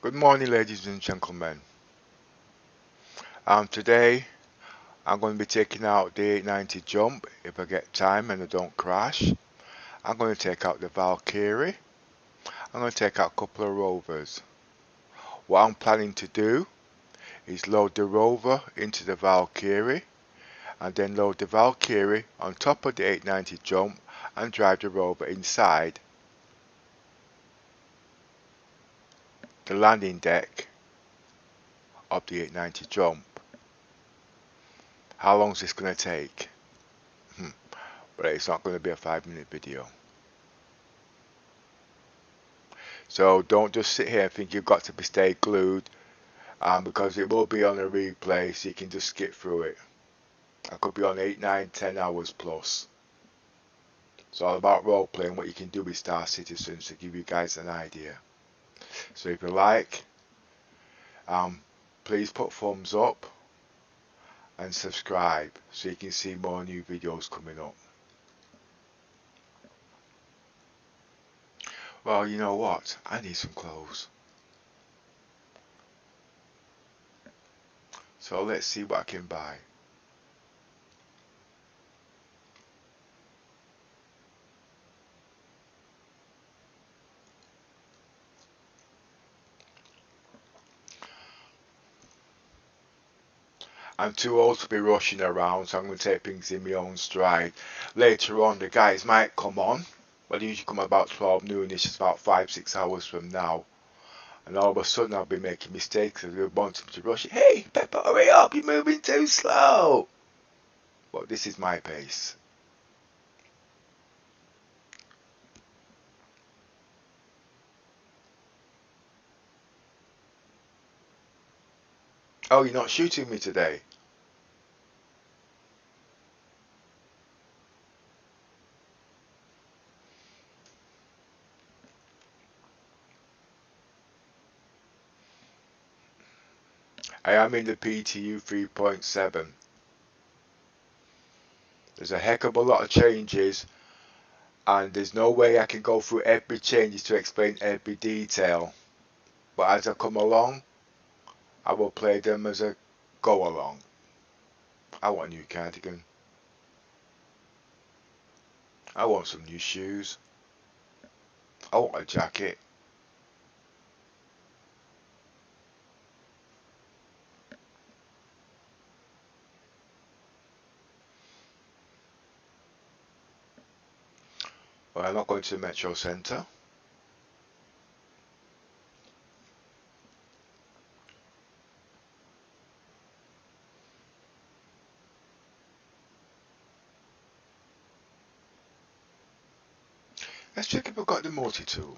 Good morning, ladies and gentlemen. Today I'm going to be taking out the 890 jump if I get time and I don't crash. I'm going to take out the Valkyrie. I'm going to take out a couple of Rovers. What I'm planning to do is load the Rover into the Valkyrie and then load the Valkyrie on top of the 890 jump and drive the Rover inside the landing deck of the 890 jump. How long is this going to take? But it's not going to be a 5-minute video. So don't just sit here and think you've got to stay glued, because it will be on a replay, so you can just skip through it. I could be on 8, 9, 10 hours plus. It's all about role playing, what you can do with Star Citizens to give you guys an idea. So if you like, please put thumbs up and subscribe so you can see more new videos coming up. Well, you know what? I need some clothes. So let's see what I can buy. I'm too old to be rushing around, so I'm going to take things in my own stride. Later on, the guys might come on. Well, they usually come about 12 noon, it's just about 5-6 hours from now. And all of a sudden, I'll be making mistakes and we want them to rush. Hey, Pepper, hurry up, you're moving too slow. But this is my pace. Oh, you're not shooting me today? I am in the PTU 3.7. There's a heck of a lot of changes, and there's no way I can go through every changes to explain every detail. But as I come along, I will play them as I go along. I want a new cardigan. I want some new shoes. I want a jacket. Well, I'm not going to the Metro Centre. Let's check if I've got the multi-tool.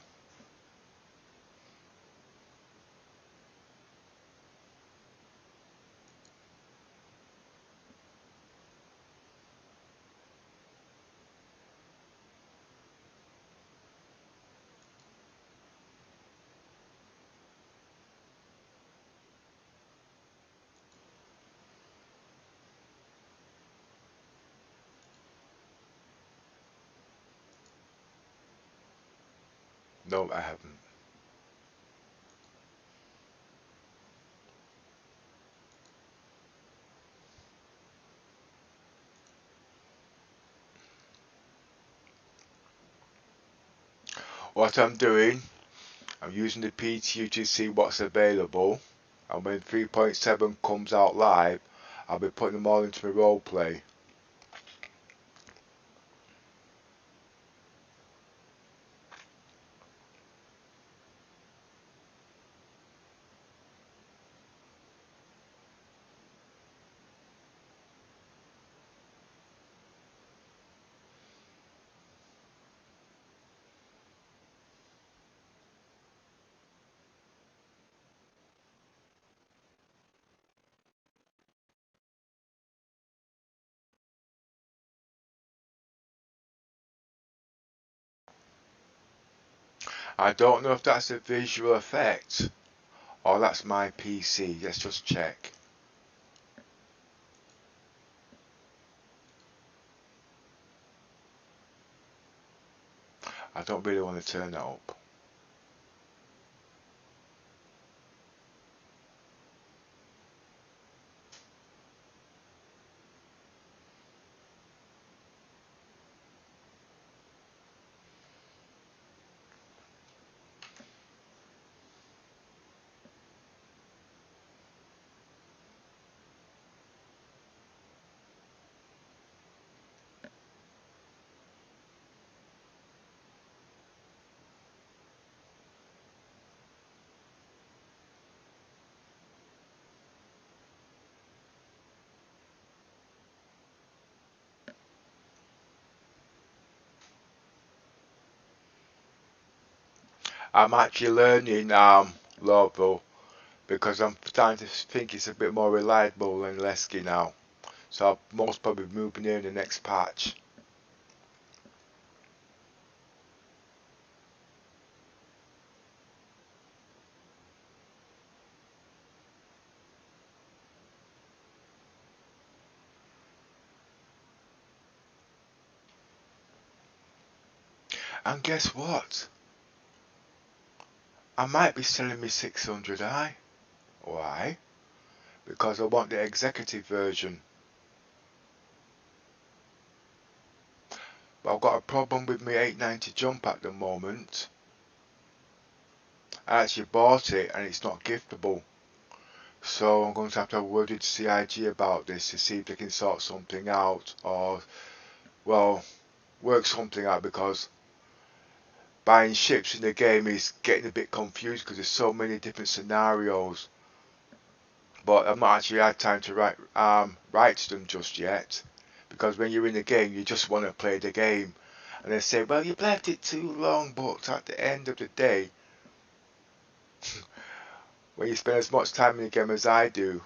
No, I haven't. What I'm doing, I'm using the PTU to see what's available, and when 3.7 comes out live, I'll be putting them all into my roleplay. I don't know if that's a visual effect or that's my PC. Let's just check. I don't really want to turn that up. I'm actually learning Rover because I'm starting to think it's a bit more reliable than Lesky now. So I'll most probably be moving in the next patch. And guess what? I might be selling me 600i. Why? Because I want the executive version. But I've got a problem with my 890 jump at the moment. I actually bought it and it's not giftable. So I'm going to have a word with CIG about this to see if they can sort something out, or, well, work something out, because buying ships in the game is getting a bit confused because there's so many different scenarios. But I've not actually had time to write to them just yet, because when you're in the game you just want to play the game, and they say, well, you've left it too long. But at the end of the day, when you spend as much time in the game as I do,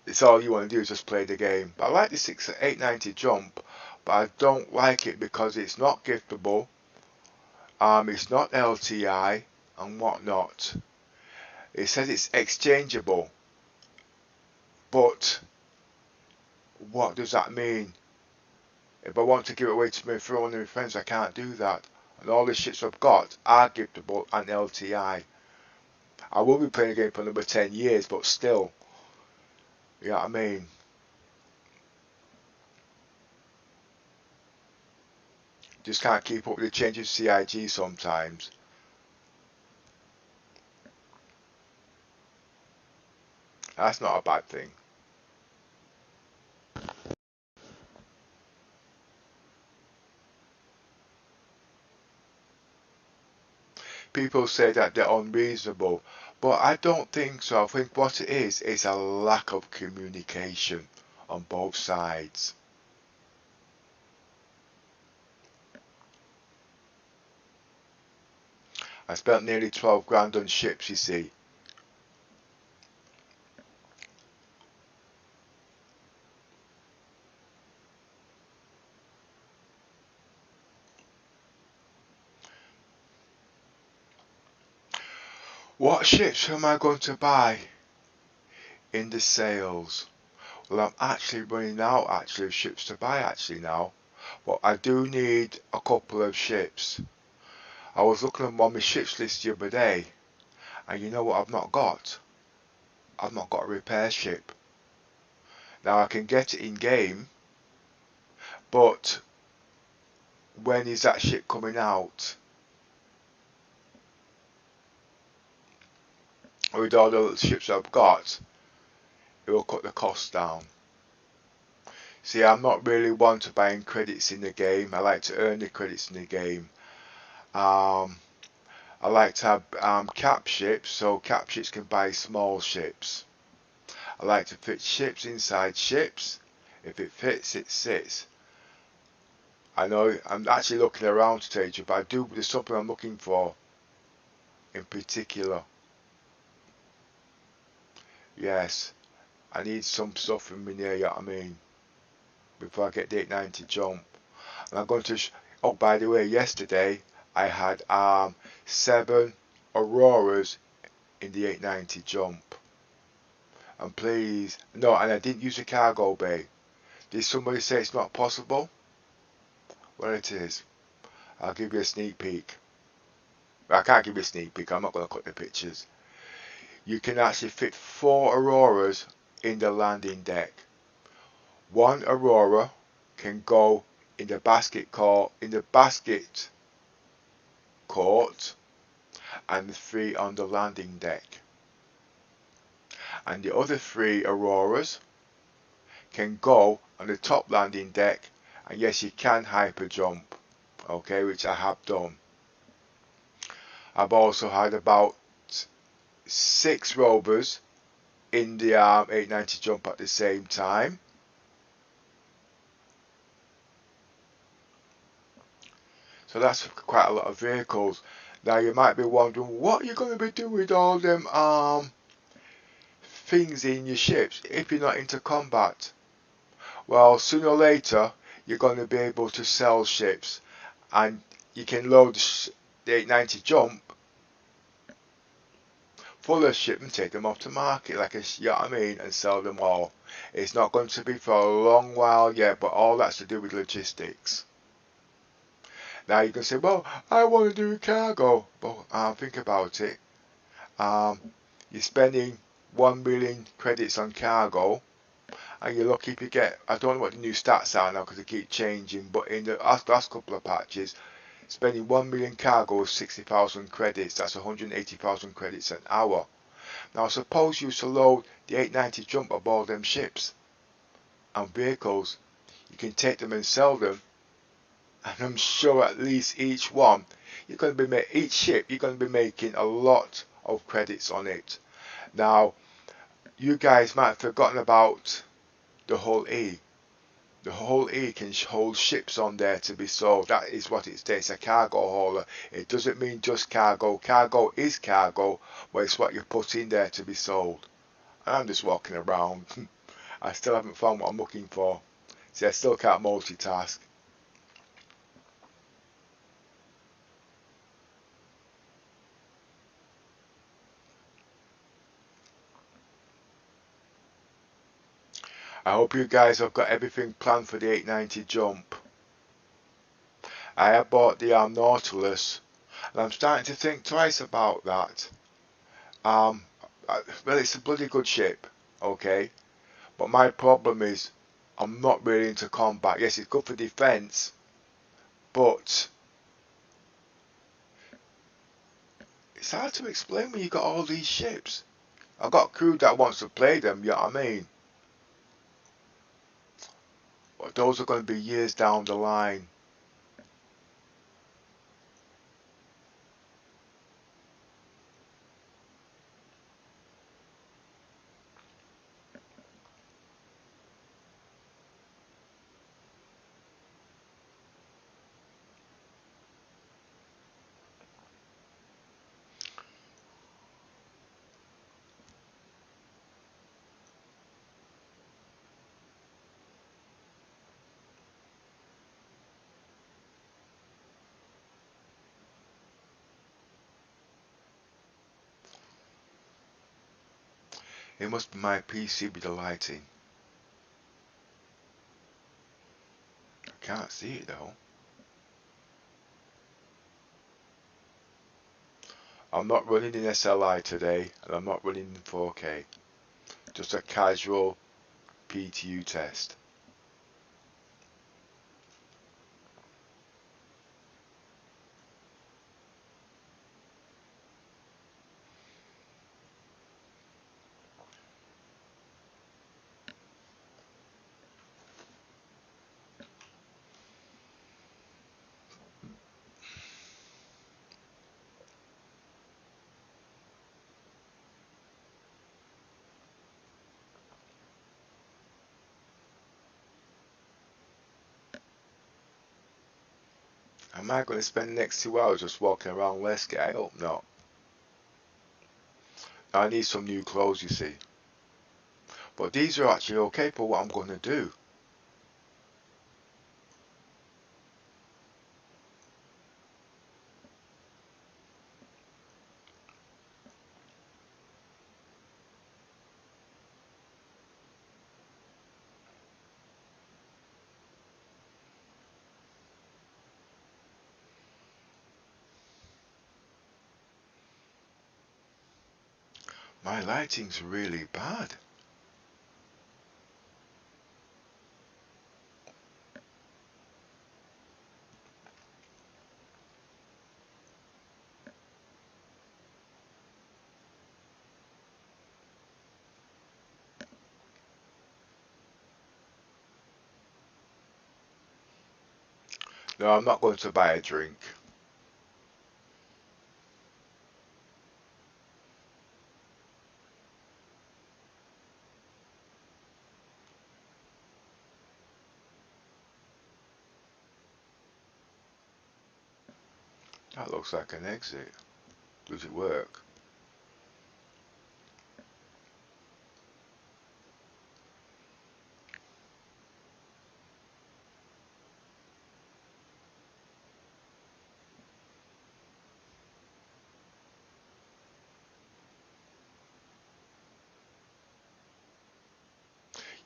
it's all you want to do is just play the game. But I like the 890 jump, but I don't like it because it's not giftable, it's not LTI and whatnot. It says it's exchangeable, but what does that mean? If I want to give it away to my friends and friends, I can't do that. And all the ships I've got are giftable and LTI. I will be playing the game for another 10 years, but still, you know what I mean? Just can't keep up with the changes of CIG sometimes. That's not a bad thing. People say that they're unreasonable, but I don't think so. I think what it is a lack of communication on both sides. I spent nearly 12 grand on ships, you see. What ships am I going to buy in the sales? Well, I'm actually running out of ships to buy now. But I do need a couple of ships. I was looking at my ships list the other day, and you know what I've not got? I've not got a repair ship. Now I can get it in game, but when is that ship coming out? With all the ships I've got, it will cut the cost down. See, I'm not really one to buying credits in the game. I like to earn the credits in the game. I like to have cap ships, so cap ships can buy small ships. I like to fit ships inside ships. If it fits, it sits. I know I'm actually looking around to tell you, but there's something I'm looking for in particular. Yes, I need some stuff from me near, you know what I mean, before I get the 890 jump. And I'm going to, oh, by the way, yesterday I had 7 Auroras in the 890 jump. And please, no, and I didn't use the cargo bay. Did somebody say it's not possible? Well, it is. I'll give you a sneak peek. I can't give you a sneak peek, I'm not going to cut the pictures. You can actually fit 4 Auroras in the landing deck. 1 Aurora can go in the basket court, and 3 on the landing deck. And the other 3 Auroras can go on the top landing deck, and yes, you can hyper jump, okay, which I have done. I've also had about 6 Rovers in the 890 jump at the same time. So that's quite a lot of vehicles. Now you might be wondering what you're going to be doing with all them things in your ships if you're not into combat. Well, sooner or later you're going to be able to sell ships, and you can load the 890 jump full of ship and take them off to market, like you know what I mean, and sell them all. It's not going to be for a long while yet, but all that's to do with logistics. Now you can say, well, I want to do cargo, but think about it. You're spending 1 million credits on cargo, and you're lucky if you get, I don't know what the new stats are now because they keep changing, but in the last couple of patches, spending 1 million cargo is 60,000 credits. That's 180,000 credits an hour. Now suppose you used to load the 890 jump aboard them ships and vehicles. You can take them and sell them, and I'm sure at least each one, each ship, you're going to be making a lot of credits on it. Now, you guys might have forgotten about the hull E. The hull E can hold ships on there to be sold. That is what it states, a cargo hauler. It doesn't mean just cargo. Cargo is cargo, but it's what you put in there to be sold. And I'm just walking around. I still haven't found what I'm looking for. See, I still can't multitask. I hope you guys have got everything planned for the 890 jump. I have bought the Nautilus, and I'm starting to think twice about that. Well, it's a bloody good ship, okay? But my problem is, I'm not really into combat. Yes, it's good for defense, but it's hard to explain when you got all these ships. I've got a crew that wants to play them, you know what I mean? But those are going to be years down the line. It must be my PC with the lighting. I can't see it though. I'm not running in SLI today, and I'm not running in 4K. Just a casual PTU test. Am I going to spend the next 2 hours just walking around Lesgate? I hope not. I need some new clothes, you see. But these are actually okay for what I'm going to do. My lighting's really bad. No, I'm not going to buy a drink. That looks like an exit. Does it work?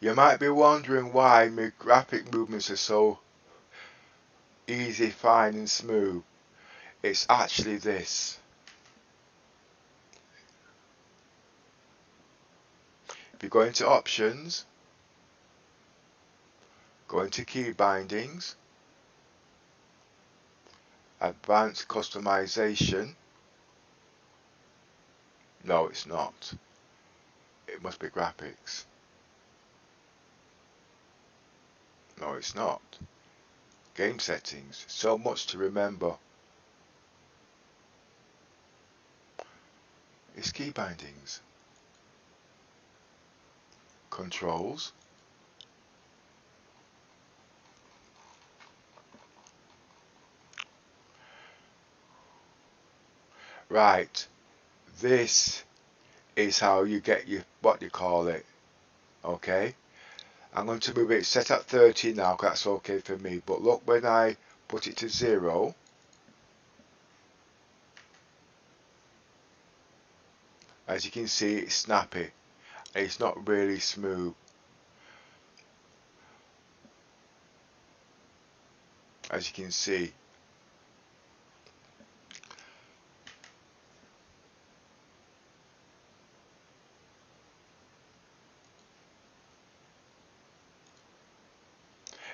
You might be wondering why my graphic movements are so easy, fine and smooth. It's actually this. If you go into options, go into key bindings, advanced customization. No, it's not. It must be graphics. No, it's not. Game settings. So much to remember. It's key bindings. Controls. Right. This is how you get your, what do you call it? Okay. I'm going to move it set at 30 now because that's okay for me. But look, when I put it to 0, as you can see, it's snappy. It's not really smooth. As you can see.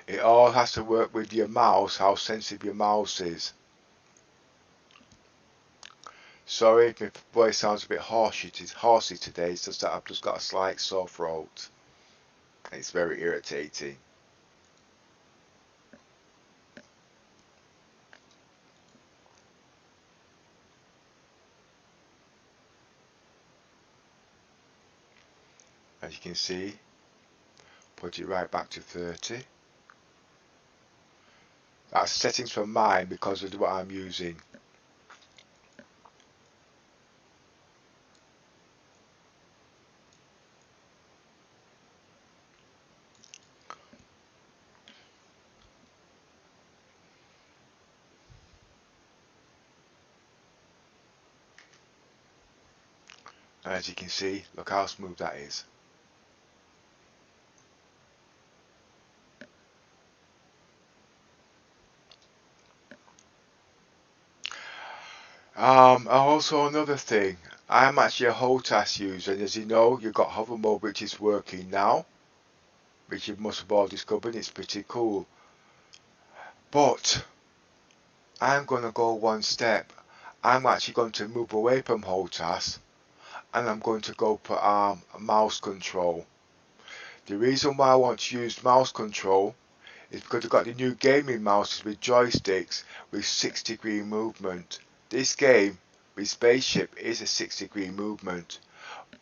It all has to work with your mouse, how sensitive your mouse is. Sorry if my voice sounds a bit horsey today, it's just that I've just got a slight sore throat. It's very irritating. As you can see, put it right back to 30. That's settings for mine because of what I'm using. And as you can see, look how smooth that is. Also another thing, I'm actually a HOTAS user, and as you know, you've got hover mode which is working now, which you must have all discovered. It's pretty cool. But I'm going to go one step. I'm actually going to move away from HOTAS, and I'm going to go for mouse control. The reason why I want to use mouse control is because I've got the new gaming mouses with joysticks with 6-degree movement. This game with Spaceship is a 6-degree movement,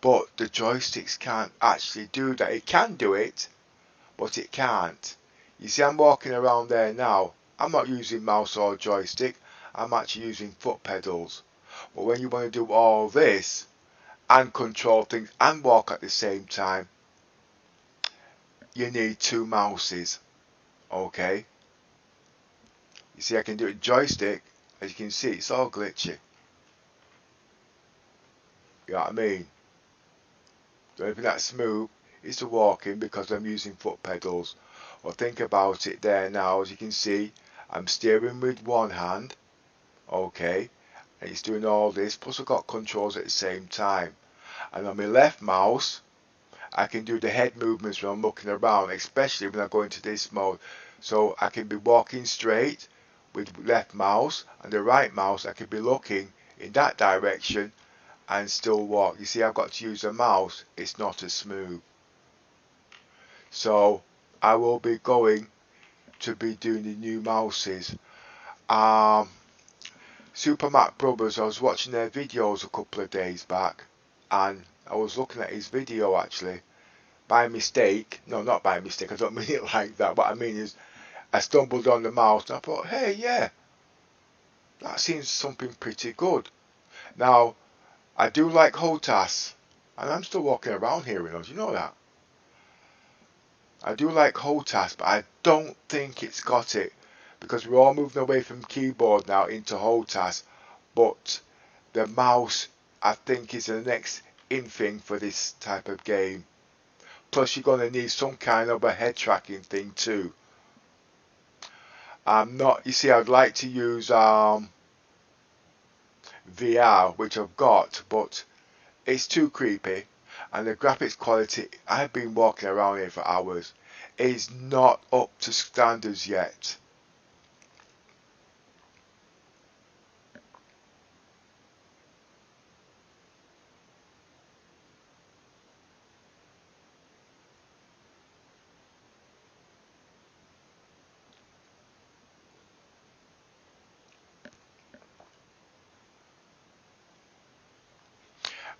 but the joysticks can't actually do that. It can do it, but it can't. You see, I'm walking around there now. I'm not using mouse or joystick. I'm actually using foot pedals. But when you want to do all this and control things and walk at the same time, you need 2 mouses. Okay. You see, I can do it joystick. As you can see, it's all glitchy. You know what I mean? The only thing that's smooth is the walking because I'm using foot pedals. Well, think about it there now. As you can see, I'm steering with one hand. Okay. And it's doing all this. Plus I've got controls at the same time. And on my left mouse, I can do the head movements when I'm looking around, especially when I go into this mode. So I can be walking straight with left mouse, and the right mouse I can be looking in that direction and still walk. You see, I've got to use a mouse. It's not as smooth. So I will be going to be doing the new mouses. Super Mac Brothers, I was watching their videos a couple of days back, and I was looking at his video actually by mistake. No, not by mistake, I don't mean it like that. What I mean is I stumbled on the mouse and I thought, hey, yeah, That seems something pretty good. Now, I do like HOTAS, and I'm still walking around here, you know that. I do like HOTAS, but I don't think it's got it, because we're all moving away from keyboard now into HOTAS, but the mouse, I think, is the next in thing for this type of game. Plus, you're going to need some kind of a head tracking thing too. You see, I'd like to use VR, which I've got, but it's too creepy, and the graphics quality, I've been walking around here for hours, is not up to standards yet.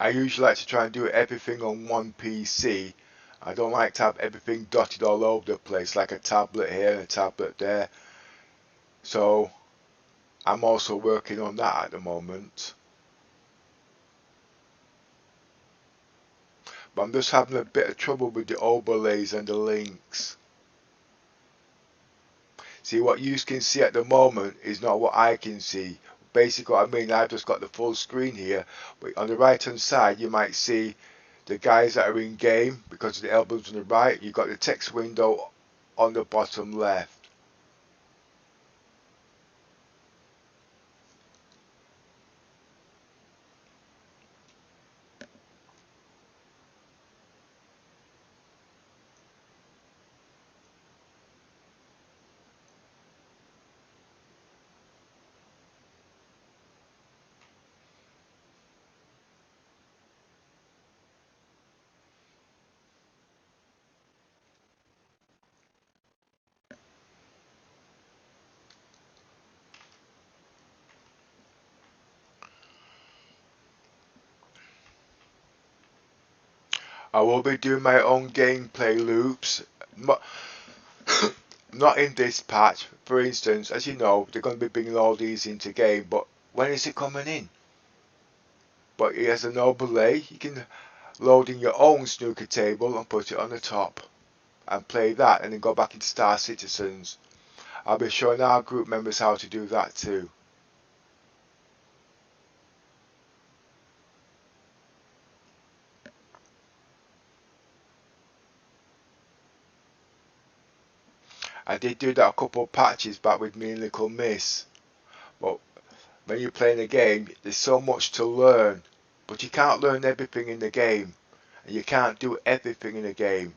I usually like to try and do everything on one PC. I don't like to have everything dotted all over the place, like a tablet here and a tablet there. So I'm also working on that at the moment. But I'm just having a bit of trouble with the overlays and the links. See, what you can see at the moment is not what I can see. Basically, what I mean, I've just got the full screen here, but on the right hand side you might see the guys that are in game because of the albums on the right. You've got the text window on the bottom left. I will be doing my own gameplay loops. Not in this patch. For instance, as you know, they're going to be bringing all these into game, but when is it coming in? But it has an overlay. You can load in your own snooker table and put it on the top and play that, and then go back into Star Citizens. I'll be showing our group members how to do that too. I did do that a couple of patches back with me and Little Miss. But when you're playing a game, there's so much to learn. But you can't learn everything in the game. And you can't do everything in the game.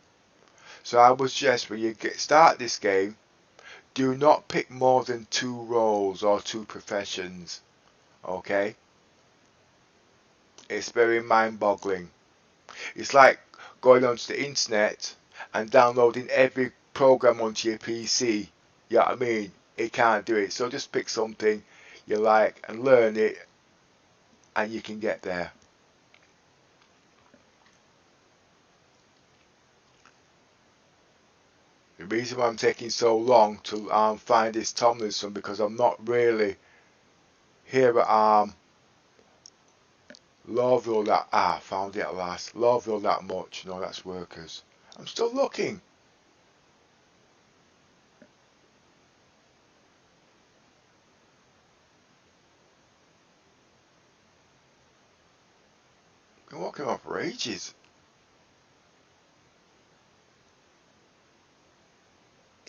So I would suggest when you start this game, do not pick more than 2 roles or 2 professions. Okay? It's very mind-boggling. It's like going onto the internet and downloading every program onto your PC. You know what I mean? It can't do it. So just pick something you like and learn it, and you can get there. The reason why I'm taking so long to find this Tomlinson, because I'm not really here at Lawville that found it at last. Lawville that much. No, that's workers. I'm still looking. Been walking off for ages.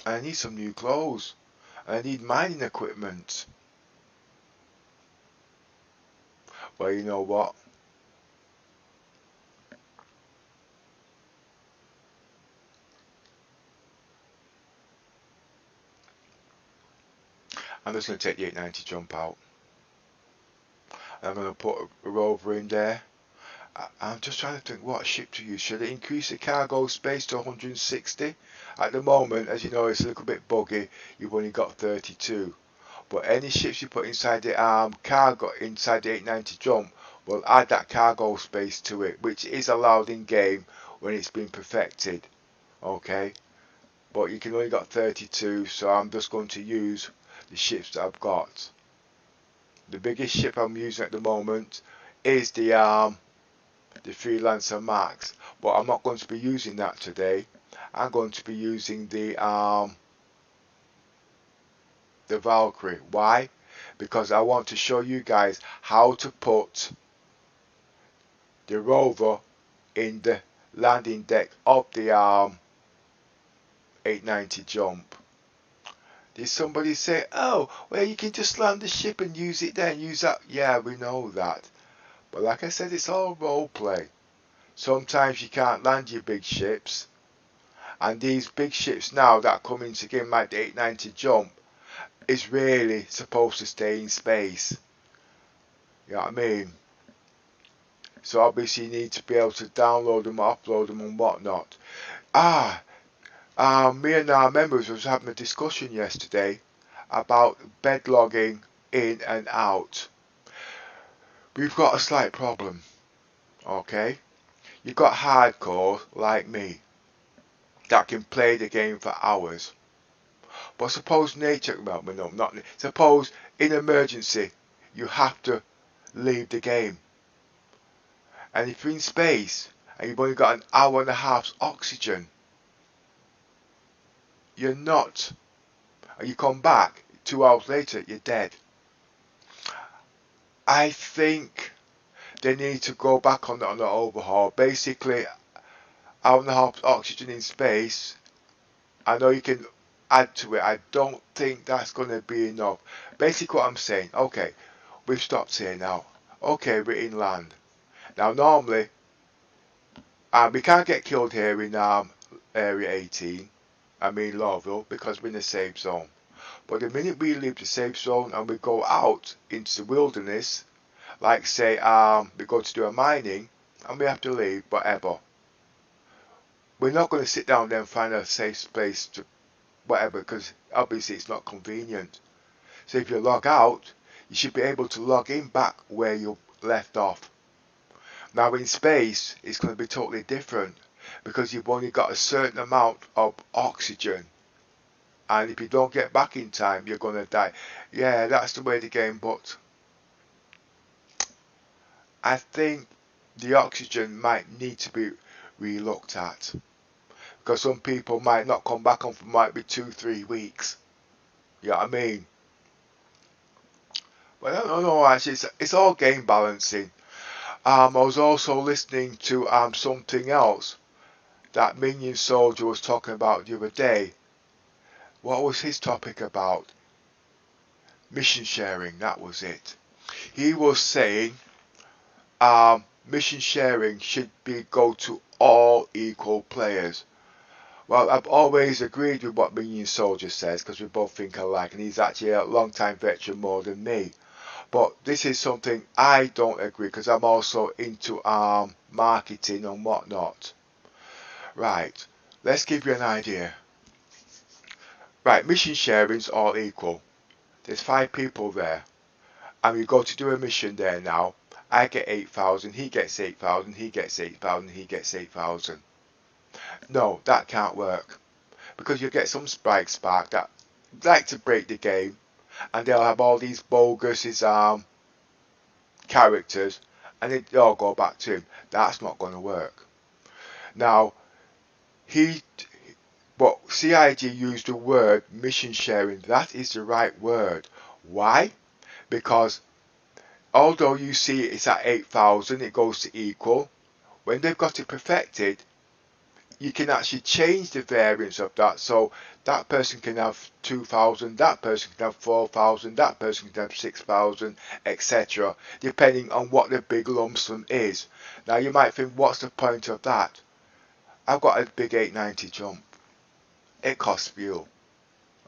I need some new clothes. I need mining equipment. Well, you know what? I'm just going to take the 890 jump out. I'm going to put a Rover in there. I'm just trying to think what ship to use. Should I increase the cargo space to 160? At the moment, as you know, it's a little bit buggy. You've only got 32. But any ships you put inside the cargo, inside the 890 jump, will add that cargo space to it, which is allowed in game when it's been perfected. Okay? But you can only got 32, so I'm just going to use the ships that I've got. The biggest ship I'm using at the moment is the Freelancer Max, but I'm not going to be using that today. I'm going to be using the Valkyrie. Why? Because I want to show you guys how to put the Rover in the landing deck of the 890 jump. Did somebody say, oh, well, you can just land the ship and use it there and use that? Yeah, we know that. But like I said, it's all role play. Sometimes you can't land your big ships. And these big ships now that come into game like the 890 jump is really supposed to stay in space. You know what I mean? So obviously you need to be able to download them, upload them and whatnot. Me and our members was having a discussion yesterday about bed logging in and out. We've got a slight problem, okay? You've got hardcore like me that can play the game for hours. But suppose nature, well, no, not suppose in emergency you have to leave the game, and if you're in space and you've only got an hour and a half's oxygen, you're not, and you come back 2 hours later, you're dead. I think they need to go back on the overhaul. Basically, hour and a half oxygen in space. I know you can add to it. I don't think that's going to be enough. Basically what I'm saying, okay, we've stopped here now. Okay, we're in land. Now normally, we can't get killed here in Area 18. I mean Lowville, because we're in a safe zone. But the minute we leave the safe zone and we go out into the wilderness, like say we go to do a mining and we have to leave, whatever. We're not going to sit down there and find a safe place to whatever, because obviously it's not convenient. So if you log out, you should be able to log in back where you left off. Now in space, it's going to be totally different, because you've only got a certain amount of oxygen, and if you don't get back in time, you're going to die. Yeah, that's the way the game, but I think the oxygen might need to be re-looked at, because some people might not come back on for might be 2-3 weeks. You know what I mean? But I don't know, actually, it's all game balancing. I was also listening to something else that Minion Soldier was talking about the other day. What was his topic about? Mission sharing, that was it. He was saying mission sharing should go to all equal players. Well, I've always agreed with what Minion Soldier says, because we both think alike, and he's actually a long-time veteran more than me. But this is something I don't agree, because I'm also into marketing and whatnot. Right, let's give you an idea. Right, mission sharing's all equal. There's 5 people there, and we go to do a mission there now. I get 8,000, he gets 8,000, he gets 8,000, he gets 8,000. No, that can't work, because you get some sprite spark that like to break the game, and they'll have all these bogus characters, and they all go back to him. That's not going to work. Now, but CIG used the word mission sharing. That is the right word. Why? Because although you see it's at 8,000, it goes to equal. When they've got it perfected, you can actually change the variance of that. So that person can have 2,000, that person can have 4,000, that person can have 6,000, etc. Depending on what the big lump sum is. Now you might think, what's the point of that? I've got a big 890 jump. It costs fuel.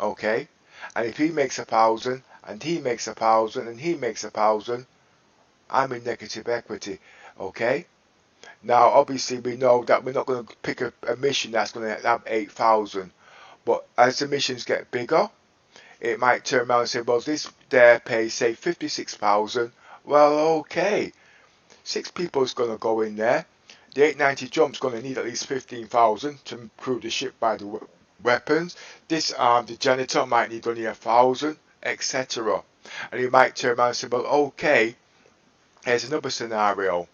Okay? And if he makes 1,000, and he makes 1,000, and he makes 1,000, I'm in negative equity. Okay? Now, obviously, we know that we're not going to pick a mission that's going to have 8,000. But as the missions get bigger, it might turn around and say, well, this there pays, say, 56,000. Well, okay. 6 people is going to go in there. The 890 jump's going to need at least 15,000 to improve the ship by the weapons. This the janitor might need only 1,000, etc. And you might turn around and say, well, okay, here's another scenario.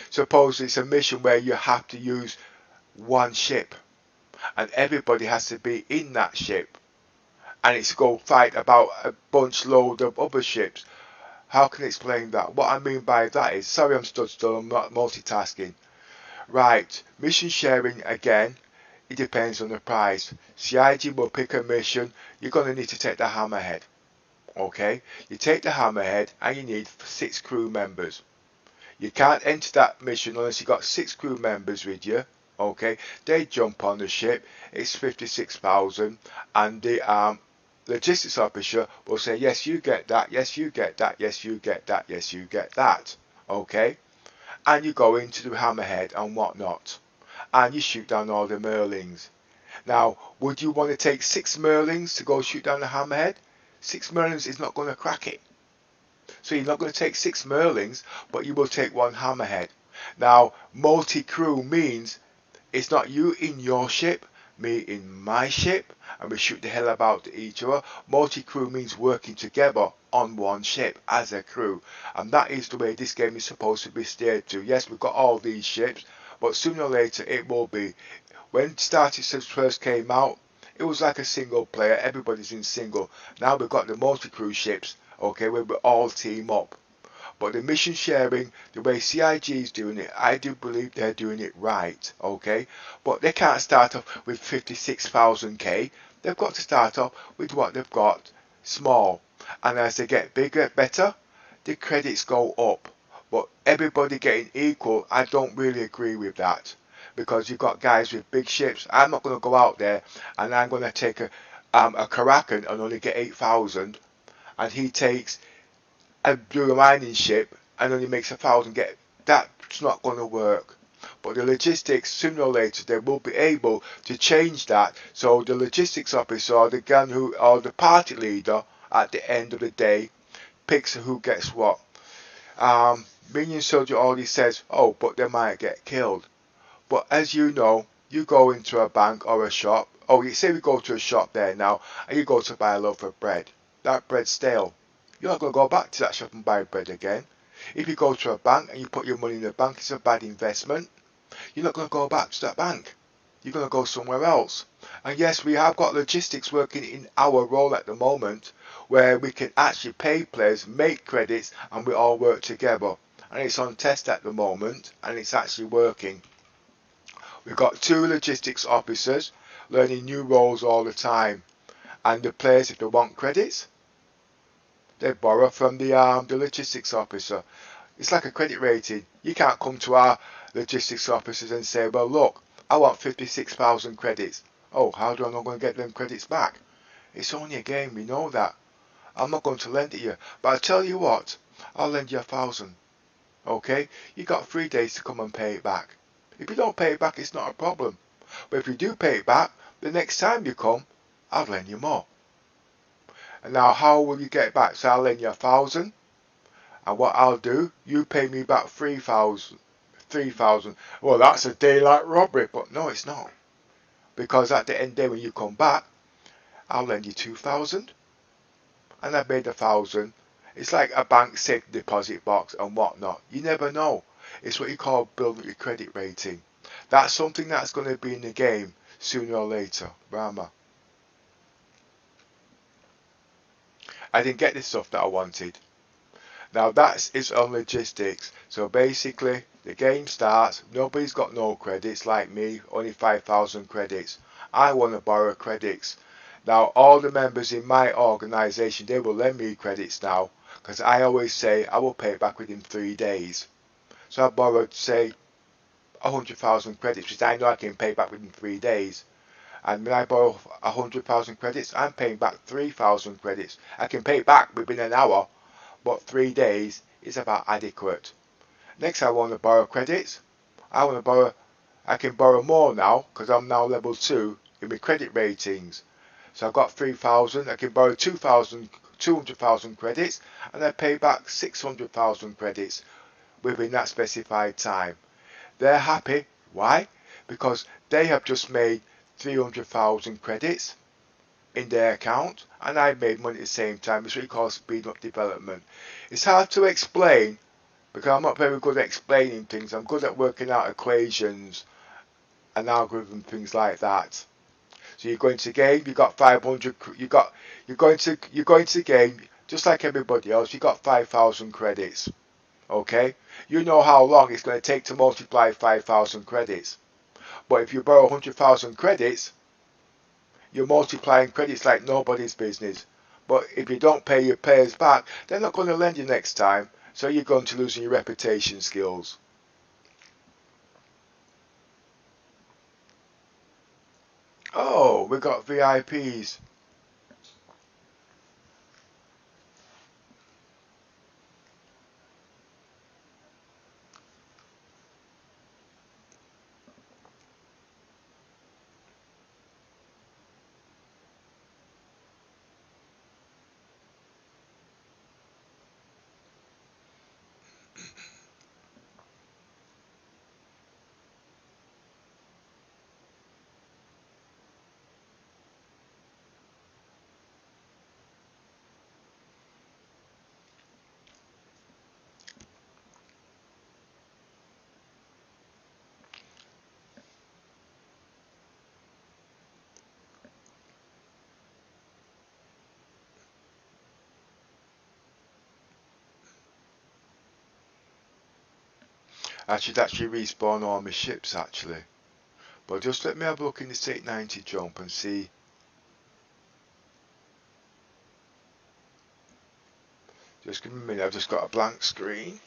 Suppose it's a mission where you have to use one ship and everybody has to be in that ship, and it's to go fight about a bunch load of other ships. How can I explain that? What I mean by that is, sorry I'm stood still, I'm not multitasking. Right, mission sharing again, it depends on the price. CIG will pick a mission, you're going to need to take the hammerhead. Okay, you take the hammerhead and you need 6 crew members. You can't enter that mission unless you've got 6 crew members with you. Okay, they jump on the ship, it's 56,000, and the logistics officer will say, yes, you get that, yes, you get that, yes, you get that, yes, you get that. Okay, and you go into the hammerhead and whatnot, and you shoot down all the merlings. Now, would you want to take 6 merlings to go shoot down the hammerhead? 6 merlings is not going to crack it. So you're not going to take 6 merlings, but you will take 1 hammerhead. Now, multi-crew means it's not you in your ship, me in my ship, and we shoot the hell about each other. Multi-crew means working together on one ship as a crew, and that is the way this game is supposed to be steered to. Yes, we've got all these ships, but sooner or later it will be. When Star Citizen first came out, it was like a single player, everybody's in single. Now we've got the multi-crew ships, okay, where we all team up. But the mission sharing, the way CIG is doing it, I do believe they're doing it right, okay? But they can't start off with 56,000k. They've got to start off with what they've got, small. And as they get bigger, better, the credits go up. But everybody getting equal, I don't really agree with that. Because you've got guys with big ships. I'm not going to go out there and I'm going to take a Kraken and only get 8,000. And he takes a blue mining ship and only makes 1,000. Get that's not going to work. But the logistics, sooner or later, they will be able to change that. So the logistics officer, or the gun who, or the party leader, at the end of the day, picks who gets what. Minion Soldier already says, oh, but they might get killed. But as you know, you go into a bank or a shop. Oh, you say we go to a shop there now, and you go to buy a loaf of bread. That bread's stale. You're not going to go back to that shop and buy bread again. If you go to a bank and you put your money in the bank, it's a bad investment. You're not going to go back to that bank. You're going to go somewhere else. And yes, we have got logistics working in our role at the moment, where we can actually pay players, make credits, and we all work together. And it's on test at the moment, and it's actually working. We've got 2 logistics officers learning new roles all the time. And the players, if they want credits, they borrow from the logistics officer. It's like a credit rating. You can't come to our logistics officers and say, well, look, I want 56,000 credits. Oh, how do I know I'm going to get them credits back? It's only a game, we know that. I'm not going to lend it you. But I'll tell you what, I'll lend you 1,000. Okay? You got 3 days to come and pay it back. If you don't pay it back, it's not a problem. But if you do pay it back, the next time you come, I'll lend you more. And now how will you get it back? So I'll lend you 1,000. And what I'll do, you pay me back 3,000. Well, that's a daylight robbery, but no, it's not. Because at the end of the day, when you come back, I'll lend you 2,000. And I've made 1,000. It's like a bank safe deposit box and whatnot. You never know. It's what you call building your credit rating. That's something that's going to be in the game sooner or later. Rama. I didn't get the stuff that I wanted. Now that is on logistics. So basically, the game starts. Nobody's got no credits like me. Only 5,000 credits. I want to borrow credits. Now all the members in my organisation, they will lend me credits now. Because I always say I will pay it back within 3 days. So I borrowed, say, 100,000 credits, which I know I can pay back within 3 days. And when I borrow 100,000 credits, I'm paying back 3,000 credits. I can pay it back within an hour, but 3 days is about adequate. Next, I want to borrow credits. I can borrow more now, because I'm now level 2 in my credit ratings. So I've got 3,000, I can borrow 200,000 credits, and I pay back 600,000 credits within that specified time. They're happy. Why? Because they have just made 300,000 credits. in their account, and I made money at the same time. It's what you call speed up development. It's hard to explain because I'm not very good at explaining things. I'm good at working out equations and algorithm things like that. So you're going to game, you got 500, you're going to game just like everybody else. You got 5,000 credits. Okay, you know how long it's going to take to multiply 5,000 credits. But if you borrow 100,000 credits, you're multiplying credits like nobody's business. But if you don't pay your players back, they're not going to lend you next time. So you're going to lose your reputation skills. Oh, we got VIPs. I should actually respawn all my ships actually. But just let me have a look in the 890 jump and see. Just give me a minute, I've just got a blank screen.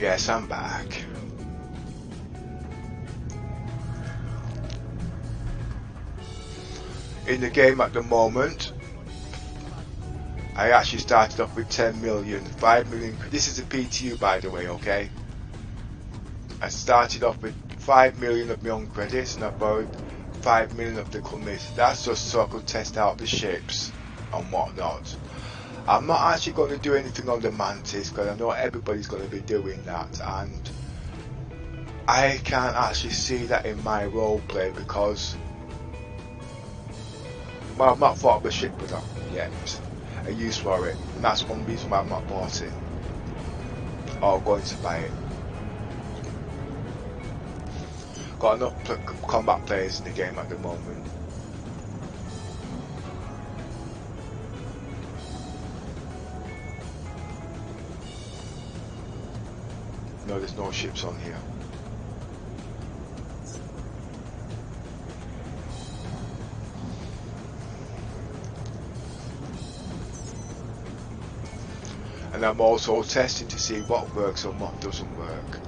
Yes, I'm back. In the game at the moment, I actually started off with 10 million, 5 million. This is a PTU by the way, okay? I started off with 5 million of my own credits and I borrowed 5 million of the companies. That's just so I could test out the ships and whatnot. I'm not actually going to do anything on the Mantis because I know everybody's going to be doing that, and I can't actually see that in my roleplay because, well, I've not thought of a ship for that yet, a use for it, and that's one reason why I've not bought it or going to buy it. Got enough combat players in the game at the moment. No, there's no ships on here. And I'm also testing to see what works and what doesn't work.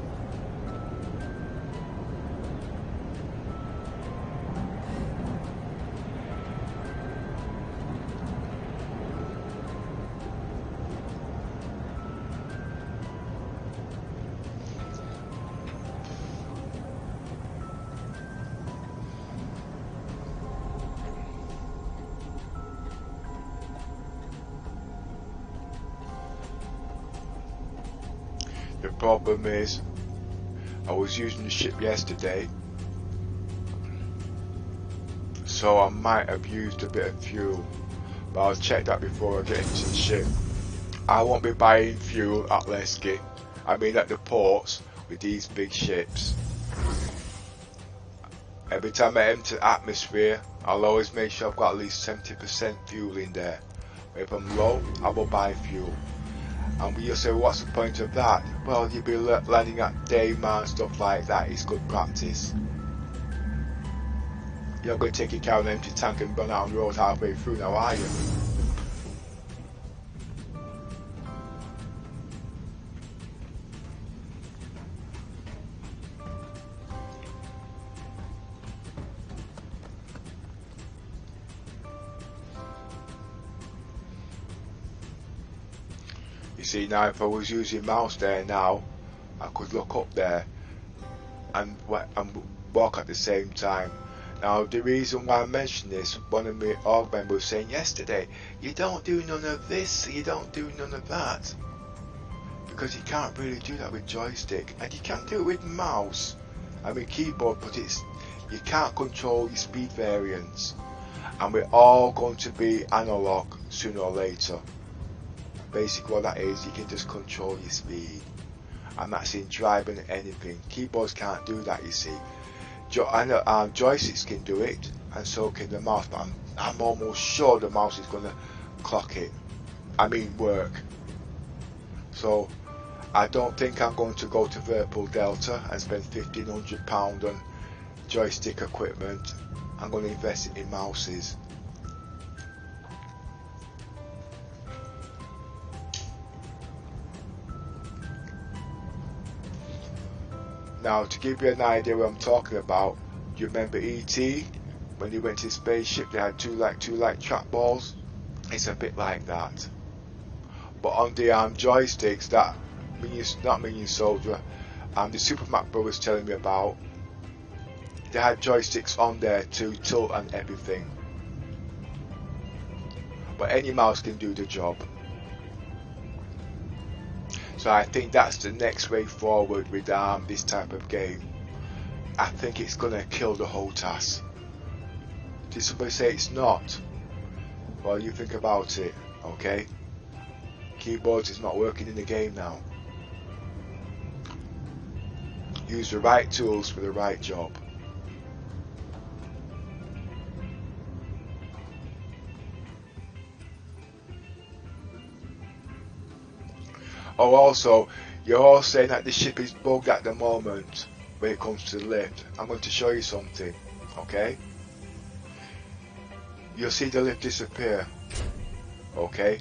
The problem is, I was using the ship yesterday, so I might have used a bit of fuel, but I'll check that before I get into the ship. I won't be buying fuel at Lesky, I mean at the ports with these big ships. Every time I enter atmosphere, I'll always make sure I've got at least 70% fuel in there. If I'm low, I will buy fuel. And you'll say, what's the point of that? Well, you'll be landing at Daymar and stuff like that. It's good practice. You're not going to take your car on an empty tank and run out on the road halfway through now, are you? You see, now if I was using mouse there now, I could look up there and walk at the same time. Now the reason why I mentioned this, one of my org members was saying yesterday, you don't do none of this, you don't do none of that. Because you can't really do that with joystick, and you can't do it with mouse and with keyboard, but you can't control your speed variance. And we're all going to be analog sooner or later. Basically what that is, you can just control your speed, and that's in driving anything. Keyboards can't do that, you see. I know joysticks can do it, and so can the mouse, but I'm almost sure the mouse is going to clock it, I mean work. So I don't think I'm going to go to Virtual Delta and spend £1,500 on joystick equipment. I'm going to invest it in mouses. Now, to give you an idea what I'm talking about, do you remember E.T. when he went to his spaceship? They had two light trackballs. It's a bit like that, but on the joysticks that not Minion Soldier, the Super Mac Bro was telling me about, they had joysticks on there to tilt and everything. But any mouse can do the job. So I think that's the next way forward with this type of game. I think it's gonna kill the whole task. Did somebody say it's not? Well, you think about it, okay? Keyboards is not working in the game now. Use the right tools for the right job. Oh, also, you're all saying that the ship is bugged at the moment when it comes to the lift. I'm going to show you something, okay? You'll see the lift disappear, okay?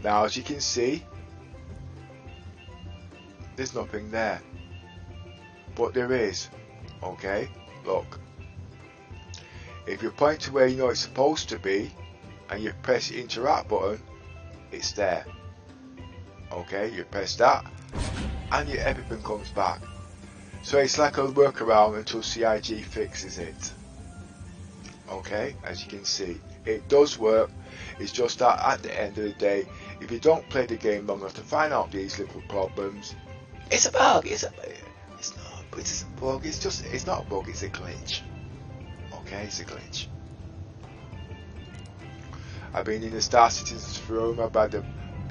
Now, as you can see, there's nothing there, but there is, okay? Look, if you point to where you know it's supposed to be and you press the interact button, it's there. Okay, you press that and everything comes back. So it's like a workaround until CIG fixes it. Okay, as you can see, it does work. It's just that at the end of the day, if you don't play the game long enough to find out these little problems, it's a bug. It's not a bug. It's not a bug. It's a glitch. Okay, it's a glitch. I've been in the Star Citizens forum about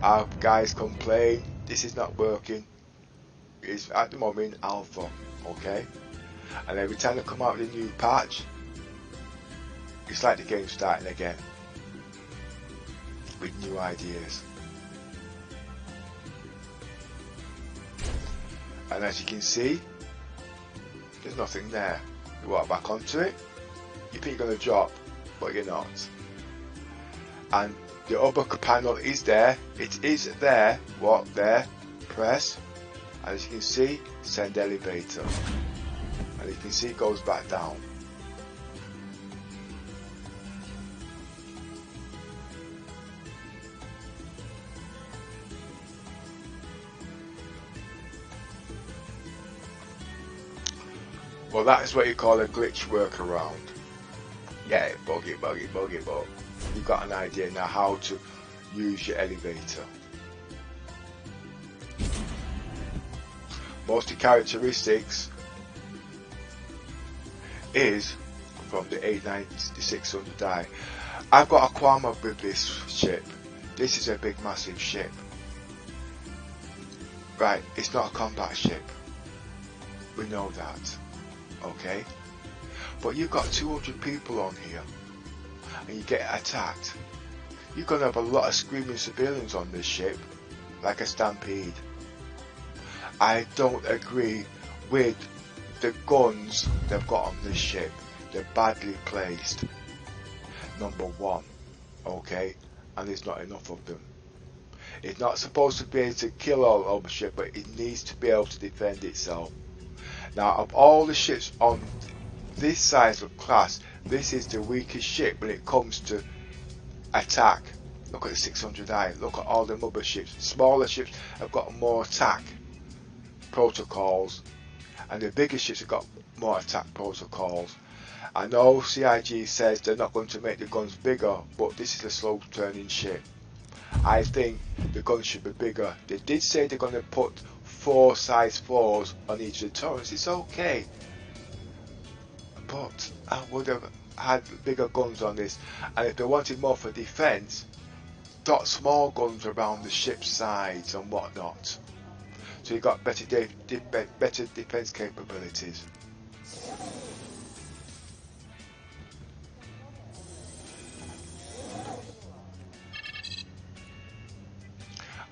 our guys complain this is not working. It's at the moment in alpha, okay? And every time they come out with a new patch, it's like the game's starting again with new ideas. And as you can see, there's nothing there. You walk back onto it, you think you're going to drop, but you're not. And the other panel is there. It is there. Walk there. Press. As you can see, send elevator. And you can see it goes back down. Well, that is what you call a glitch workaround. Yeah, buggy, but you've got an idea now how to use your elevator. most of the characteristics is from the 890-600i. I've got a qualm with this ship. This is a big massive ship. Right, it's not a combat ship. We know that. Okay? But you've got 200 people on here and you get attacked. You're going to have a lot of screaming civilians on this ship, like a stampede. I don't agree with the guns they've got on this ship. They're badly placed. Number one, okay, and there's not enough of them. It's not supposed to be able to kill all of the ship, but it needs to be able to defend itself. Now, of all the ships on this size of class, this is the weakest ship when it comes to attack. Look at the 600i, look at all the other ships. Smaller ships have got more attack protocols, and the bigger ships have got more attack protocols. I know CIG says they're not going to make the guns bigger, but this is a slow turning ship. I think the guns should be bigger. They did say they're going to put 4 size 4s on each of the turrets. It's okay, but I would have had bigger guns on this, and if they wanted more for defense, dot small guns around the ship's sides and whatnot, so you got better defense capabilities.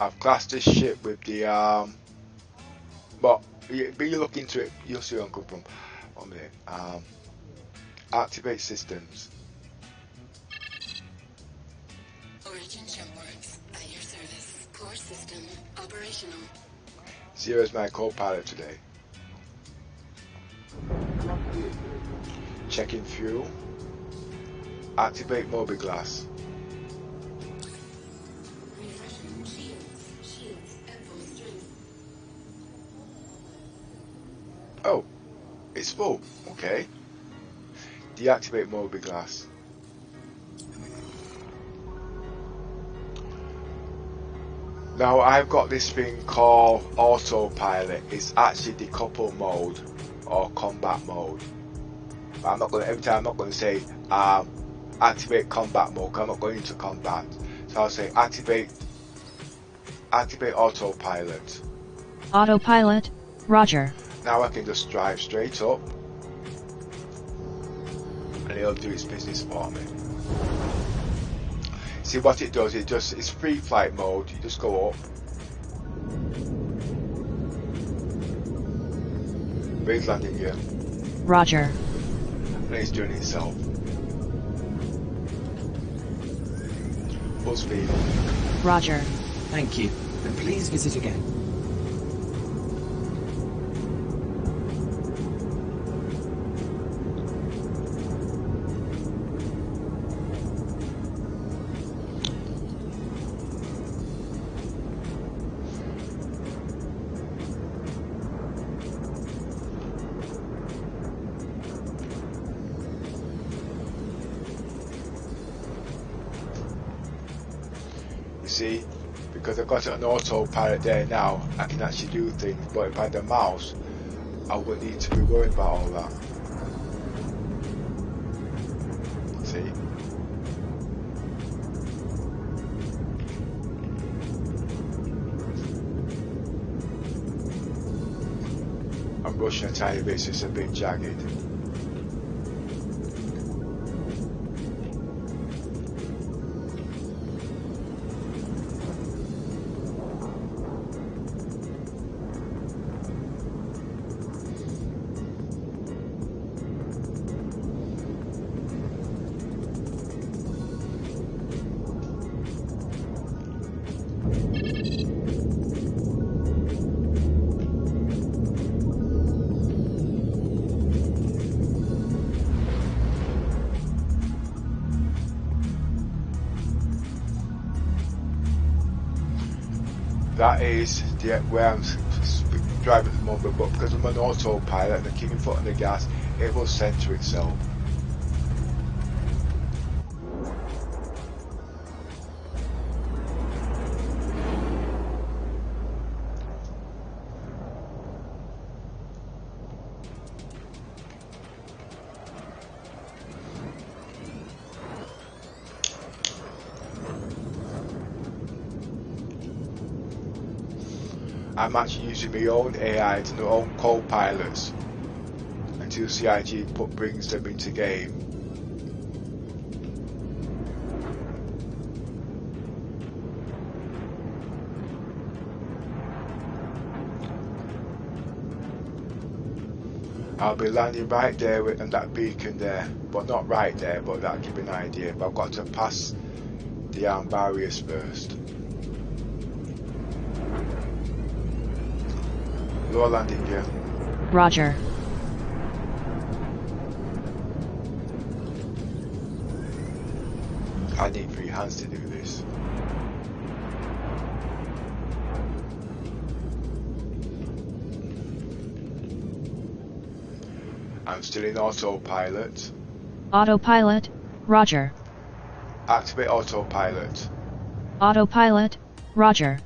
I've classed this ship with the but you look into it, you'll see where I'm coming from. 1 minute. Activate systems. Origin Jumpworks at your service. Core system operational. Zero my co-pilot today. Checking fuel. Activate mobiGlass. Refreshing shields at full strength. Oh, it's full. Okay. Deactivate mobiGlass. Now I've got this thing called autopilot. It's actually decouple mode or combat mode. But I'm not going to, every time I'm not going to say activate combat mode, because I'm not going into combat. So I'll say activate autopilot. Autopilot, Roger. Now I can just drive straight up and it'll do its business for me. See what it does, it's free flight mode, you just go up. Where's landing gear? Roger. And it's doing it itself. Full speed. Roger. Thank you, and please visit again. See, because I've got an autopilot there now, I can actually do things, but if I had a mouse, I wouldn't need to be worried about all that. See? I'm rushing a tiny bit, so it's a bit jagged. That is where I'm driving at the moment, but because I'm an autopilot and I keep my foot on the gas, it will centre itself. I'm actually using my own AI and my own co-pilots until CIG brings them into game. I'll be landing right there on that beacon there, but not right there, but that'll give me an idea. But I've got to pass the armed barriers first. Low landing gear. Roger. I need 3 hands to do this. I'm still in autopilot. Autopilot, Roger. Activate autopilot. Autopilot, Roger.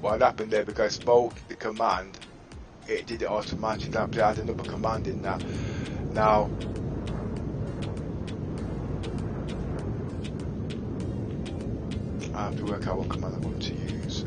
What happened there, because I spoke the command, it did it automatically. I had another command in that. Now, I have to work out what command I want to use.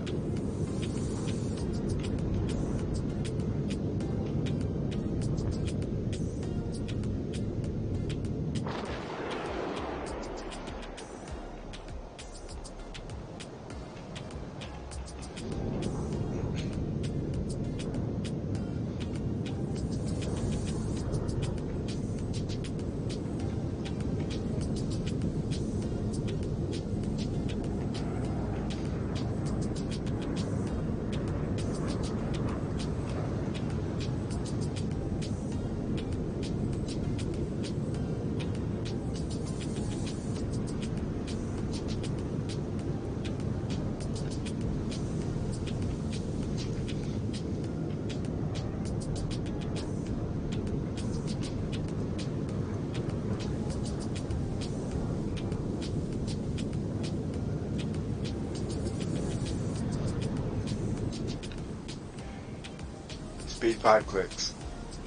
Speed 5 clicks.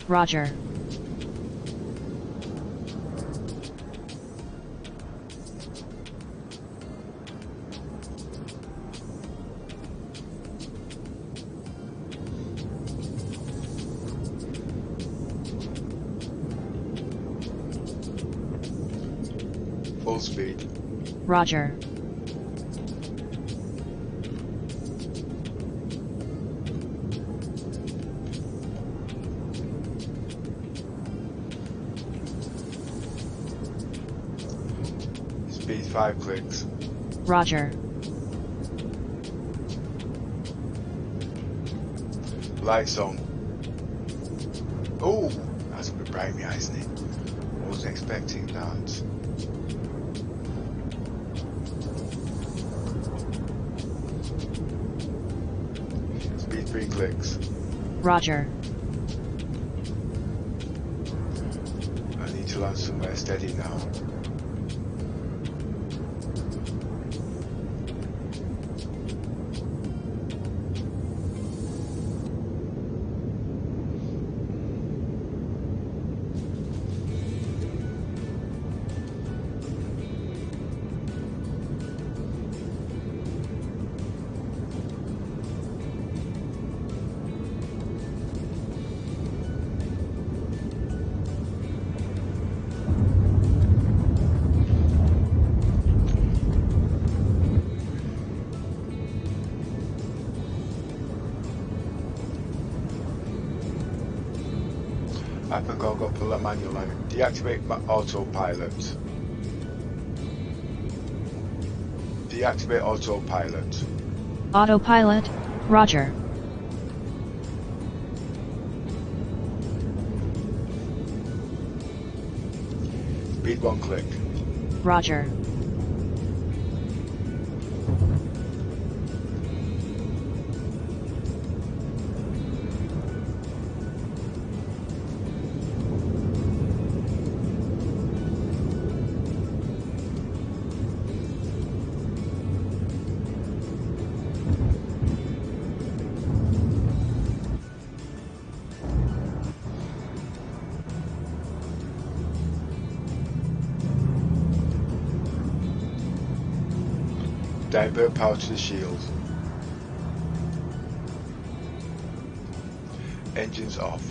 Roger. Full speed. Roger. Speed 5 clicks. Roger. Lights on. Oh, that's a bit bright in the eyes, isn't it? I wasn't expecting that. Speed 3 clicks. Roger. I need to land somewhere steady now. I think I'll go pull that manual line. Deactivate my autopilot. Deactivate autopilot. Autopilot, Roger. Speed 1 click. Roger. Divert power to the shield. Engines off.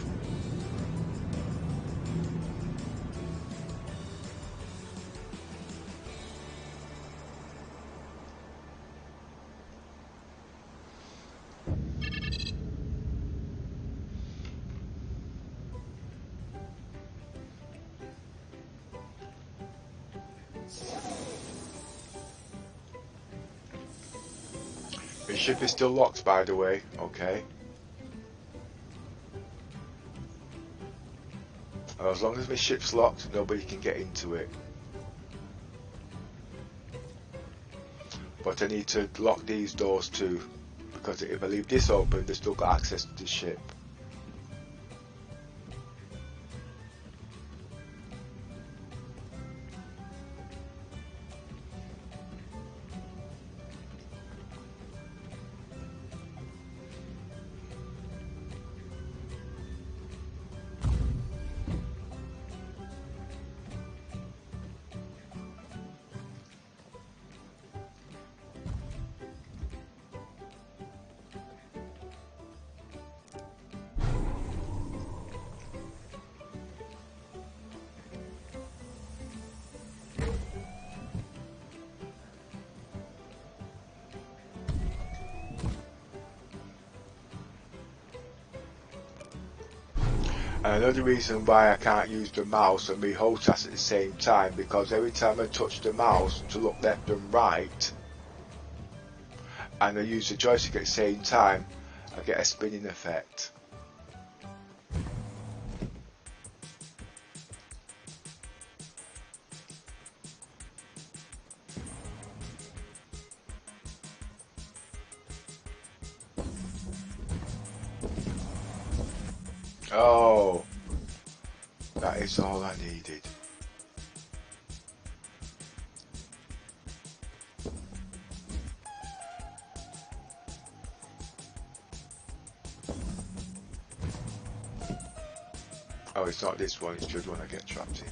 The ship is still locked, by the way, okay? As long as my ship's locked, nobody can get into it. But I need to lock these doors too, because if I leave this open, they've still got access to the ship. And another reason why I can't use the mouse and my HOTAS at the same time, because every time I touch the mouse to look left and right, and I use the joystick at the same time, I get a spinning effect. Oh, that is all I needed. Oh, it's not this one, it's just one I get trapped in.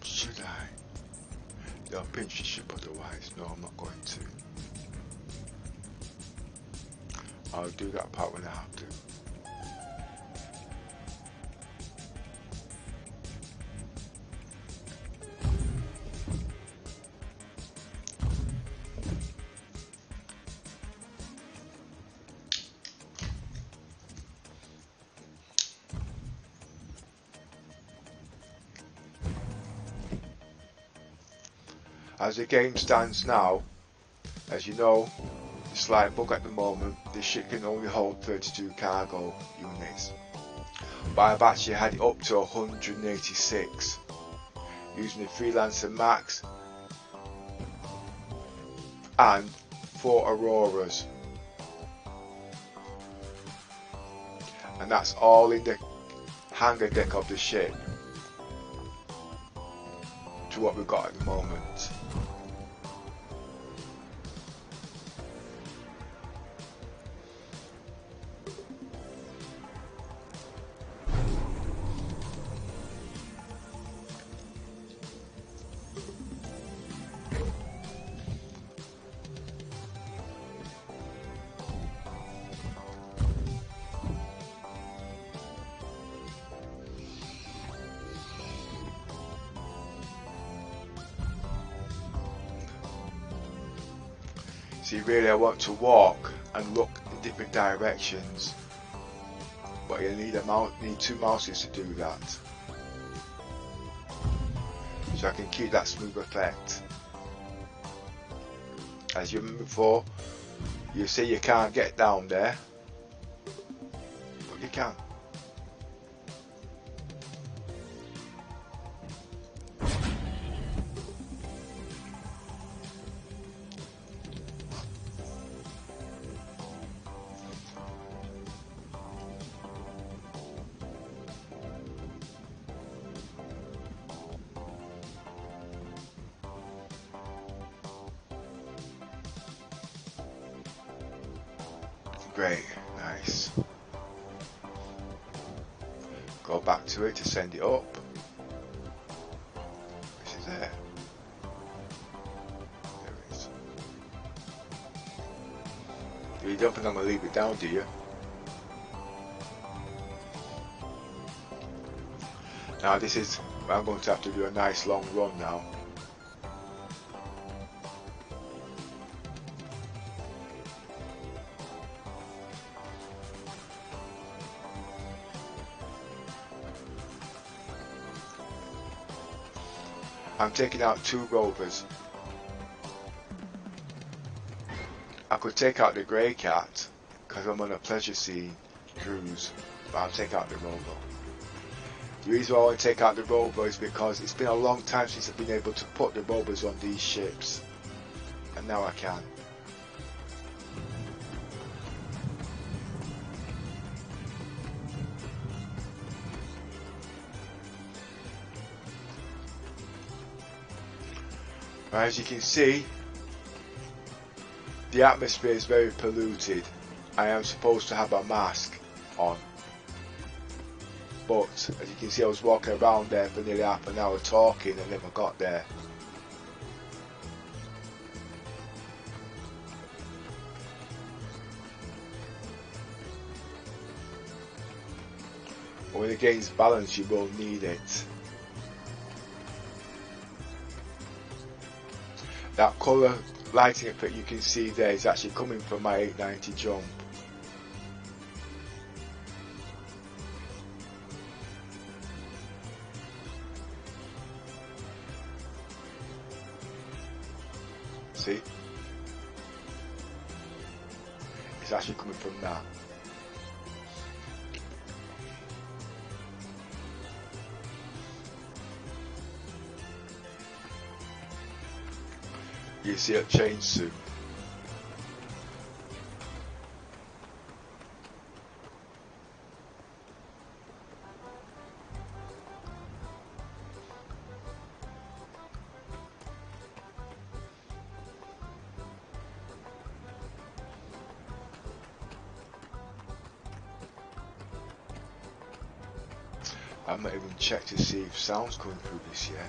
Should I? They'll pinch the ship otherwise. No, I'm not going to. I'll do that part when I have to. As the game stands now, as you know, the slight bug at the moment, the ship can only hold 32 cargo units. But I've actually had it up to 186 using the Freelancer Max and 4 Auroras. And that's all in the hangar deck of the ship to what we've got at the moment. See, really I want to walk and look in different directions, but you need need 2 mouses to do that, so I can keep that smooth effect. As you remember before, you say you can't get down there, but you can. Great, nice. Go back to it to send it up. This is there. There it is. You don't think I'm going to leave it down, do you? Now this is, I'm going to have to do a nice long run now. I'm taking out 2 rovers. I could take out the grey cat because I'm on a pleasure scene cruise, but I'll take out the rover. The reason why I want to take out the rover is because it's been a long time since I've been able to put the rovers on these ships, and now I can. As you can see, the atmosphere is very polluted. I am supposed to have a mask on, but as you can see, I was walking around there for nearly half an hour talking and never got there. But when it gains balance, you will need it. That colour lighting effect you can see there is actually coming from my 890 jump. See? It's actually coming from that. You see it change soon. I've not even checked to see if sound's coming through this yet.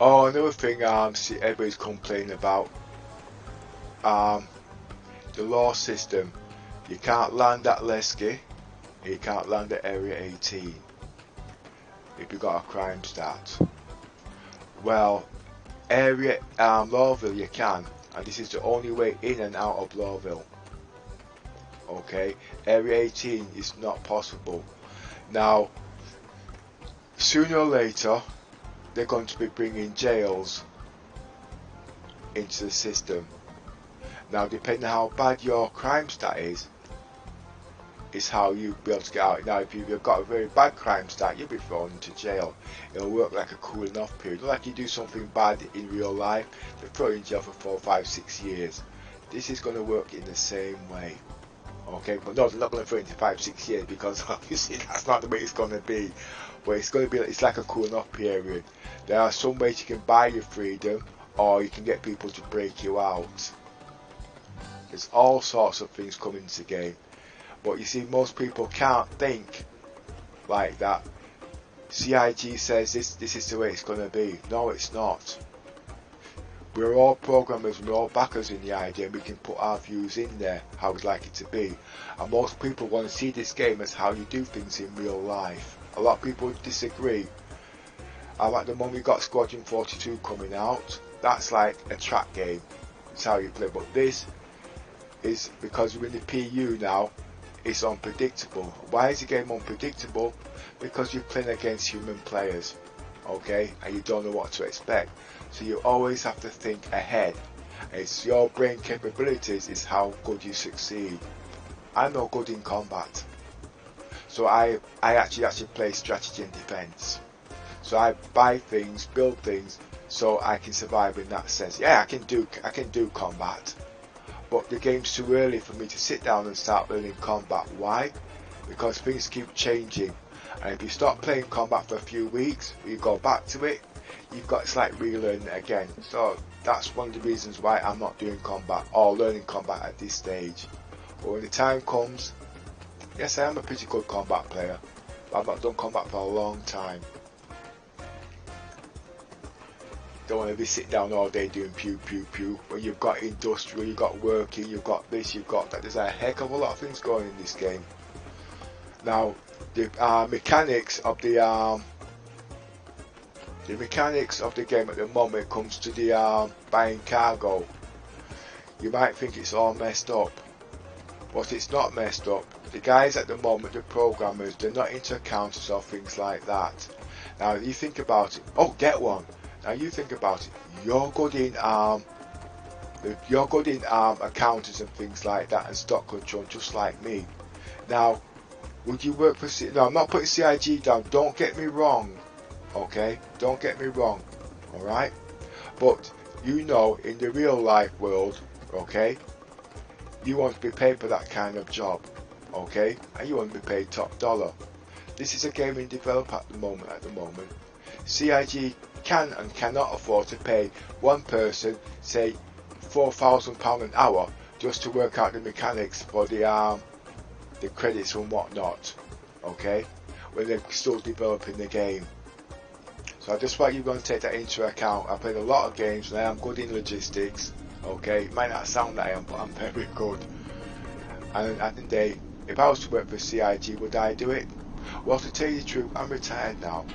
Oh, another thing see everybody's complaining about, the law system. You can't land at Lesky, you can't land at Area 18 if you've got a crime stat. Well, Area Lawville you can, and this is the only way in and out of Lawville. Okay, Area 18 is not possible. Now, sooner or later, they're going to be bringing jails into the system. Now, depending on how bad your crime stat is how you'll be able to get out. Now, if you've got a very bad crime stat, you'll be thrown into jail. It'll work like a cooling off period. Not like you do something bad in real life, they throw you in jail for 4, 5, 6 years. This is going to work in the same way. Okay, but no, they're not going to throw you into 5, 6 years, because obviously that's not the way it's going to be. But it's going to be, it's like a cooling off period. There are some ways you can buy your freedom, or you can get people to break you out. There's all sorts of things coming into the game. But you see, most people can't think like that. CIG says this is the way it's going to be. No, it's not. We're all programmers, we're all backers in the idea, and we can put our views in there, how we'd like it to be. And most people want to see this game as how you do things in real life. A lot of people disagree. Like the moment we got Squadron 42 coming out, that's like a track game. It's how you play. But this is, because we're in the PU now, it's unpredictable. Why is the game unpredictable? Because you're playing against human players, okay, and you don't know what to expect. So you always have to think ahead. It's your brain capabilities is how good you succeed. I'm no good in combat. So I actually play strategy and defense. So I buy things, build things, so I can survive in that sense. Yeah, I can do combat, but the game's too early for me to sit down and start learning combat. Why? Because things keep changing, and if you stop playing combat for a few weeks, you go back to it, it's like relearning it again. So that's one of the reasons why I'm not doing combat or learning combat at this stage. But when the time comes, yes, I am a pretty good combat player, but I've not done combat for a long time. Don't want to be sitting down all day doing pew pew pew when you've got industrial, you've got working, you've got this, you've got that. There's a heck of a lot of things going in this game. Now the mechanics of the game at the moment comes to the buying cargo. You might think it's all messed up, but it's not messed up. The guys at the moment, the programmers, they're not into counters or things like that. Now you think about it. Oh, get one. Now you think about it. You're good in accountants and things like that and stock control, just like me. Now, would you work for? No, I'm not putting CIG down. Don't get me wrong. Okay, don't get me wrong. All right, but you know, in the real life world, okay, you want to be paid for that kind of job, okay, and you want to be paid top dollar. This is a game in development at the moment. CIG can and cannot afford to pay one person, say, £4,000 an hour just to work out the mechanics for the credits and whatnot, okay, when they're still developing the game. So I just want you to take that into account. I played a lot of games and I am good in logistics, okay. It might not sound like I am, but I'm very good. And at the day, if I was to work for CIG, would I do it? Well, to tell you the truth, I'm retired now.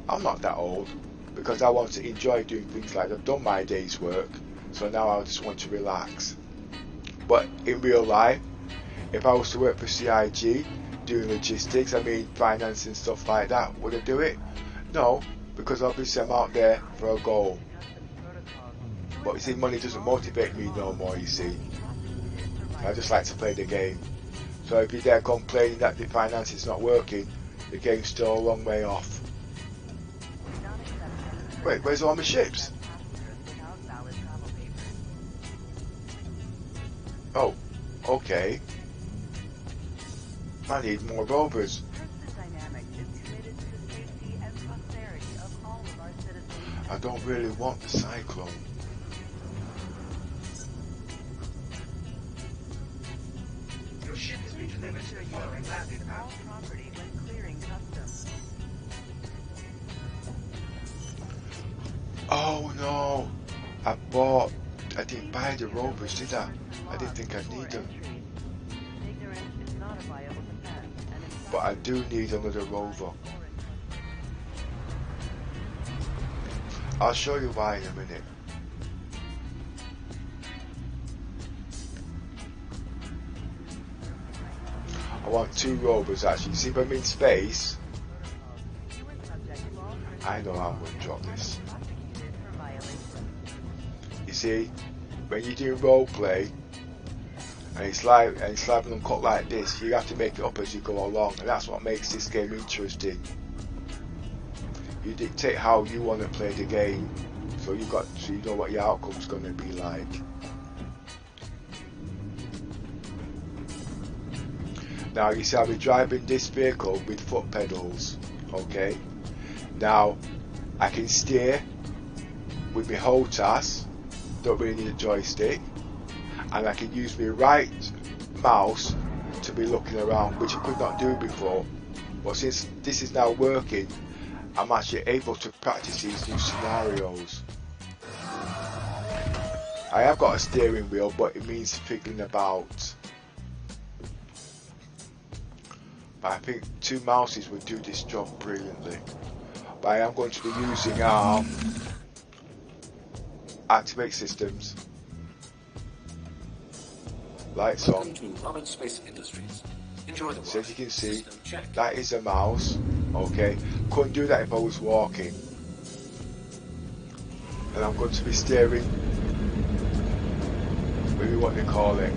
I'm not that old, because I want to enjoy doing things like I've done my day's work, so now I just want to relax. But in real life, if I was to work for CIG doing logistics, I mean finance and stuff like that, would I do it? No, because obviously I'm out there for a goal. But you see, money doesn't motivate me no more, you see. I just like to play the game. So if you're there complaining that the finance is not working, the game's still a long way off. Wait, where's all my ships? Oh, okay. I need more rovers. I don't really want the cyclone. Your ship has been delivered to the following landing pad. Oh no! I didn't buy the rovers, did I? I didn't think I'd need them. But I do need another rover. I'll show you why in a minute. I want 2 rovers actually. See if I'm in space. I know how I'm going to drop this. You see, when you do roleplay and it's live and uncut like this, you have to make it up as you go along, and that's what makes this game interesting. You dictate how you want to play the game, so you know what your outcome's going to be like. Now you see, I'll be driving this vehicle with foot pedals. Okay. Now I can steer with my HOTAS. Don't really need a joystick, and I can use my right mouse to be looking around, which I could not do before. But since this is now working, I'm actually able to practice these new scenarios. I have got a steering wheel, but it means fiddling about. But I think 2 mouses would do this job brilliantly. But I am going to be using activate systems. Lights on. So as you can see, that is a mouse. Okay, couldn't do that if I was walking. And I'm going to be steering maybe what they call it.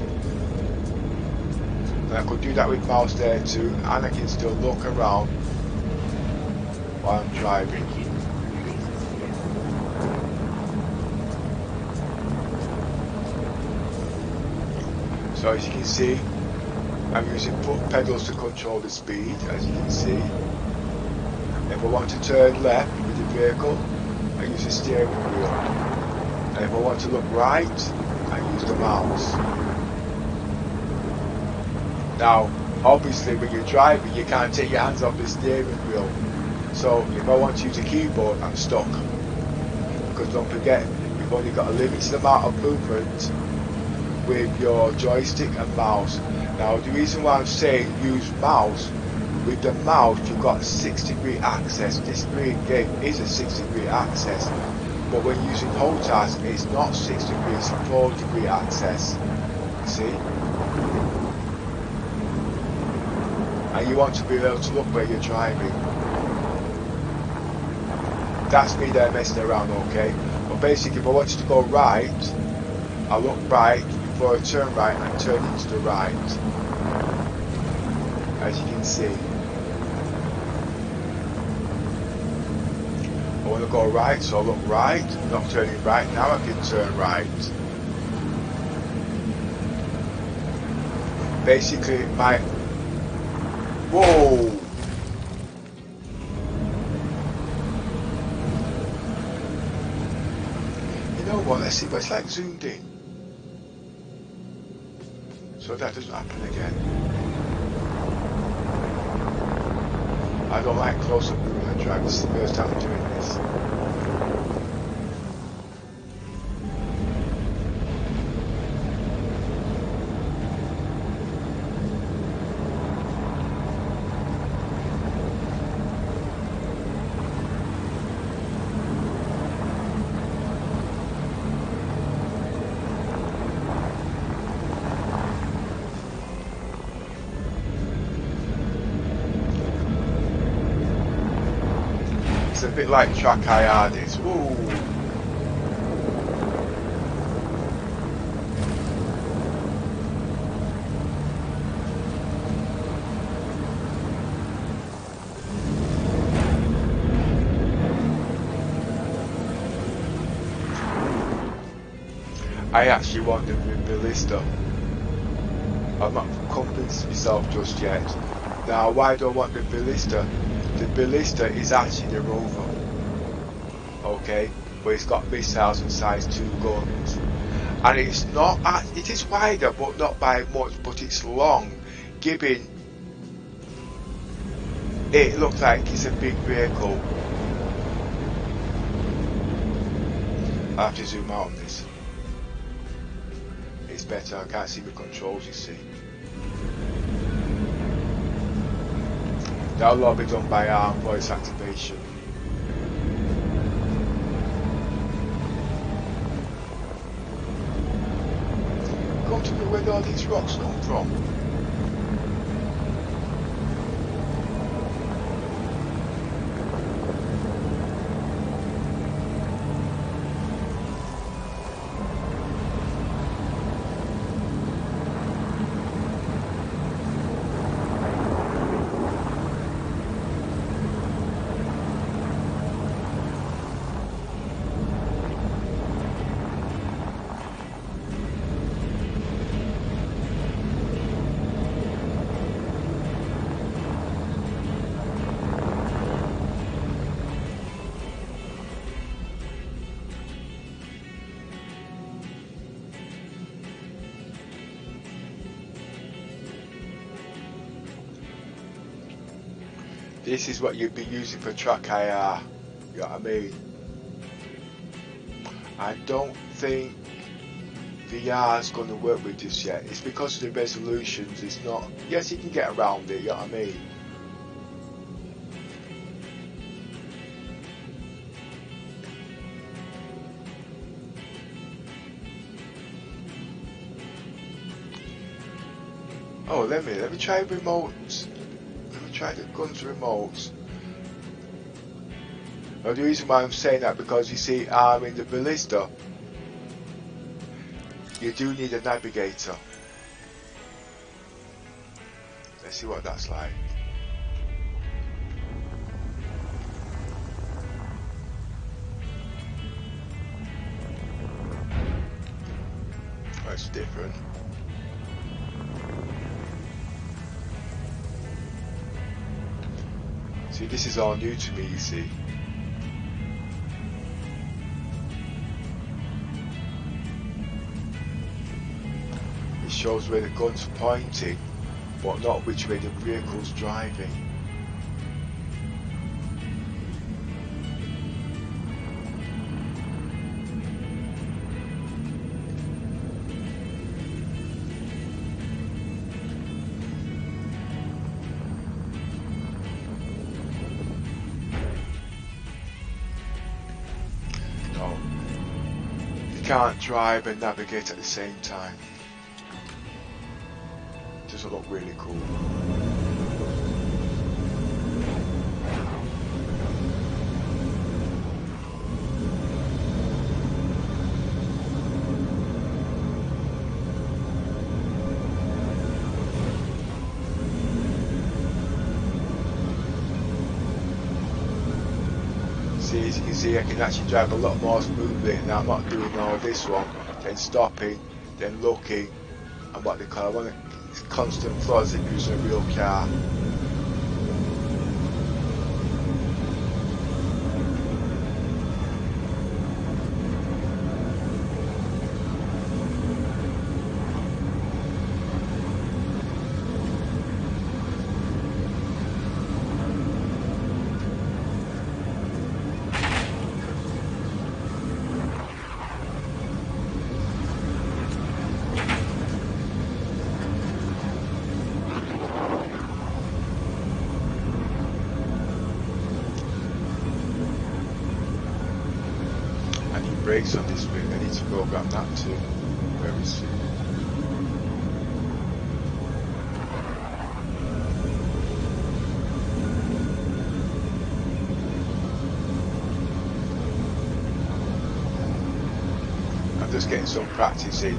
And I could do that with mouse there too, and I can still look around while I'm driving. So as you can see, I'm using foot pedals to control the speed, as you can see. If I want to turn left with the vehicle, I use the steering wheel. And if I want to look right, I use the mouse. Now, obviously when you're driving, you can't take your hands off the steering wheel. So if I want to use a keyboard, I'm stuck. Because don't forget, you've only got a limited amount of movement with your joystick and mouse. Now the reason why I'm saying use mouse, with the mouse you've got 6-degree access. This game is a 6-degree access, but when using hold task it's not 6 degrees, it's 4-degree access. See? And you want to be able to look where you're driving. That's me there messing around, okay? But basically if I wanted to go right, I look right before I turn right and turn into the right, as you can see. I want to go right, so I look right, not turning right, now I can turn right. Basically my... Whoa! You know what, let's see, but it's like zoomed in. So that doesn't happen again. I don't like close-up moving and driving. This is the first time I'm doing this. It's a bit like track IR this. Ooh. I actually want the ballista. I'm not convinced myself just yet. Now, why do I want the ballista? The ballista is actually the Rover. Okay, but it's got missiles and size 2 guns, and it's not. It is wider, but not by much. But it's long, giving it looks like it's a big vehicle. I have to zoom out on this. It's better. I can't see the controls. You see. That'll all be done by arm voice activation. Come to me, where do all these rocks come from? This is what you'd be using for track IR, you know what I mean? I don't think VR is going to work with this yet. It's because of the resolutions, it's not... Yes, you can get around it, you know what I mean? Oh, let me try remotes. Let me try the guns remotes. Well, the reason why I'm saying that, because you see, I'm in the ballista. You do need a navigator. Let's see what that's like. That's different. See, this is all new to me, you see. It shows where the gun's pointing, but not which way the vehicle's driving. No, you can't drive and navigate at the same time. Doesn't look really cool. See, as you can see, I can actually drive a lot more smoothly. Now I'm not doing all this one, then stopping, then looking, and what they call it, constant flow as if using a real car. Brakes on this bit, I need to program that too very soon. I'm just getting some practice in.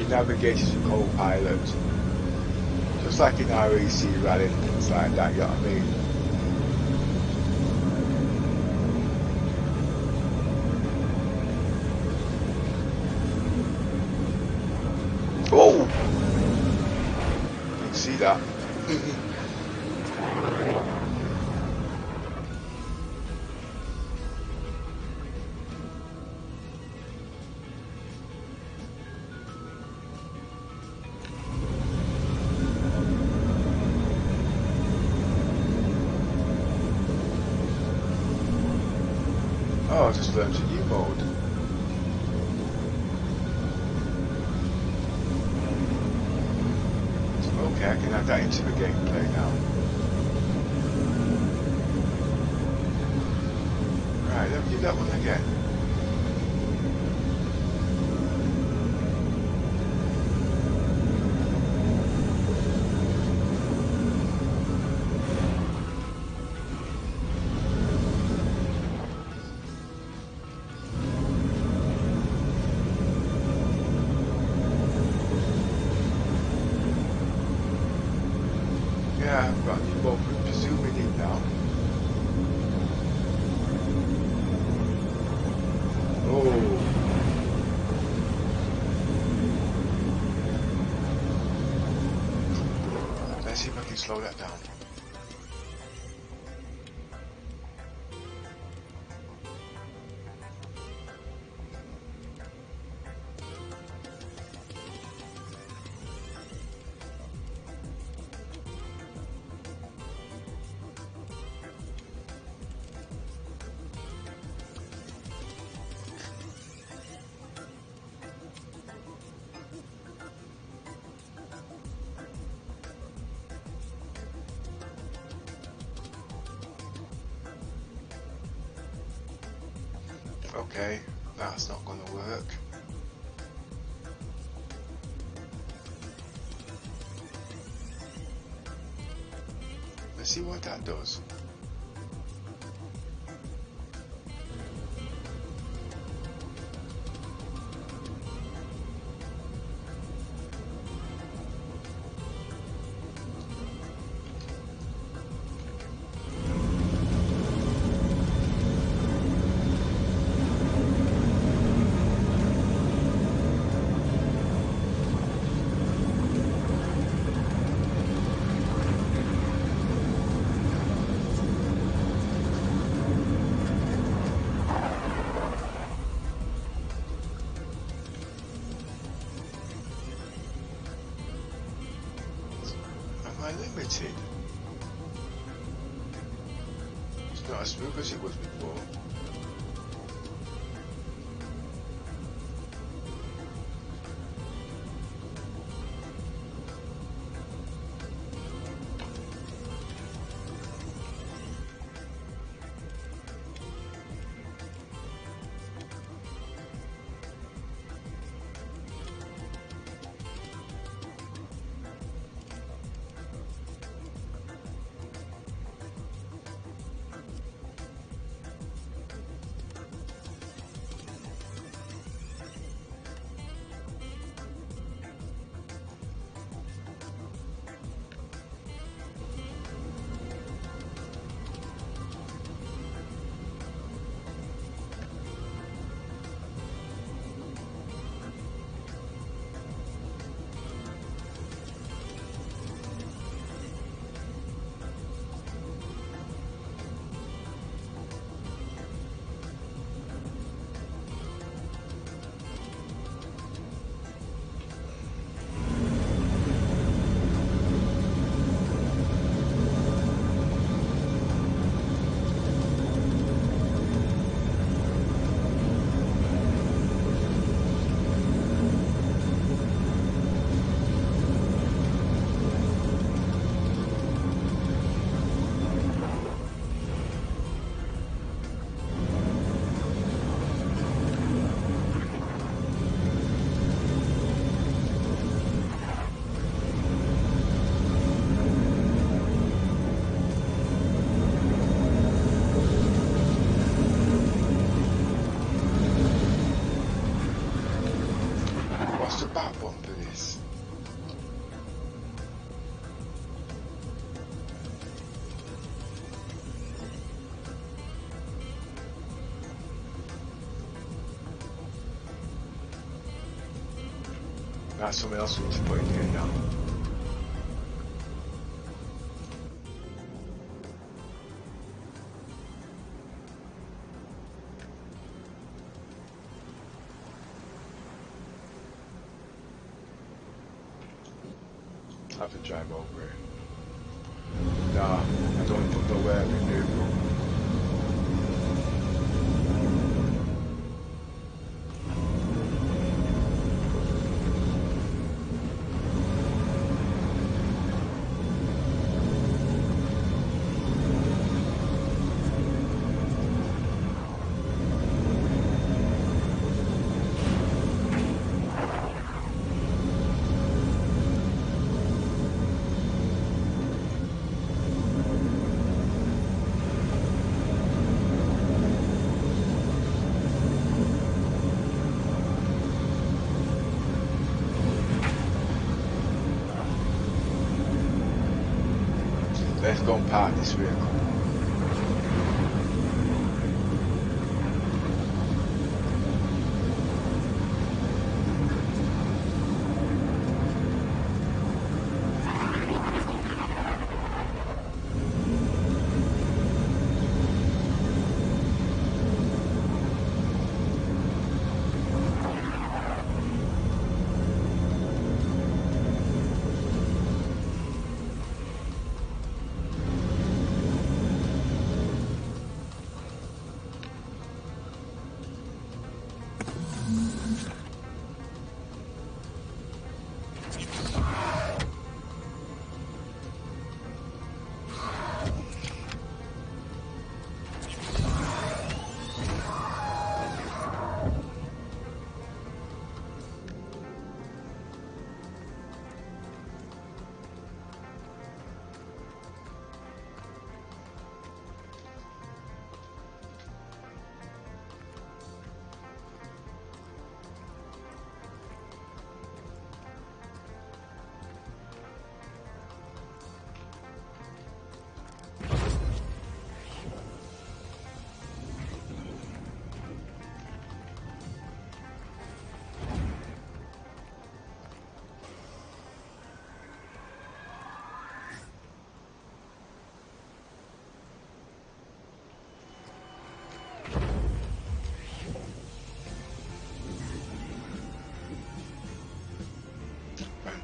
Navigators and co-pilot, just like in REC rally and things like that, you know what I mean? Oh! Didn't see that. Oh, I just learned a new mode. Okay, I can add that into the gameplay now. Right, let me do that one again. Yeah, I've got a new mode for zooming in now. Oh. Let's see if I can slow that down. Okay, that's not going to work. Let's see what that does. Am I limited? It's not as smooth as it was before. What's the backbone for this? That's something else we need to put in here now. I have to drive over it. Nah, I don't put nowhere I can do. Let's go and park this vehicle.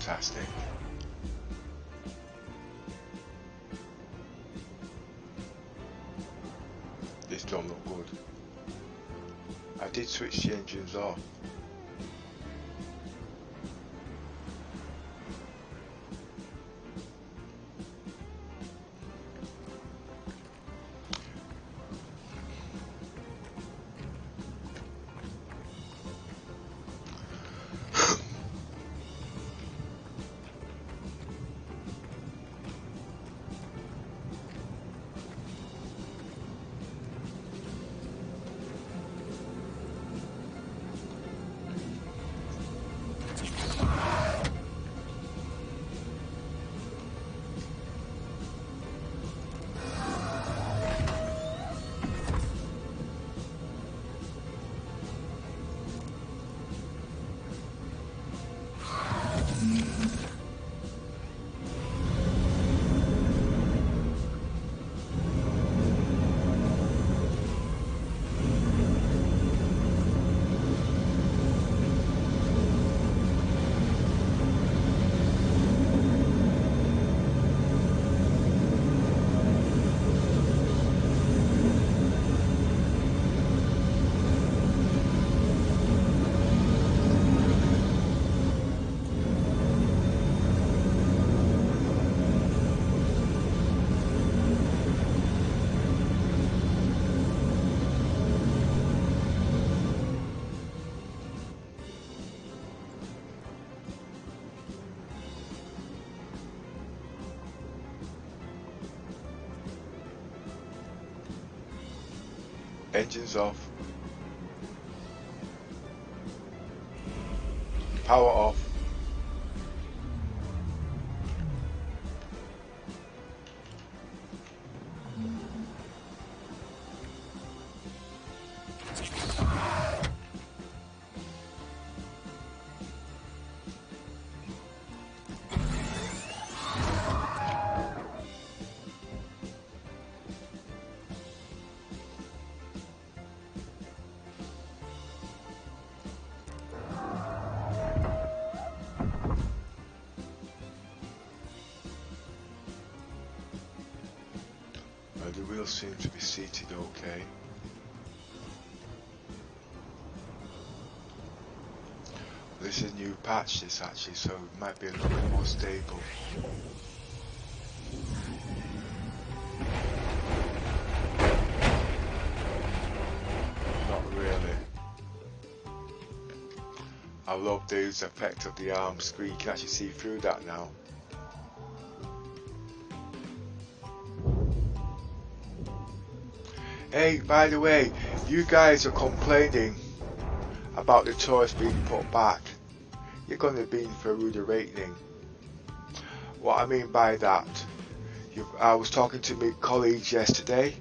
Fantastic. This don't look good. I did switch the engines off. Engines off. Power off. The wheels seem to be seated okay. This is a new patch, this actually, so it might be a little bit more stable. Not really. I love this effect of the arm screen. You can actually see through that now. Hey, by the way, you guys are complaining about the Taurus being put back. You're going to be in for a rude awakening. What I mean by that, I was talking to my colleagues yesterday.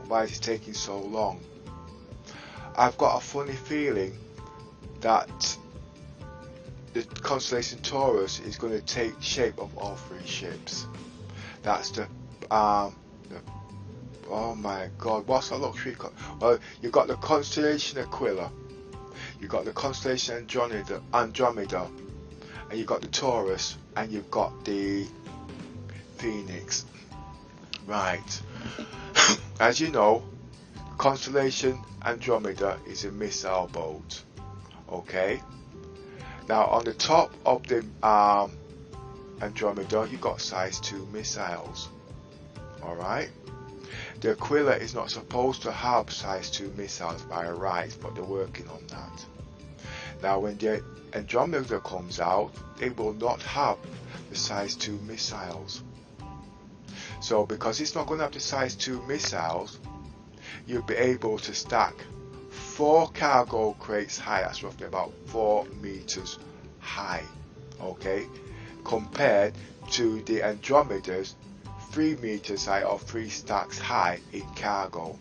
Why is it taking so long? I've got a funny feeling that the constellation Taurus is going to take shape of all three ships. That's the oh my god, what's that luxury? Well, you've got the constellation Aquila, you've got the constellation Andromeda, and you've got the Taurus, and you've got the Phoenix. Right. As you know, constellation Andromeda is a missile boat. Okay. Now on the top of the Andromeda, you've got size 2 missiles. Alright. The Aquila is not supposed to have size 2 missiles by right, but they're working on that. Now when the Andromeda comes out, it will not have the size 2 missiles. So because it's not going to have the size 2 missiles, you'll be able to stack 4 cargo crates high. That's roughly about 4 meters high, okay, compared to the Andromeda's 3 meters high or 3 stacks high in cargo.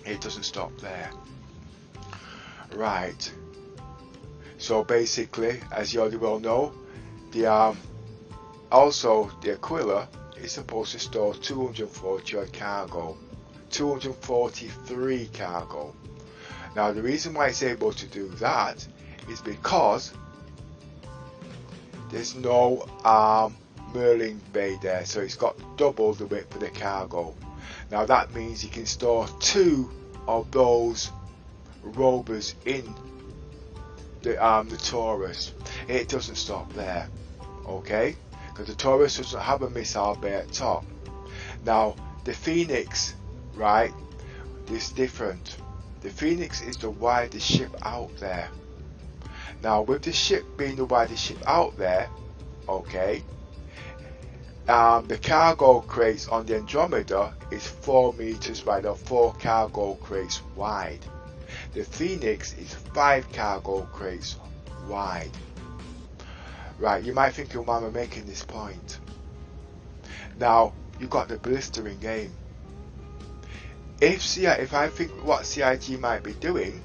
It doesn't stop there. Right. So basically, as you already well know, the also the Aquila is supposed to store 240 odd cargo, 243 cargo. Now the reason why it's able to do that is because there's no Merlin bay there, so it's got double the width for the cargo. Now that means you can store 2 of those rovers in the Taurus. It doesn't stop there, okay? Because the Taurus doesn't have a missile bay at top. Now the Phoenix, right, is different. The Phoenix is the widest ship out there. Now with the ship being the widest ship out there, okay, the cargo crates on the Andromeda is 4 meters wide, or 4 cargo crates wide. The Phoenix is 5 cargo crates wide. Right, you might think, why am I making this point? Now, you've got the ballista in game. If I think what CIG might be doing,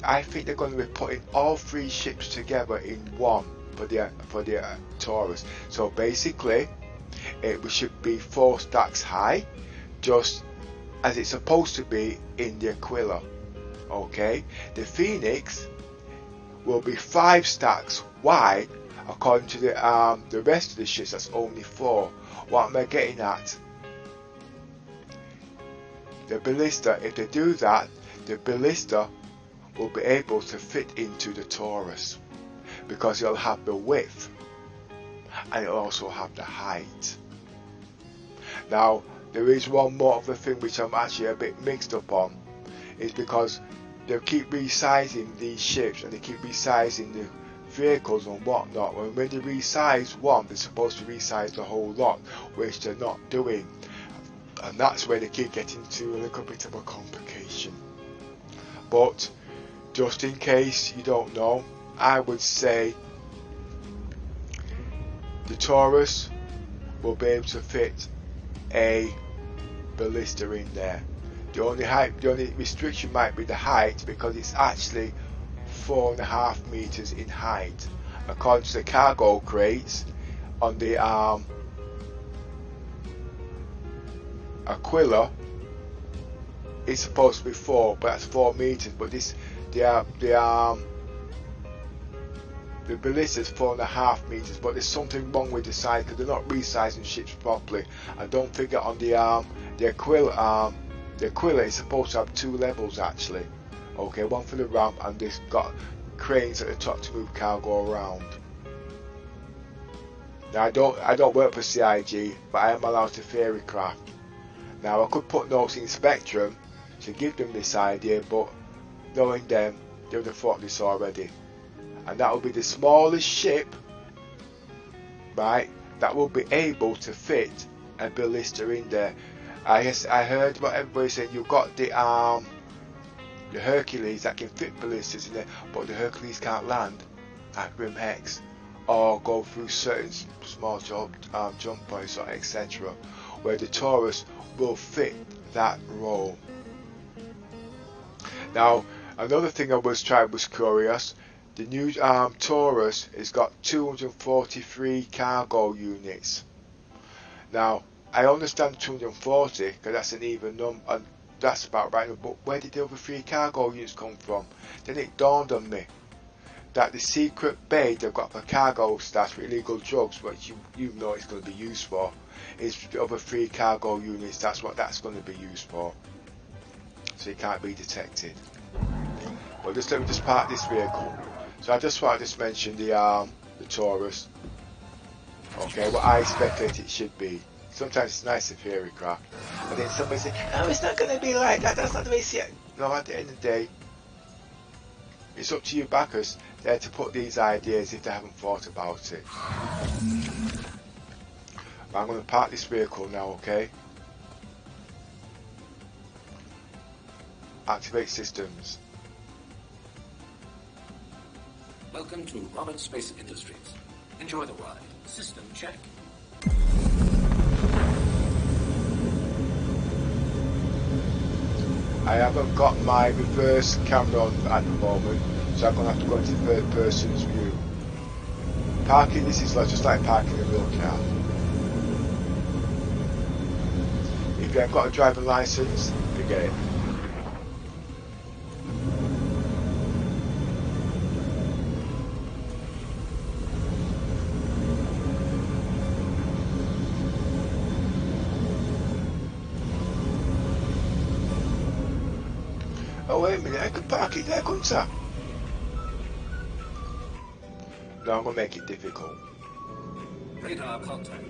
I think they're going to be putting all 3 ships together in one for the Taurus. So basically, it should be 4 stacks high, just as it's supposed to be in the Aquila. Okay, the Phoenix will be 5 stacks wide, according to the rest of the ships. That's only 4. What am I getting at? The ballista, if they do that, the ballista will be able to fit into the Taurus, because it'll have the width and it'll also have the height. Now there is one more of the thing which I'm actually a bit mixed up on, is because they keep resizing these ships and they keep resizing the vehicles and whatnot. When they resize one, they're supposed to resize the whole lot, which they're not doing, and that's where they keep getting to a little bit of a complication. But just in case you don't know, I would say the Taurus will be able to fit a ballista in there. The only restriction might be the height, because it's actually 4.5 meters in height. According to the cargo crates on the Aquila, it's supposed to be 4, but that's 4 meters. But the ballista is 4.5 meters. But there's something wrong with the size, because they're not resizing ships properly. And don't forget, on the Aquila, the Aquila is supposed to have 2 levels actually. Okay, one for the ramp, and it's got cranes at the top to move cargo around. Now I don't work for CIG, but I am allowed to theory craft. Now I could put notes in Spectrum to give them this idea, but knowing them, they would have thought this already. And that will be the smallest ship, right, that will be able to fit a ballista in there. I heard what everybody said. You've got the Hercules that can fit ballistas in there, but the Hercules can't land at Grim Hex or go through certain small jump points, or etc. Where the Taurus will fit that role. Now, another thing I was curious. The new Taurus has got 243 cargo units. Now, I understand 240 because that's an even number, and that's about right. But where did the other 3 cargo units come from? Then it dawned on me that the secret bay they've got for cargo stash for illegal drugs, which you know it's going to be used for, is the other 3 cargo units. That's what that's going to be used for. So it can't be detected. But let me just park this vehicle. So I just want to mention the Taurus. Okay, what I speculate it should be. Sometimes it's nice to theory craft, and then somebody say, "No, it's not going to be like that. That's not the way you see it." No, at the end of the day, it's up to you backers there to put these ideas if they haven't thought about it. I'm going to park this vehicle now. Okay. Activate systems. Welcome to Robert Space Industries. Enjoy the ride. System check. I haven't got my reverse camera on at the moment, so I'm going to have to go into third person's view. Parking this is just like parking a real car. If you haven't got a driving license, forget it. I could park it there, couldn't I? Now I'm going to make it difficult. Radar contact.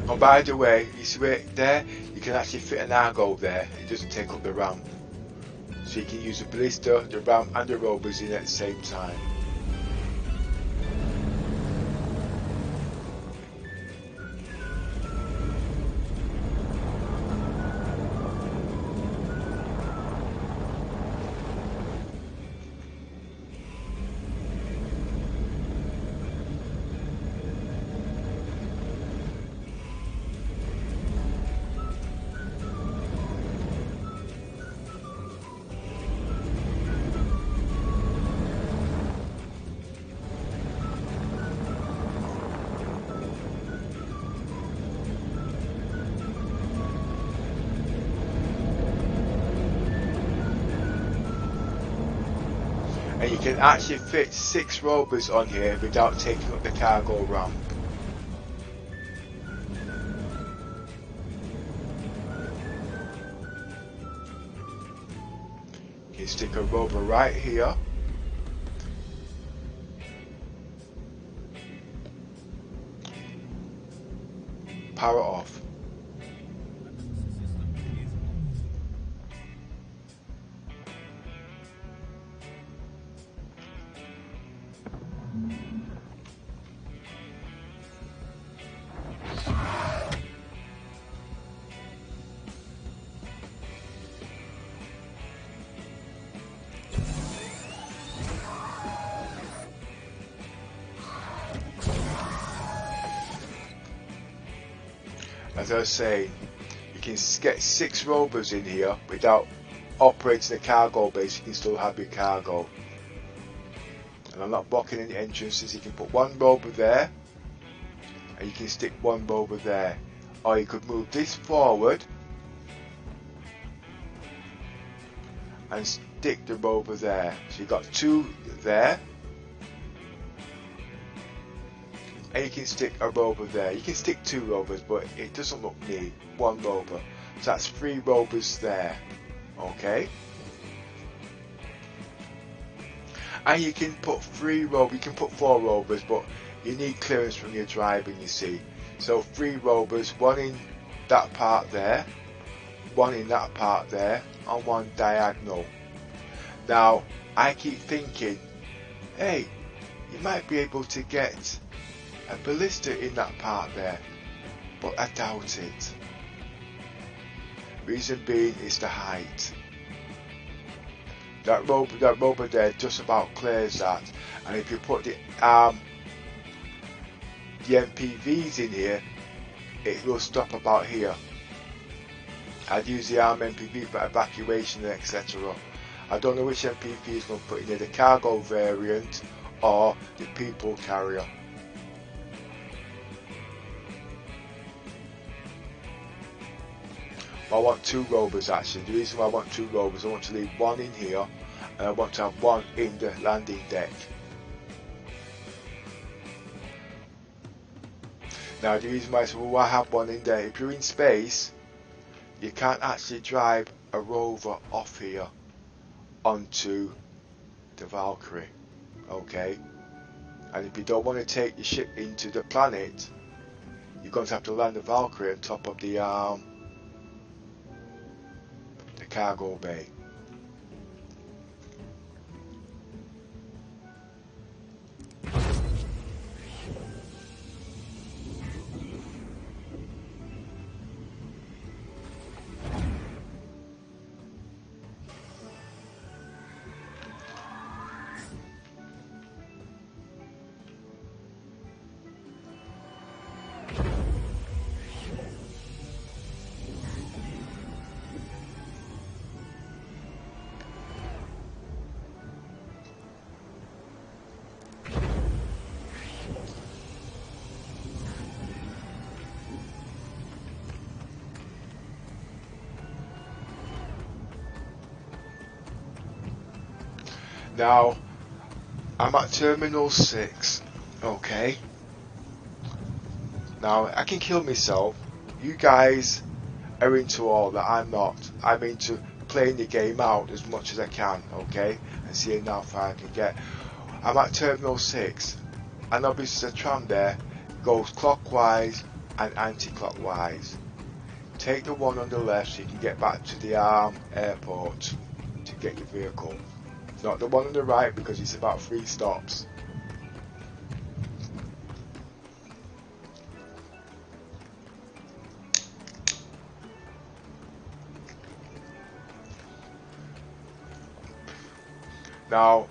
Oh, by the way, you see right there, you can actually fit an Argo there. It doesn't take up the ramp. So you can use the ballista, the ramp and the rovers in at the same time. And you can actually fit 6 rovers on here without taking up the cargo ramp. You can stick a rover right here. Power off. As I was saying, you can get 6 rovers in here without operating the cargo base. You can still have your cargo. And I'm not blocking any entrances. You can put 1 rover there, and you can stick 1 rover there. Or you could move this forward and stick the rover there. So you've got 2 there. And you can stick a rover there. You can stick 2 rovers, but it doesn't look neat. 1 rover. So that's 3 rovers there. Okay. And you can put 3 rovers. You can put 4 rovers, but you need clearance from your driving, you see. So 3 rovers, 1 in that part there, 1 in that part there, and 1 diagonal. Now, I keep thinking, hey, you might be able to get a ballista in that part there, but I doubt it. Reason being is the height. That rover there just about clears that, and if you put the MPVs in here, it will stop about here. I'd use the arm MPV for evacuation and etc. I don't know which MPV is going to put in here, the cargo variant or the people carrier. I want 2 rovers actually. The reason why I want 2 rovers, I want to leave 1 in here and I want to have 1 in the landing deck. Now the reason why I said, well, I have 1 in there, if you're in space, you can't actually drive a rover off here onto the Valkyrie. Okay? And if you don't want to take your ship into the planet, you're going to have to land the Valkyrie on top of the cargo bay. Now, I'm at Terminal 6, okay? Now, I can kill myself. You guys are into all that, I'm not. I'm into playing the game out as much as I can, okay? And seeing how far I can get. I'm at Terminal 6, and obviously the tram there goes clockwise and anti-clockwise. Take the one on the left so you can get back to the airport to get your vehicle. Not the one on the right because it's about 3 stops. Now,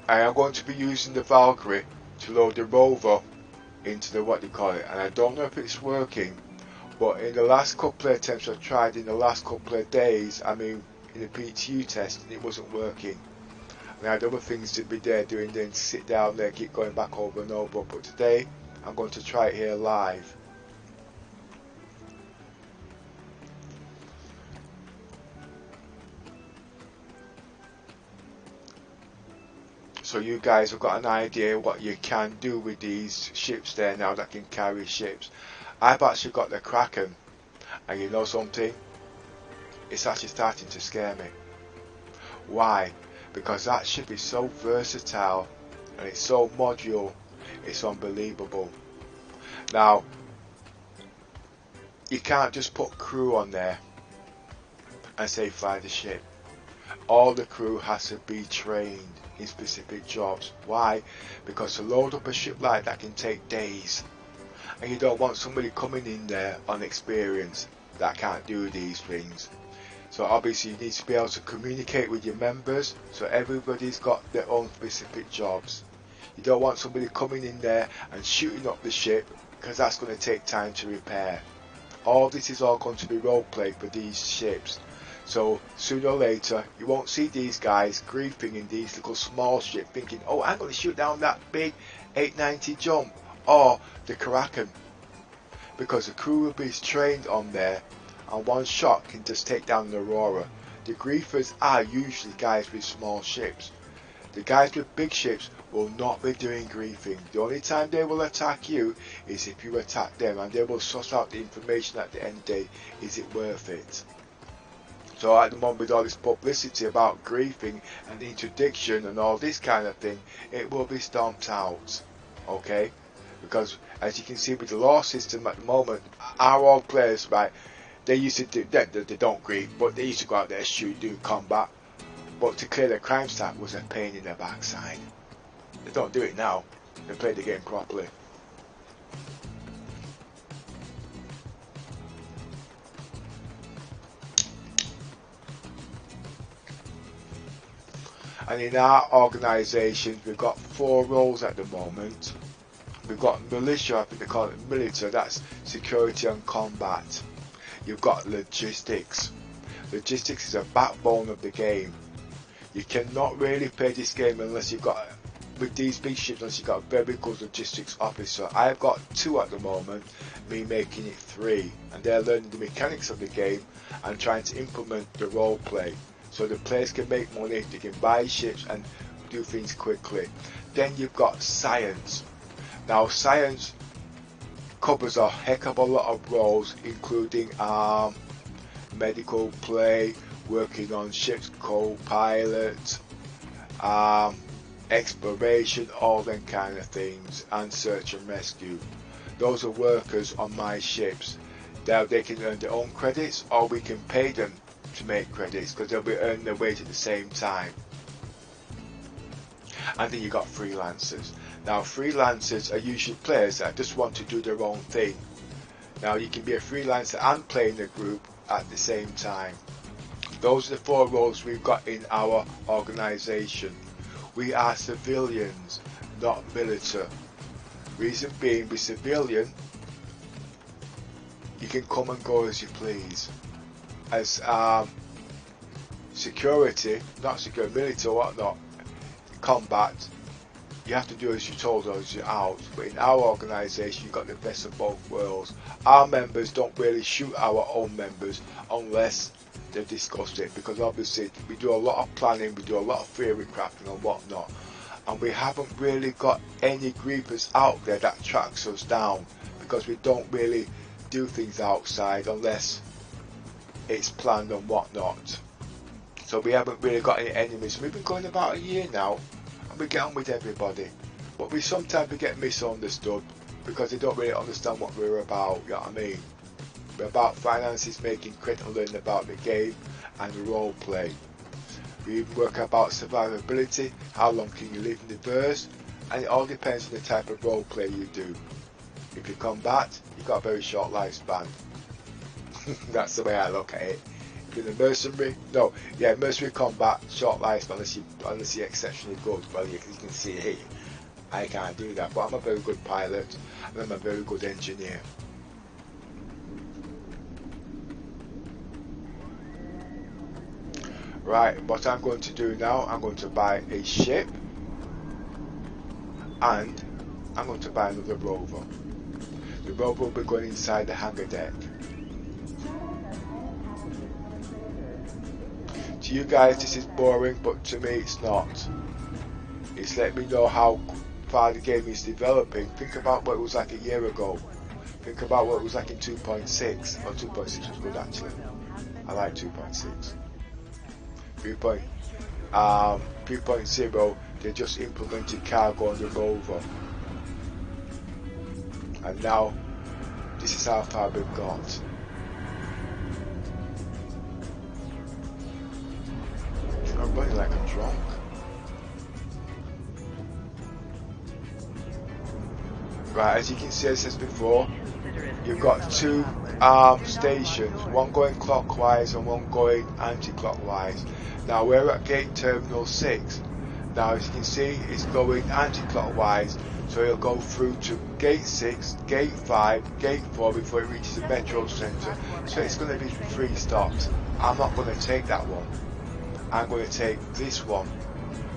I am going to be using the Valkyrie to load the Rover into the what they call it, and I don't know if it's working, but in the last couple of attempts I tried in the last couple of days, I mean in the PTU test, it wasn't working. And I had other things to be there doing, then sit down there, keep going back over and over, but today I'm going to try it here live. So you guys have got an idea what you can do with these ships there now that can carry ships. I've actually got the Kraken, and you know something? It's actually starting to scare me. Why? Because that ship is so versatile and it's so modular, it's unbelievable. Now, you can't just put crew on there and say fly the ship. All the crew has to be trained in specific jobs. Why? Because to load up a ship like that can take days, and you don't want somebody coming in there unexperienced that can't do these things. So obviously you need to be able to communicate with your members, so everybody's got their own specific jobs. You don't want somebody coming in there and shooting up the ship, because that's going to take time to repair. All this is all going to be roleplay for these ships. So sooner or later you won't see these guys griefing in these little small ships thinking, oh, I'm going to shoot down that big 890 jump or the Kraken, because the crew will be trained on there and one shot can just take down the Aurora. The griefers are usually guys with small ships. The guys with big ships will not be doing griefing. The only time they will attack you is if you attack them, and they will suss out the information at the end of the day. Is it worth it? So at the moment, with all this publicity about griefing and interdiction and all this kind of thing, it will be stomped out. Okay? Because as you can see with the law system at the moment, our old players, right, they used to do that, they don't grieve, but they used to go out there, shoot, do combat. But to clear the crime stat was a pain in the backside. They don't do it now. They play the game properly. And in our organisation, we've got 4 roles at the moment. We've got militia, I think they call it military, that's security and combat. You've got logistics. Logistics is a backbone of the game. You cannot really play this game unless you've got, with these big ships, unless you've got a very good logistics officer. I've got 2 at the moment, me making it 3, and they're learning the mechanics of the game and trying to implement the role play. So the players can make money, they can buy ships and do things quickly. Then you've got science. Now science covers a heck of a lot of roles, including medical play, working on ships, co-pilot, exploration, all them kind of things, and search and rescue. Those are workers on my ships. Now they can earn their own credits, or we can pay them to make credits, because they'll be earning their wage at the same time. And then you got freelancers. Now freelancers are usually players that just want to do their own thing. Now you can be a freelancer and play in a group at the same time. Those are the 4 roles we've got in our organisation. We are civilians, not military. Reason being, with civilian, you can come and go as you please. As security, not security, military or whatnot, combat, you have to do as you're told or as you're out. But in our organisation, you've got the best of both worlds. Our members don't really shoot our own members unless they've discussed it, because obviously we do a lot of planning, we do a lot of theory crafting and whatnot, and we haven't really got any griepers out there that tracks us down, because we don't really do things outside unless it's planned and whatnot. So we haven't really got any enemies. We've been going about a year now, and we get on with everybody, but we sometimes we get misunderstood because they don't really understand what we're about. You know what I mean? We're about finances, making credit, and learning about the game and the role play. We work about survivability, how long can you live in the verse, and it all depends on the type of role play you do. If you combat, you've got a very short lifespan. That's the way I look at it. If you're the mercenary, mercenary combat, short lifespan unless you're exceptionally good. Well, you can see here, I can't do that, but I'm a very good pilot and I'm a very good engineer. Right, what I'm going to do now, I'm going to buy a ship and I'm going to buy another rover. The rover will be going inside the hangar deck. To you guys this is boring, but to me it's not. It's letting me know how far the game is developing. Think about what it was like a year ago. Think about what it was like in 2.6. Well, 2.6 was good actually. I like 2.6. 3.0, they just implemented cargo on the rover. And now, this is how far we've got. I'm running like I'm drunk. Right, as you can see, as I said before, you've got two stations, one going clockwise and one going anti-clockwise. Now we're at gate terminal 6. Now as you can see, it's going anti-clockwise, so it'll go through to gate 6, gate 5, gate 4 before it reaches the metro centre. So it's going to be 3 stops. I'm not going to take that one. I'm going to take this one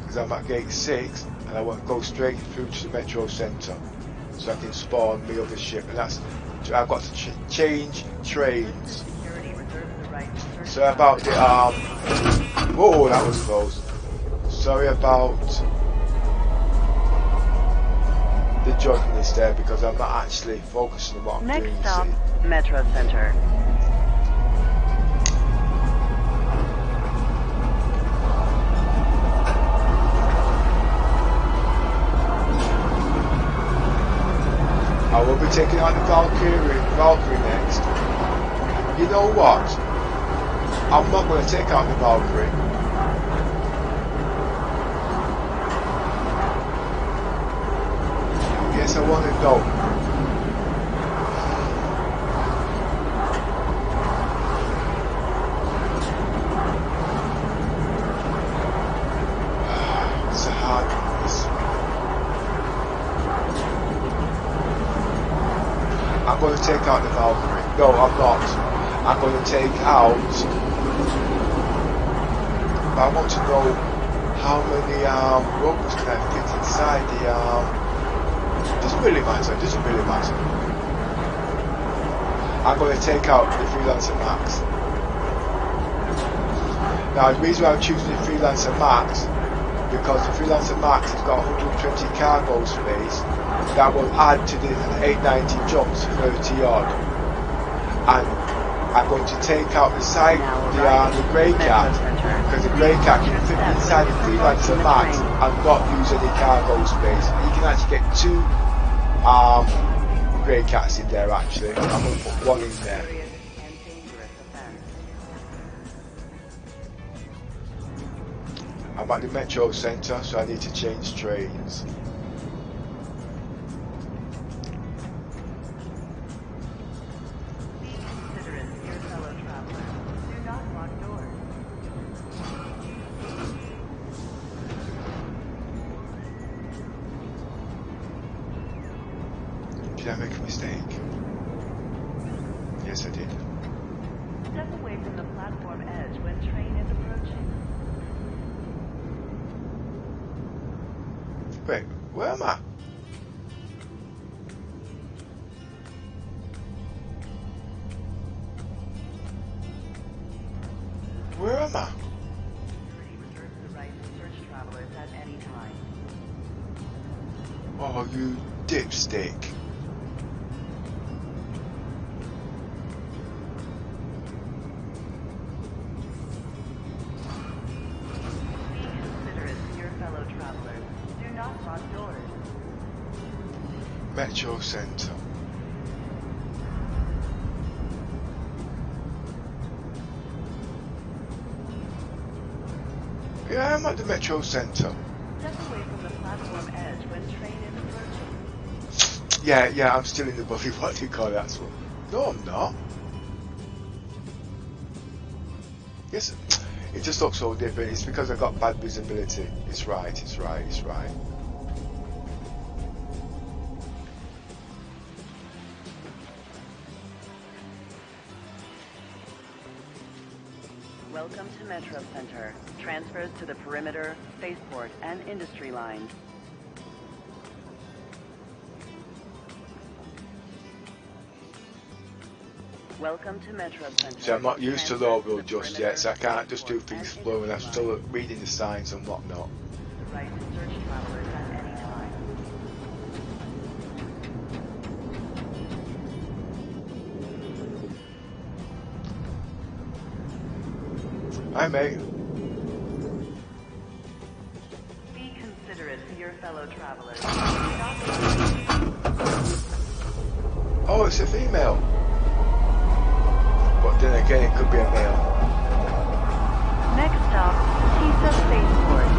because I'm at gate 6 and I want to go straight through to the metro centre so I can spawn the other ship, and that's I've got to change trains. So about the whoa, that was close. Sorry about the jointness there because I'm not actually focusing on what I'm doing. Next stop, Metro Center. I will be taking out the Valkyrie next. You know what? I'm not going to take out the Valkyrie. Yes, I want to go. It's a hard one. I'm going to take out the Valkyrie. No, I'm not. I'm going to take out. But I want to know how many ropes can I fit inside the. Doesn't really matter. Doesn't really matter. I'm going to take out the Freelancer Max. Now the reason why I'm choosing the Freelancer Max because the Freelancer Max has got 120 cargo space. That will add to the 890 jumps 30 odd, and I'm going to take out the grey cat because the grey cat can fit inside the Freelancer Max and not use any cargo space. You can actually get 2 grey cats in there actually. I'm going to put 1 in there. I'm at the metro centre, so I need to change trains. Did I make a mistake? Yes, I did. Step away from the platform edge when train is approaching. Wait, where am I? am I? Security reserves the right to search travelers at any time. Oh, you dipstick. Be considerate to your fellow travelers. Do not lock doors. Metro Centre. Yeah, I'm at the Metro Centre. Step away from the platform edge when train is approaching. Yeah, I'm still in the bloody, what do you call that one? No, I'm not. Yes, it just looks so different. It's because I got bad visibility. It's right. Welcome to Metro Center. Transfers to the perimeter, spaceport, and industry lines. Welcome to Metro Center. So I'm not used to Transfers Rover the just perimeter, yet, so I can't just do spaceport, things and flowing. I'm industry still lines. reading the signs and whatnot. The right to search travelers at any time. Hi, mate. Be considerate to your fellow travelers. Oh, it's a female. But then again, it could be a male. Next stop, Tisa Spaceport.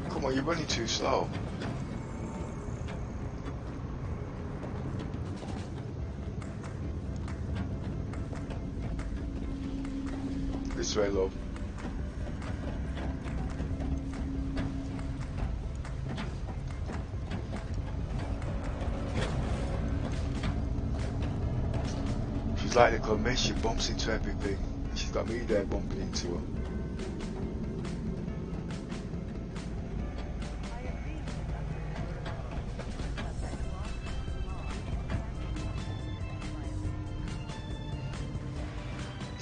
Come on, you're running too slow. This way, love. She's like the commit, she bumps into everything. She's got me there bumping into her.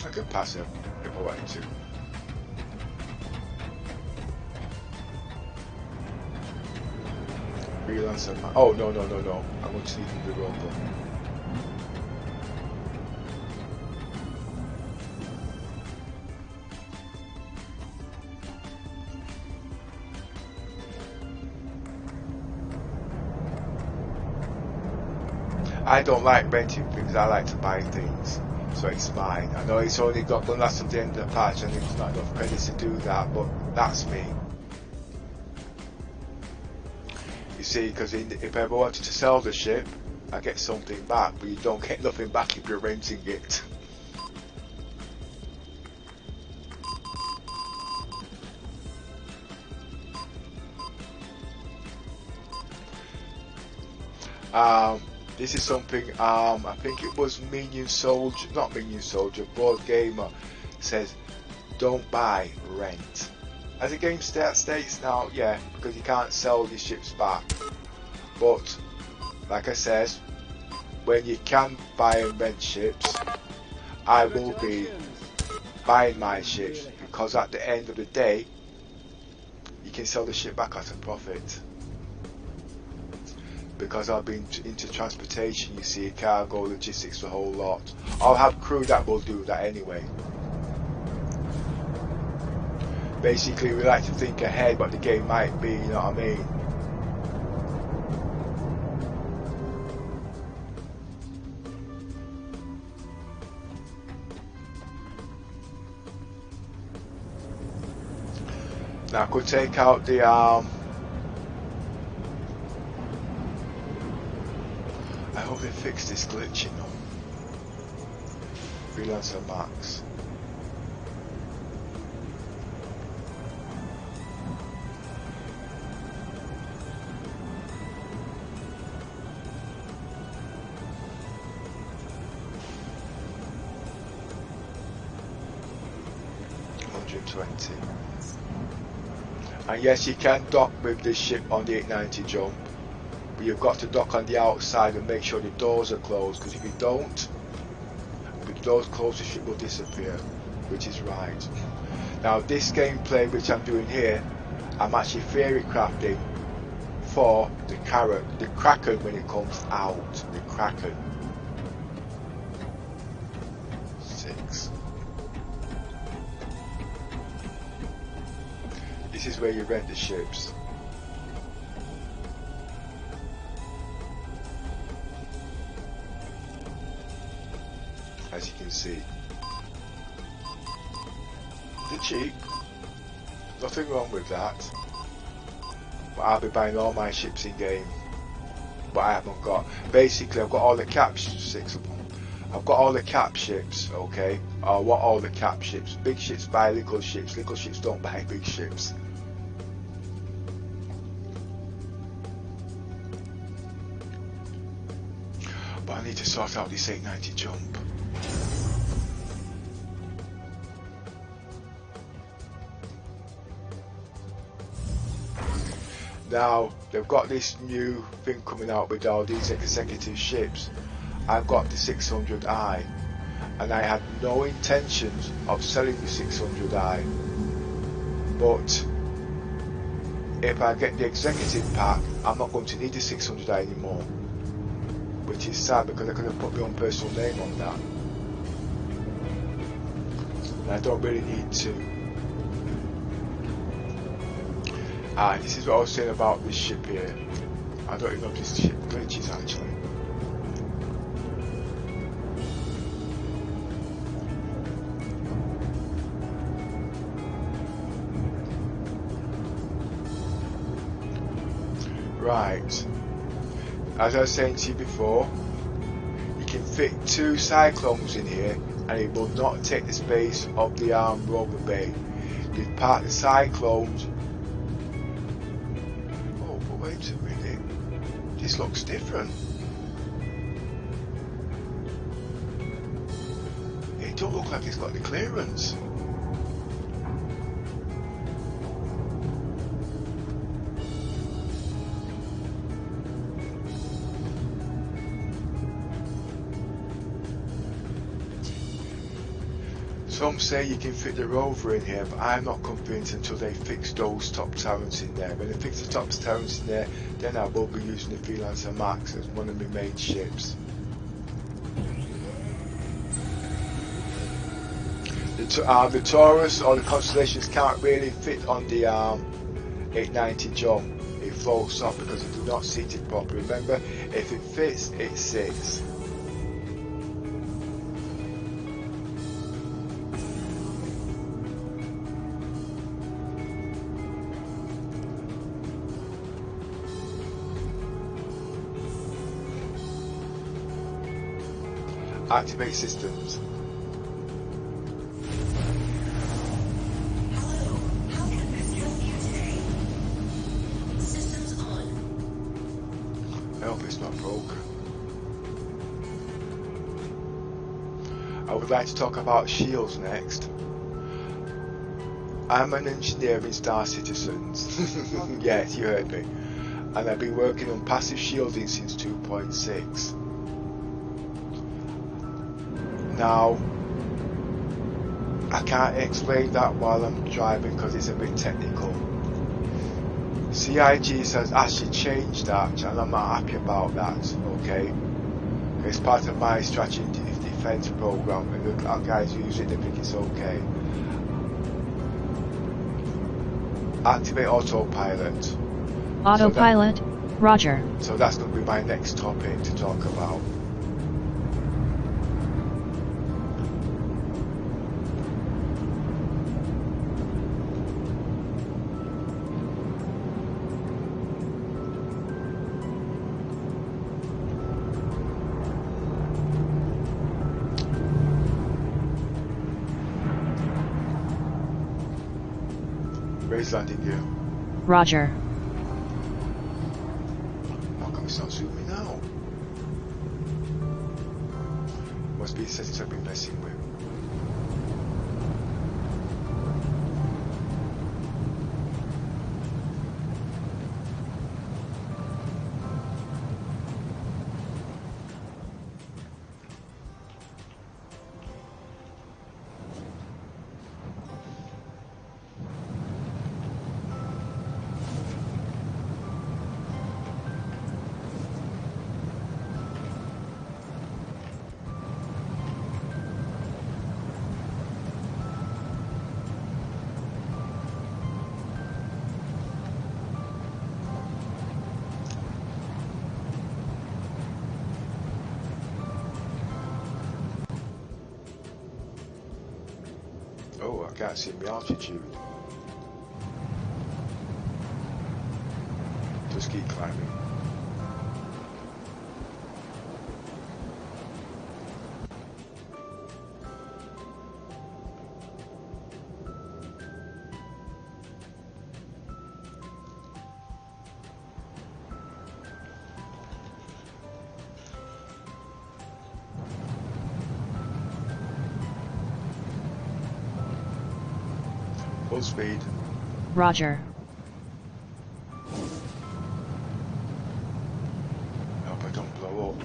I could pass her if I wanted to. Freelancer man. Oh, no. I'm going to leave him the Rover. I don't like renting things, I like to buy things. So it's mine. I know it's only got the last of the end of the patch and it's not enough credits to do that, but that's me. You see, because if I ever wanted to sell the ship, I get something back, but you don't get nothing back if you're renting it. This is something, I think it was Board Gamer says, don't buy, rent. As the game states now, yeah, because you can't sell your ships back. But, like I says, when you can buy and rent ships, I will be buying my ships, because at the end of the day, you can sell the ship back at a profit. Because I've been into transportation, you see, cargo, logistics, the whole lot. I'll have crew that will do that anyway. Basically, we like to think ahead what the game might be, you know what I mean? Now I could take out the I hope they fix this glitch, you know. Freelancer Max. And yes, you can dock with this ship on the 890 jump, but you've got to dock on the outside and make sure the doors are closed, because if you don't, with the doors closed, the ship will disappear, which is right. Now this gameplay which I'm doing here, I'm actually theory crafting for the Kraken when it comes out. The Kraken. 6. This is where you rent the ships. As you can see. They're cheap. Nothing wrong with that. But I'll be buying all my ships in game. But I haven't got. Basically I've got all the cap ships. I've got all the cap ships, okay? I want all the cap ships. Big ships buy little ships. Little ships don't buy big ships. But I need to sort out this 890 jump. Now they've got this new thing coming out with all these executive ships. I've got the 600i, and I had no intentions of selling the 600i. But if I get the executive pack, I'm not going to need the 600i anymore. Which is sad, because I could have put my own personal name on that. And I don't really need to. This is what I was saying about this ship here. I don't even know if this ship glitches actually. Right. As I was saying to you before, you can fit 2 cyclones in here and it will not take the space of the Rover bay. You park the cyclones. Oh, but wait a minute. This looks different. It don't look like it's got the clearance. Some say you can fit the Rover in here, but I'm not convinced until they fix those top turrets in there. When they fix the top turrets in there, then I will be using the Freelancer Max as one of my main ships. The Taurus or the Constellations can't really fit on the 890 jump. It floats off because it do not seat it properly. Remember, if it fits, it sits. Activate systems. Hello, how can I help you today? Systems on. I hope it's not broken. I would like to talk about shields next. I'm an engineer in Star Citizens. Yes, you heard me. And I've been working on passive shielding since 2.6. Now, I can't explain that while I'm driving because it's a bit technical. CIG has actually changed that and I'm not happy about that, okay? It's part of my strategy defense program and the guys who use it, they think it's okay. Activate autopilot. Autopilot, Roger. So that's going to be my next topic to talk about. Raise landing gear. Roger. How come it's not zooming now? Must be the settings I've been messing with. Oh, I can't see my altitude. Just keep climbing. Full speed. Roger. Hope I don't blow up.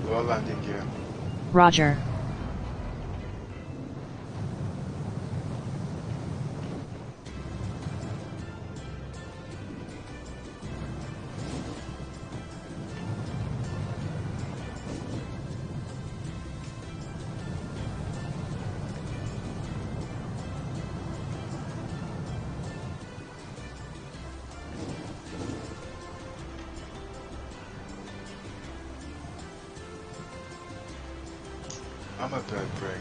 Lower landing gear. Roger. I'm a bird brain.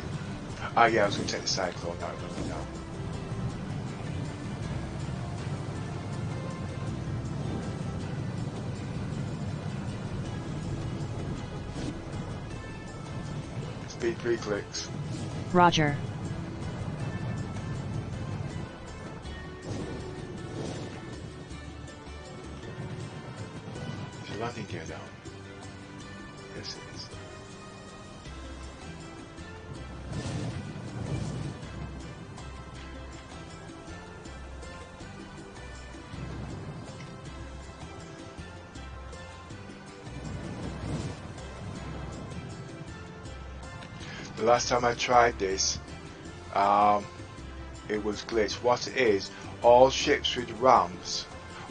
Ah yeah, I was going to take the cyclone, I remember now. Speed 3 clicks. Roger. Is your landing gear down? Yes it is. The last time I tried this, it was glitched. What it is, all ships with ramps,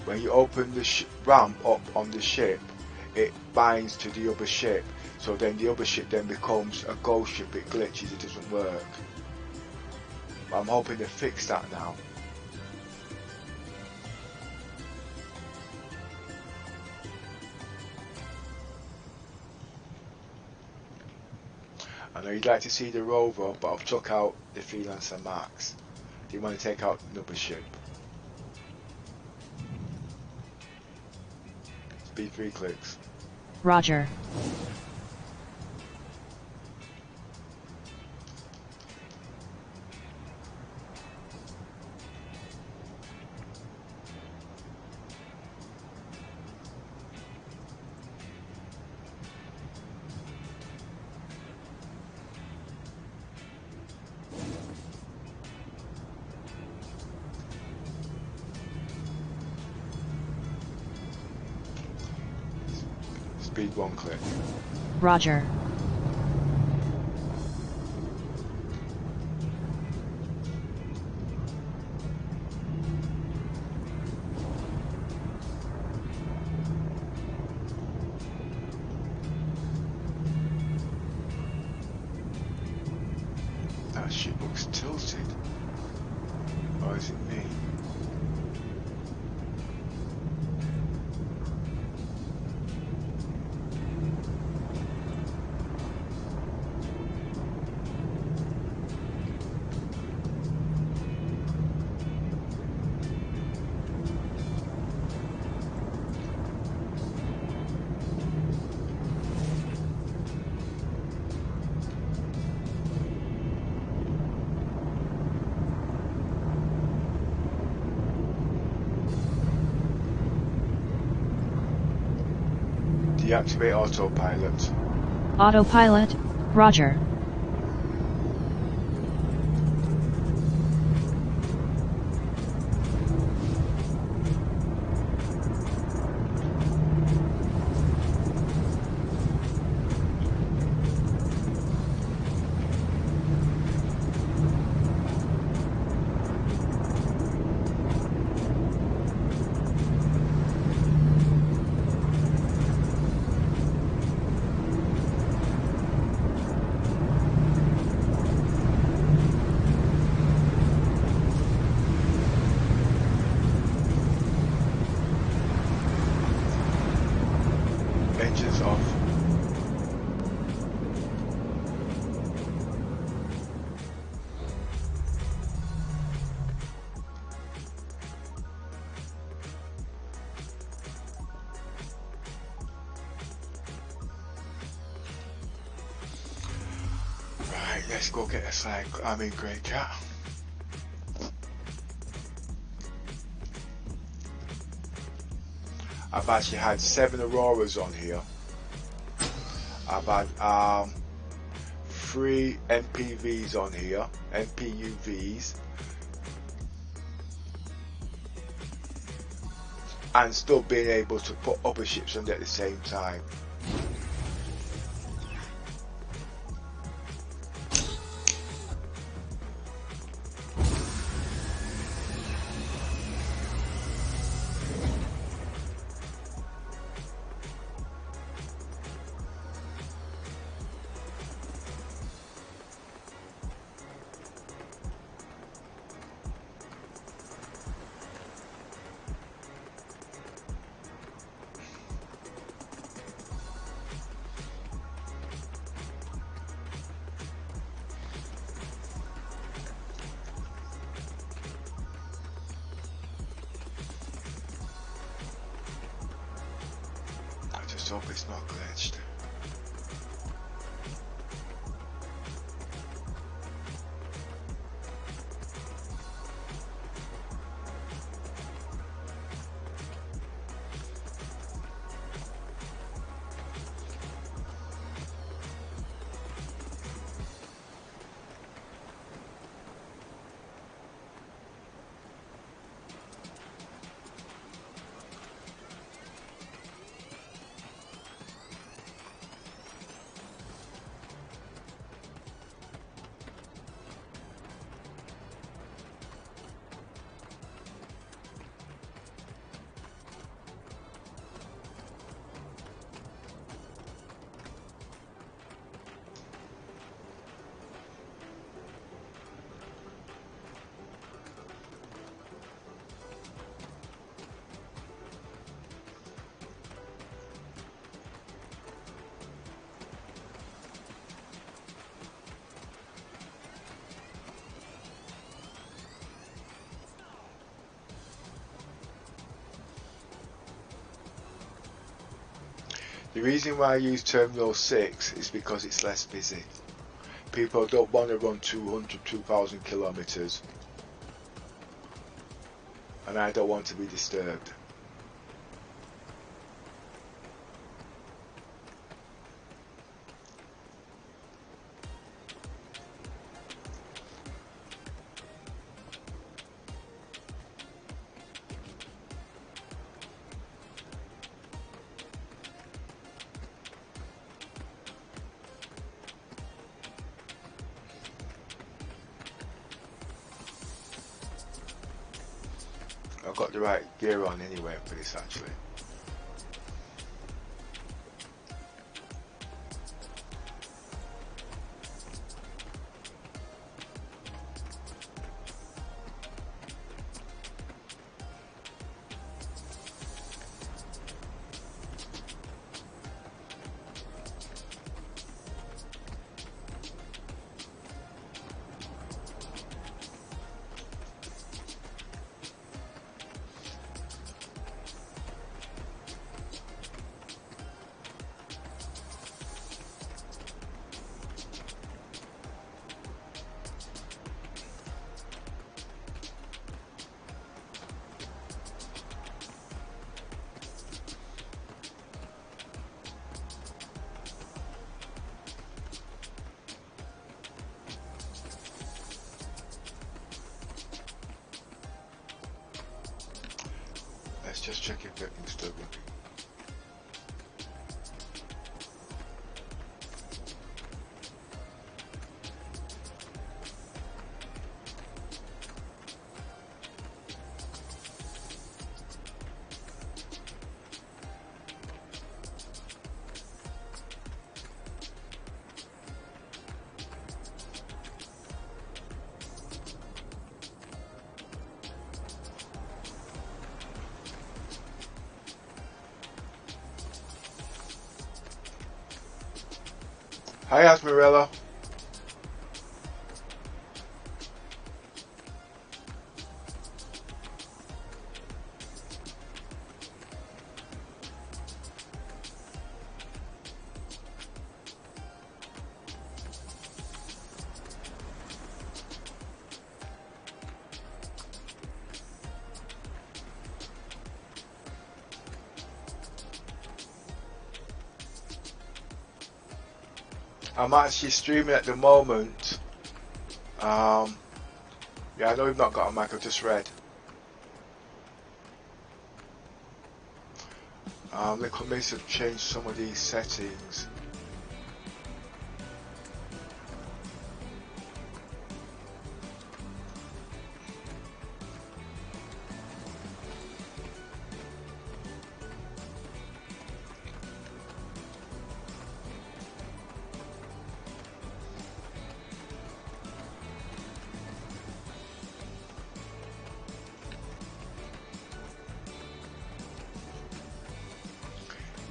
when you open the ramp up on the ship, it binds to the other ship. So then the other ship then becomes a ghost ship. It glitches, it doesn't work. But I'm hoping to fix that now. I know you'd like to see the Rover, but I've took out the Freelancer Max. Do you want to take out another ship? Speed 3 clicks. Roger. Speed 1 click. Roger. That ship looks tilted. Or is it me? Deactivate autopilot. Autopilot. Roger. Engines off. Right, let's go get a cyclone. I mean, Grey Cat. I've actually had 7 Auroras on here. I've had 3 MPVs on here, MPUVs, and still being able to put other ships on at the same time. I just hope it's not glitched. The reason why I use Terminal 6 is because it's less busy. People don't want to run 200, 2,000 kilometers, and I don't want to be disturbed. I've got the right gear on anyway for this actually. Let's just check if everything's still working. Hi, Asmarella. I'm actually streaming at the moment. Yeah, I know we've not got a mic, I've just read. They could maybe have changed some of these settings.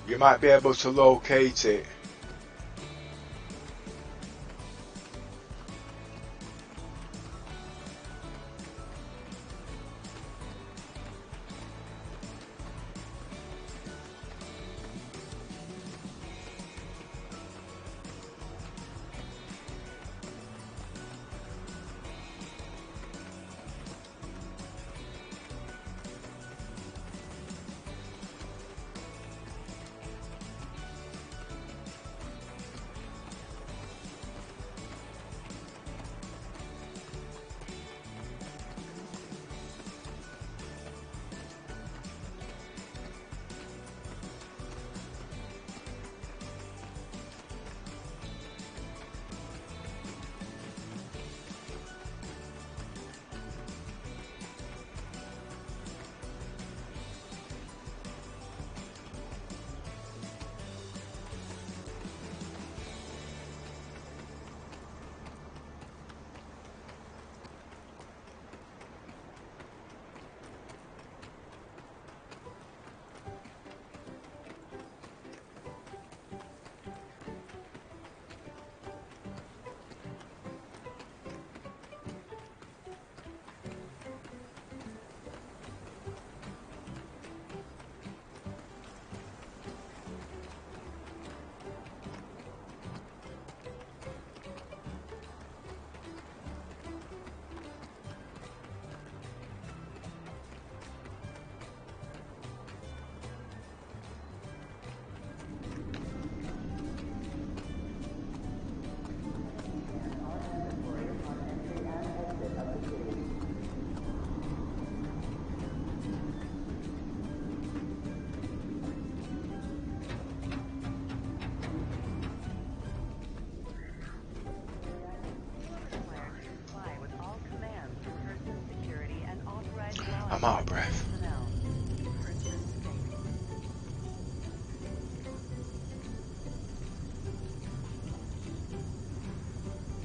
You might be able to locate it. I'm out of breath. Personnel. Person escaped.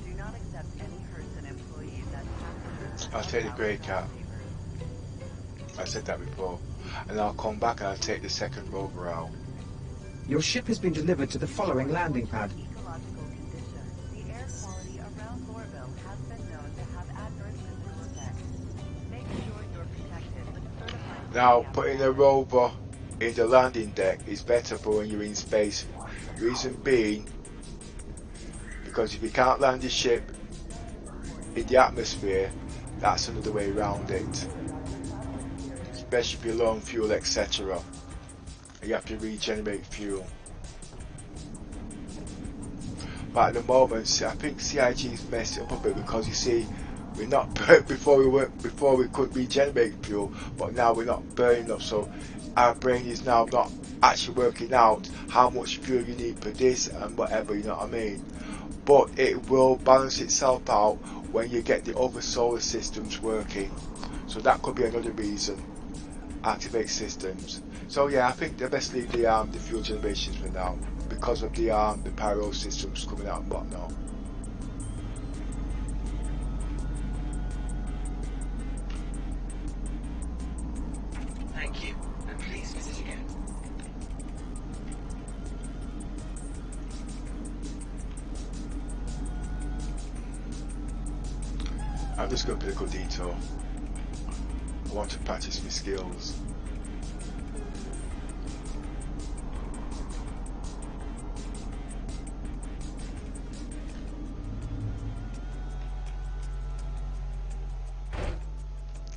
Do not accept any person employees as passengers. I'll take the grey cat. Receivers. I said that before. And I'll come back and I'll take the second rover out. Your ship has been delivered to the following landing pad. Ecological conditions. The air quality around Lorville has been known to have adverse physical effects. Make sure you're protected with certified. Now, putting a rover in the landing deck is better for when you're in space. Reason being, because if you can't land your ship in the atmosphere, that's another way around it. Especially if you're low on fuel, etc. You have to regenerate fuel. But at the moment, I think CIG's messed it up a bit because you see, we're not before we could regenerate fuel, but now we're not burning enough. So our brain is now not actually working out how much fuel you need for this and whatever. You know what I mean? But it will balance itself out when you get the other solar systems working. So that could be another reason. Activate systems. So yeah, I think they best leave the fuel generations for now because of the pyro systems coming out and whatnot. Thank you, and please visit again. I'm just going to pick a good detour. I want to practice my skills.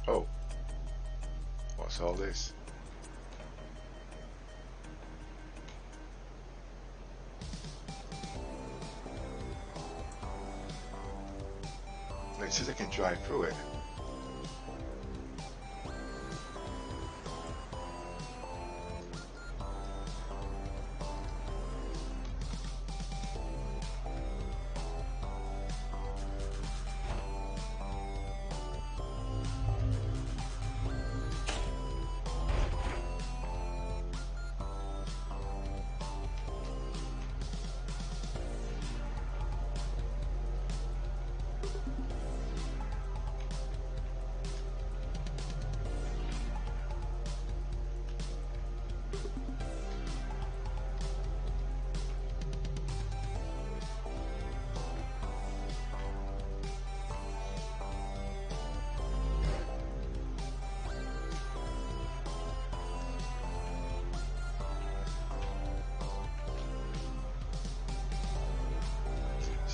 Oh, what's all this? It says I can drive through it.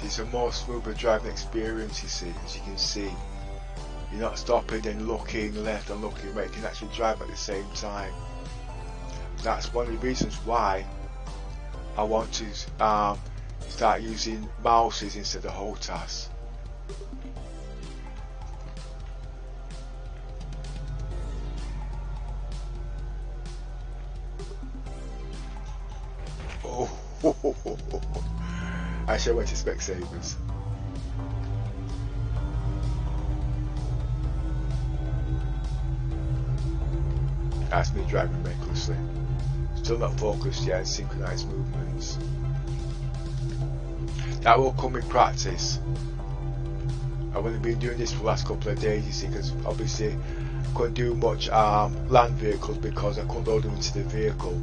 It's a more smoother driving experience, you see, as you can see. You're not stopping and looking left and looking right, you can actually drive at the same time. That's one of the reasons why I want to start using mouses instead of HOTAS. Oh, actually I went to Specsavers. That's me driving recklessly. Still not focused yet, synchronized movements. That will come with practice. I've only been doing this for the last couple of days, you see, because obviously I couldn't do much land vehicles because I couldn't load them into the vehicle.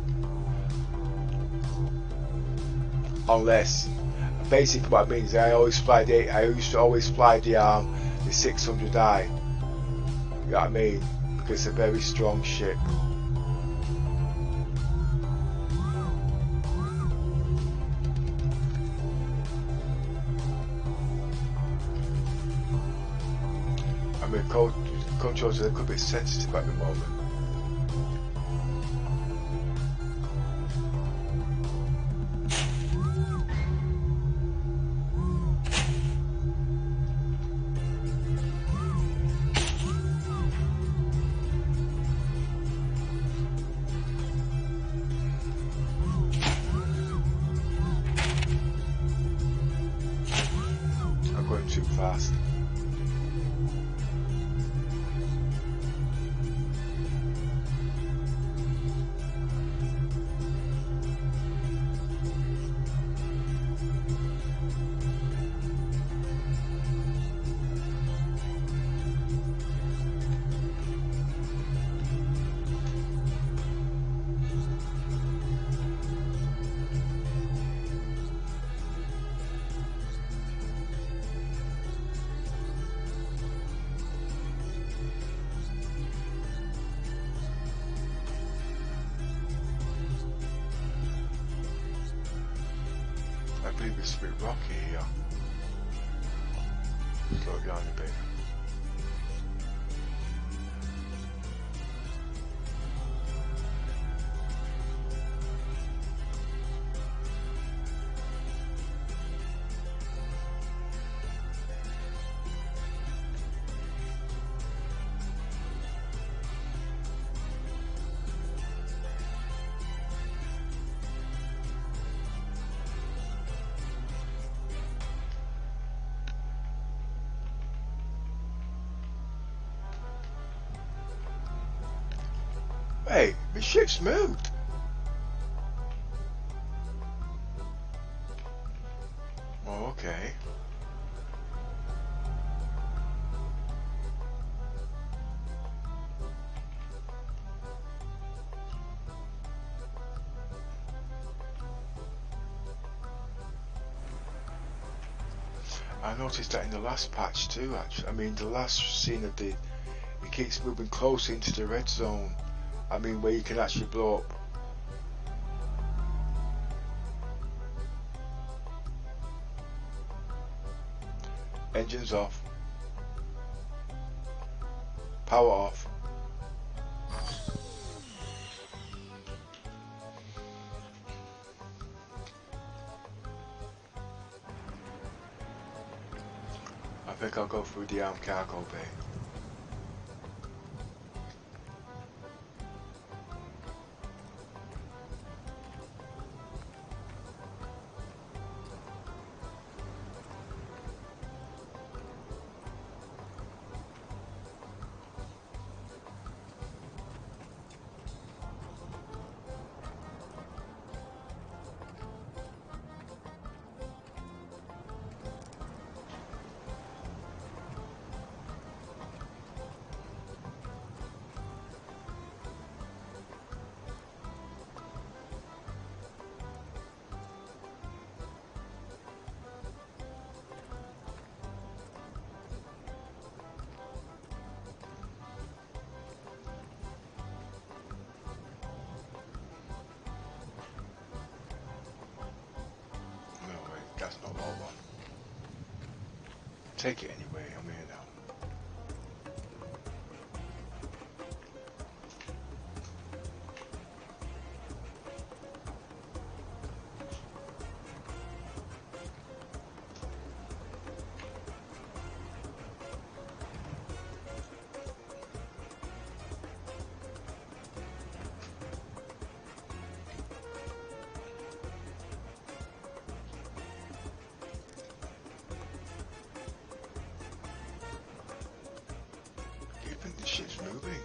Unless, basically what it means is I used to always fly the 600i. You know what I mean? Because it's a very strong ship. I mean, controls are a little bit sensitive at the moment. believe it's a bit rocky here. Slow it down a bit. Hey, the ship's moved. Oh, okay. I noticed that in the last patch too, actually. I mean, the last scene of it keeps moving close into the red zone. I mean, where you can actually blow up. Engines off. Power off. I think I'll go through the armed cargo bay. That's not what I want. Take it anyway, I'm here now. The ship's moving.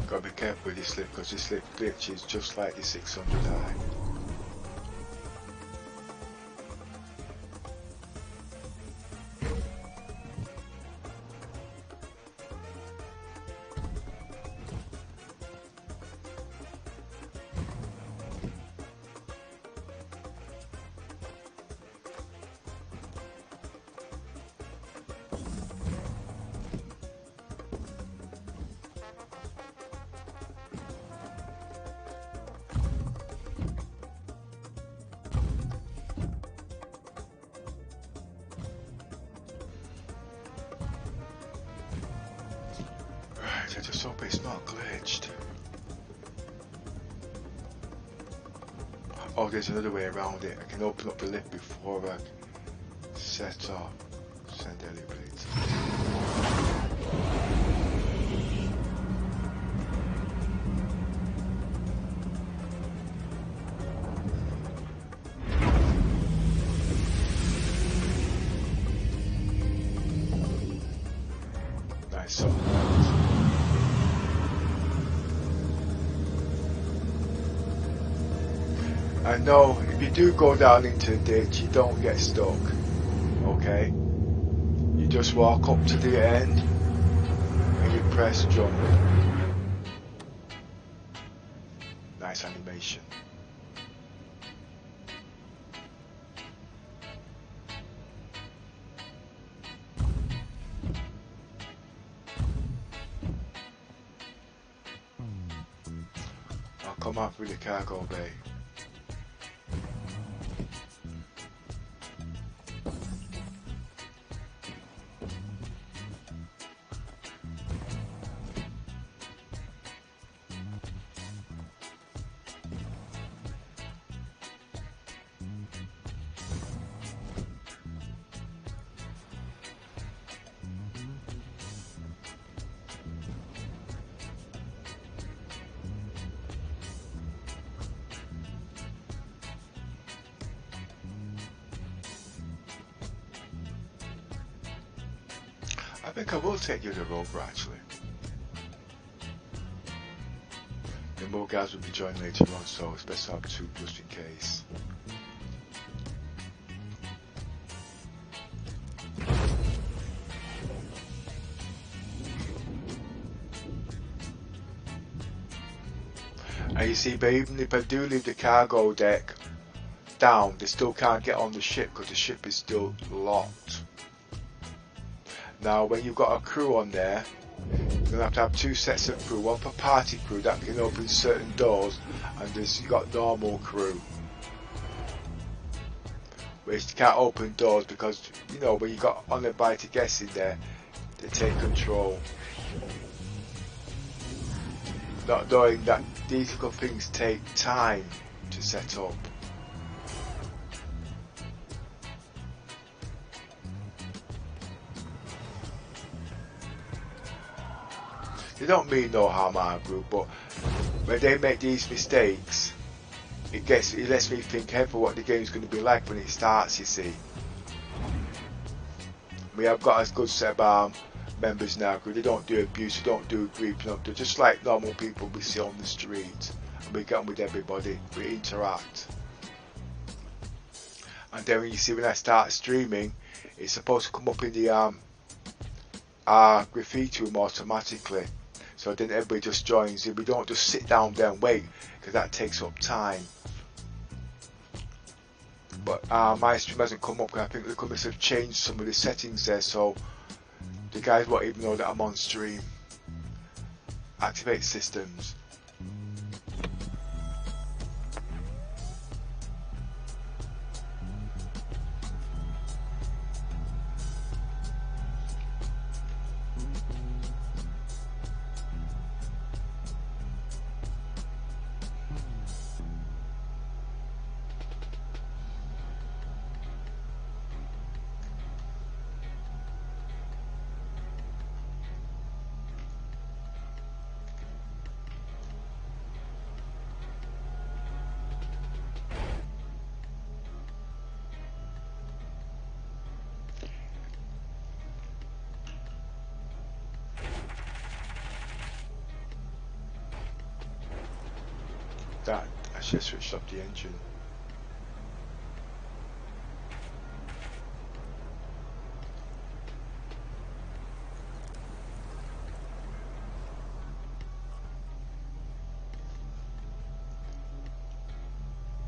Gotta be careful with this slip because this slip glitches just like the 600i. I just hope it's not glitched. Oh, there's another way around it. I can open up the lift before I set off. Send elevator. And no, if you do go down into the ditch, you don't get stuck. Okay? You just walk up to the end and you press jump. Nice animation. I'll come out through the cargo bay. I think I will take you to Rover actually. The more guys will be joining later on, so it's best to have two just in case. And you see, but even if I do leave the cargo deck down, they still can't get on the ship because the ship is still locked. Now when you've got a crew on there, you're going to have two sets of crew, one for party crew that can open certain doors, and you've got normal crew which can't open doors because, you know, when you've got uninvited guests in there, they take control. Not knowing that these little things take time to set up. They don't mean no harm, our group, but when they make these mistakes, it lets me think ahead for what the game's going to be like when it starts, you see. We have got a good set of members now, because they don't do abuse, they don't do grief, they're just like normal people we see on the street. And we get on with everybody, we interact. And then when you see when I start streaming, it's supposed to come up in the graffiti room automatically. So then everybody just joins in. We don't just sit down there and wait, because that takes up time. But my stream hasn't come up, because I think the companies have changed some of the settings there, so the guys won't even know that I'm on stream. Activate systems. That I should have switched up the engine.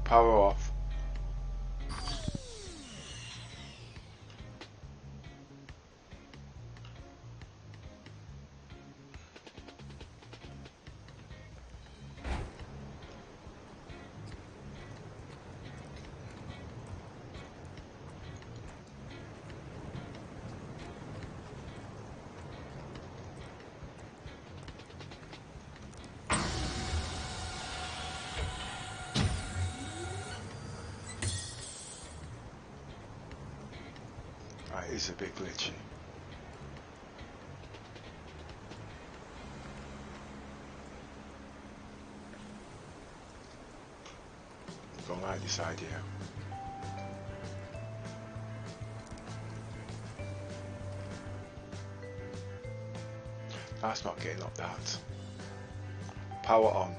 Power off. It's a bit glitchy. Don't like this idea. That's not getting up that. Power on.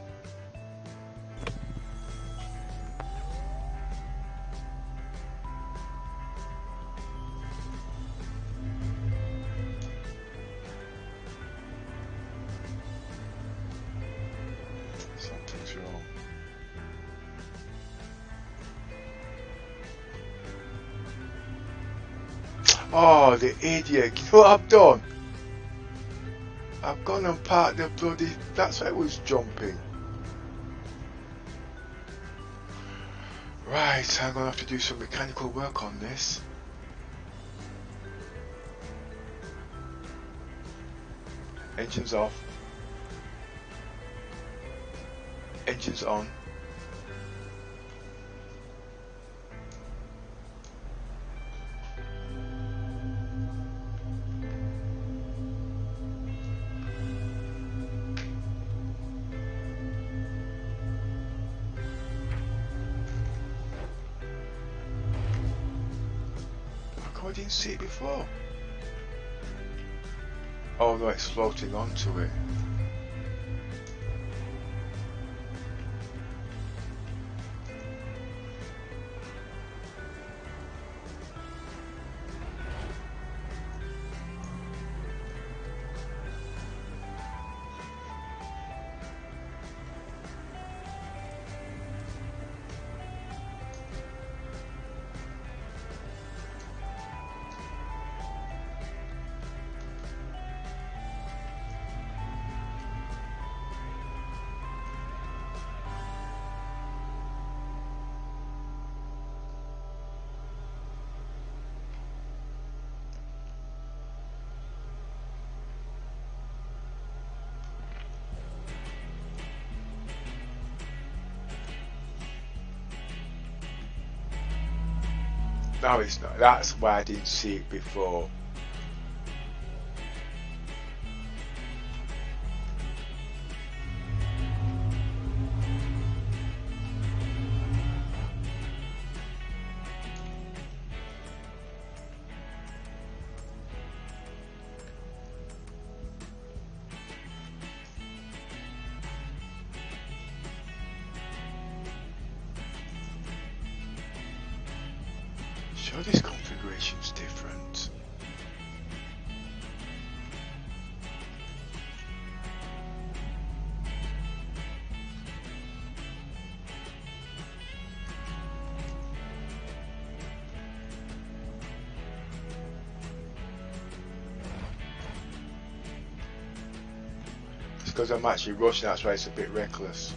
Oh, the idiot. You know what I've done? I've gone and parked the bloody... That's why it was jumping. Right, I'm going to have to do some mechanical work on this. Engines off. Engines on. I didn't see it before. Oh no, it's floating onto it. No, it's not. That's why I didn't see it before. Sure, this configuration's different. It's because I'm actually rushing, that's why it's a bit reckless.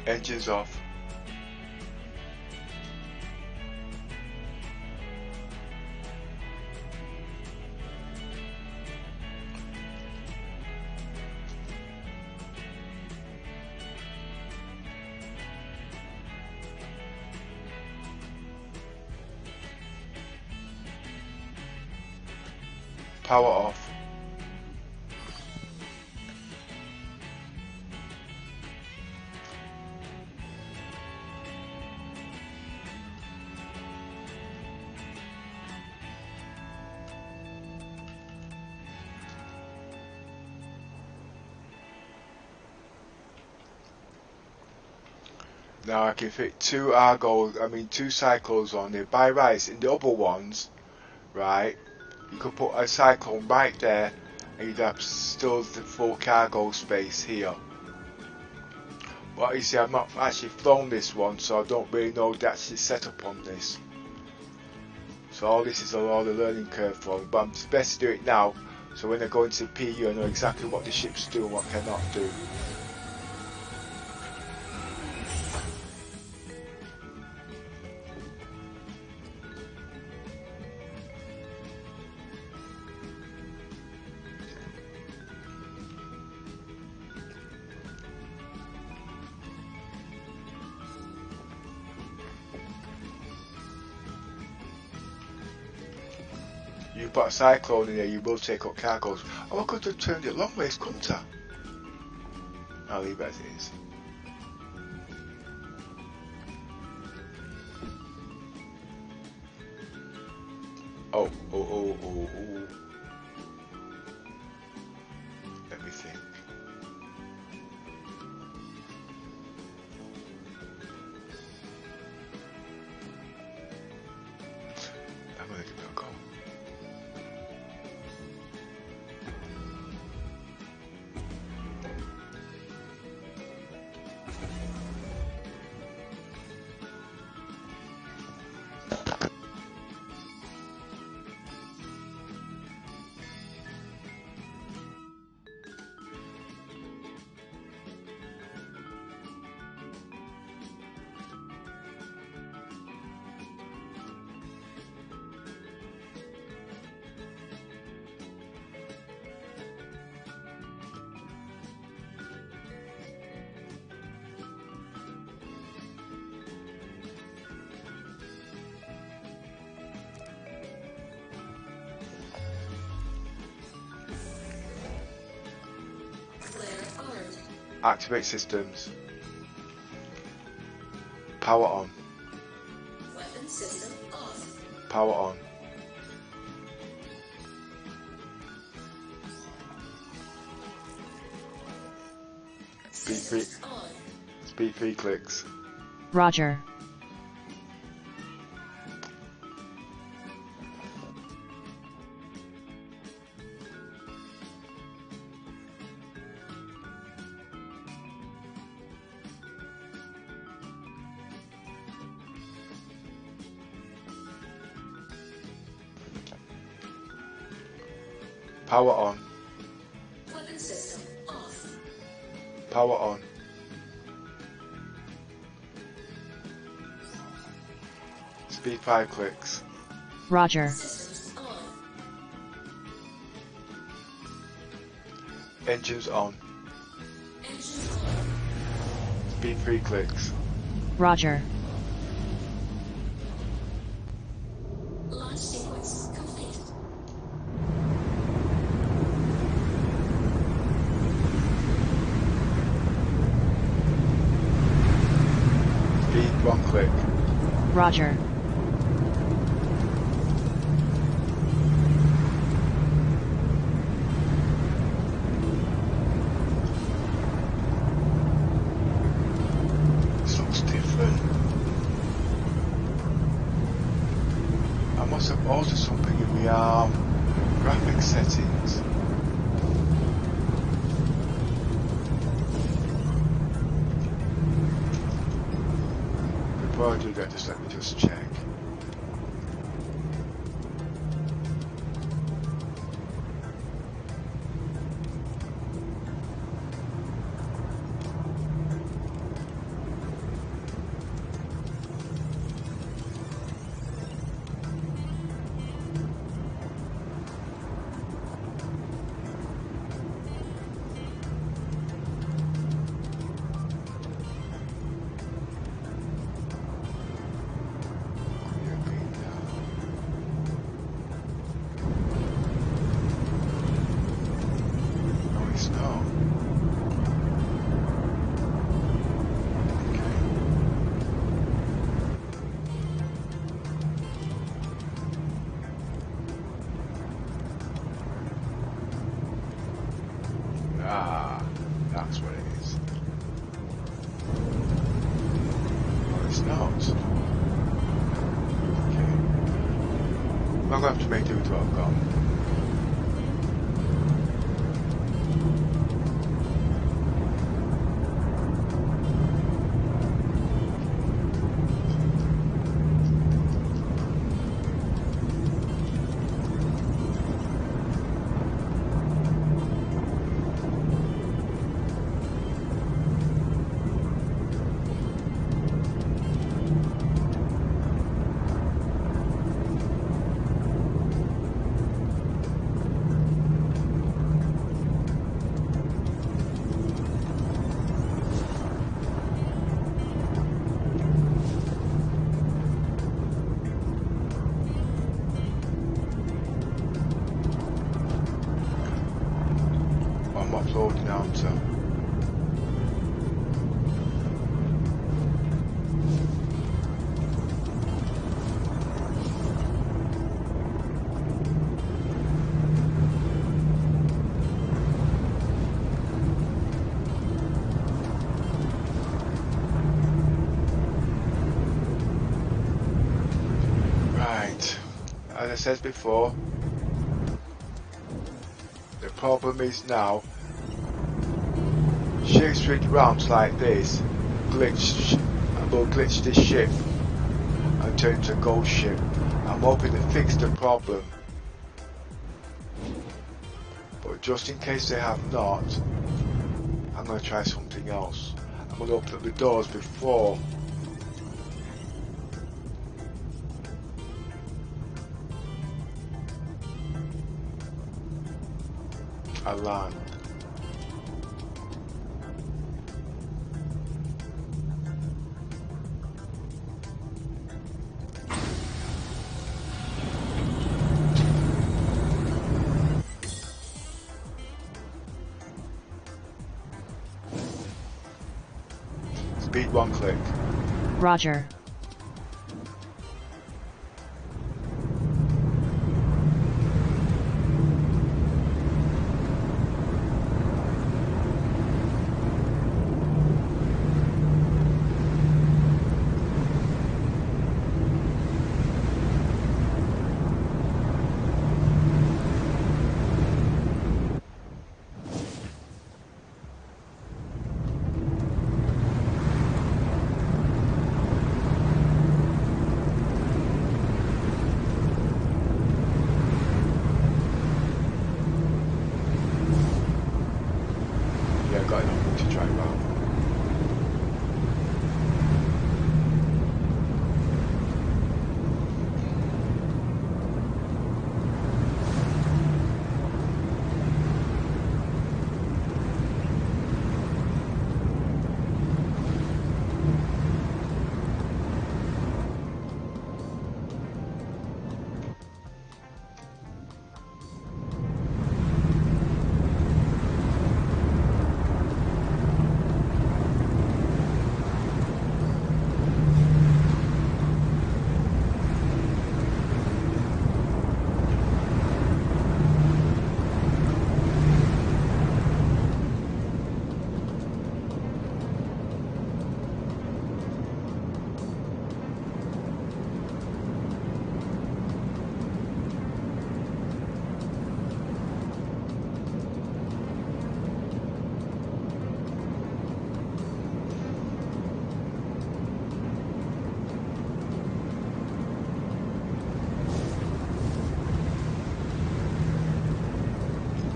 Engines off. Power off. Now I can fit two cyclones on there. By rights, in the other ones, right, you could put a cyclone right there and you'd have still the full cargo space here. But you see, I've not actually flown this one, so I don't really know the actual setup on this. So all this is a lot of learning curve for me, but it's best to do it now, so when I go into PU I know exactly what the ships do and what cannot do. You've got a cyclone in there, you will take up cargoes. Oh, I could have turned it long ways, couldn't I? I'll leave it as it is. Oh. Let me think. Activate systems. Power on. Weapon system off. Power on. Systems on. Speed 3 clicks. Roger. Power on. Weapon system off. Power on. Speed 5 clicks. Roger. Systems on. Engines on. Engines on. Speed 3 clicks. Roger. Launch sequence complete. Speed 1 click. Roger. This looks different. I must have altered something in the graphic settings. Before I do that, just let me just check. No, it's not. Ah, that's what it is. No, it's not. Okay. I'm going to have to make do with what I've got. I'm uploading now, so. Right, as I said before, the problem is now ships with ramps like this will glitch this ship and turn into a ghost ship. I'm hoping to fix the problem, but just in case they have not, I'm going to try something else. I'm going to open up the doors before I land. one click. Roger. Yeah, got enough room to drive out.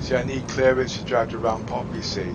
See, I need clearance to drive the round pop, you see.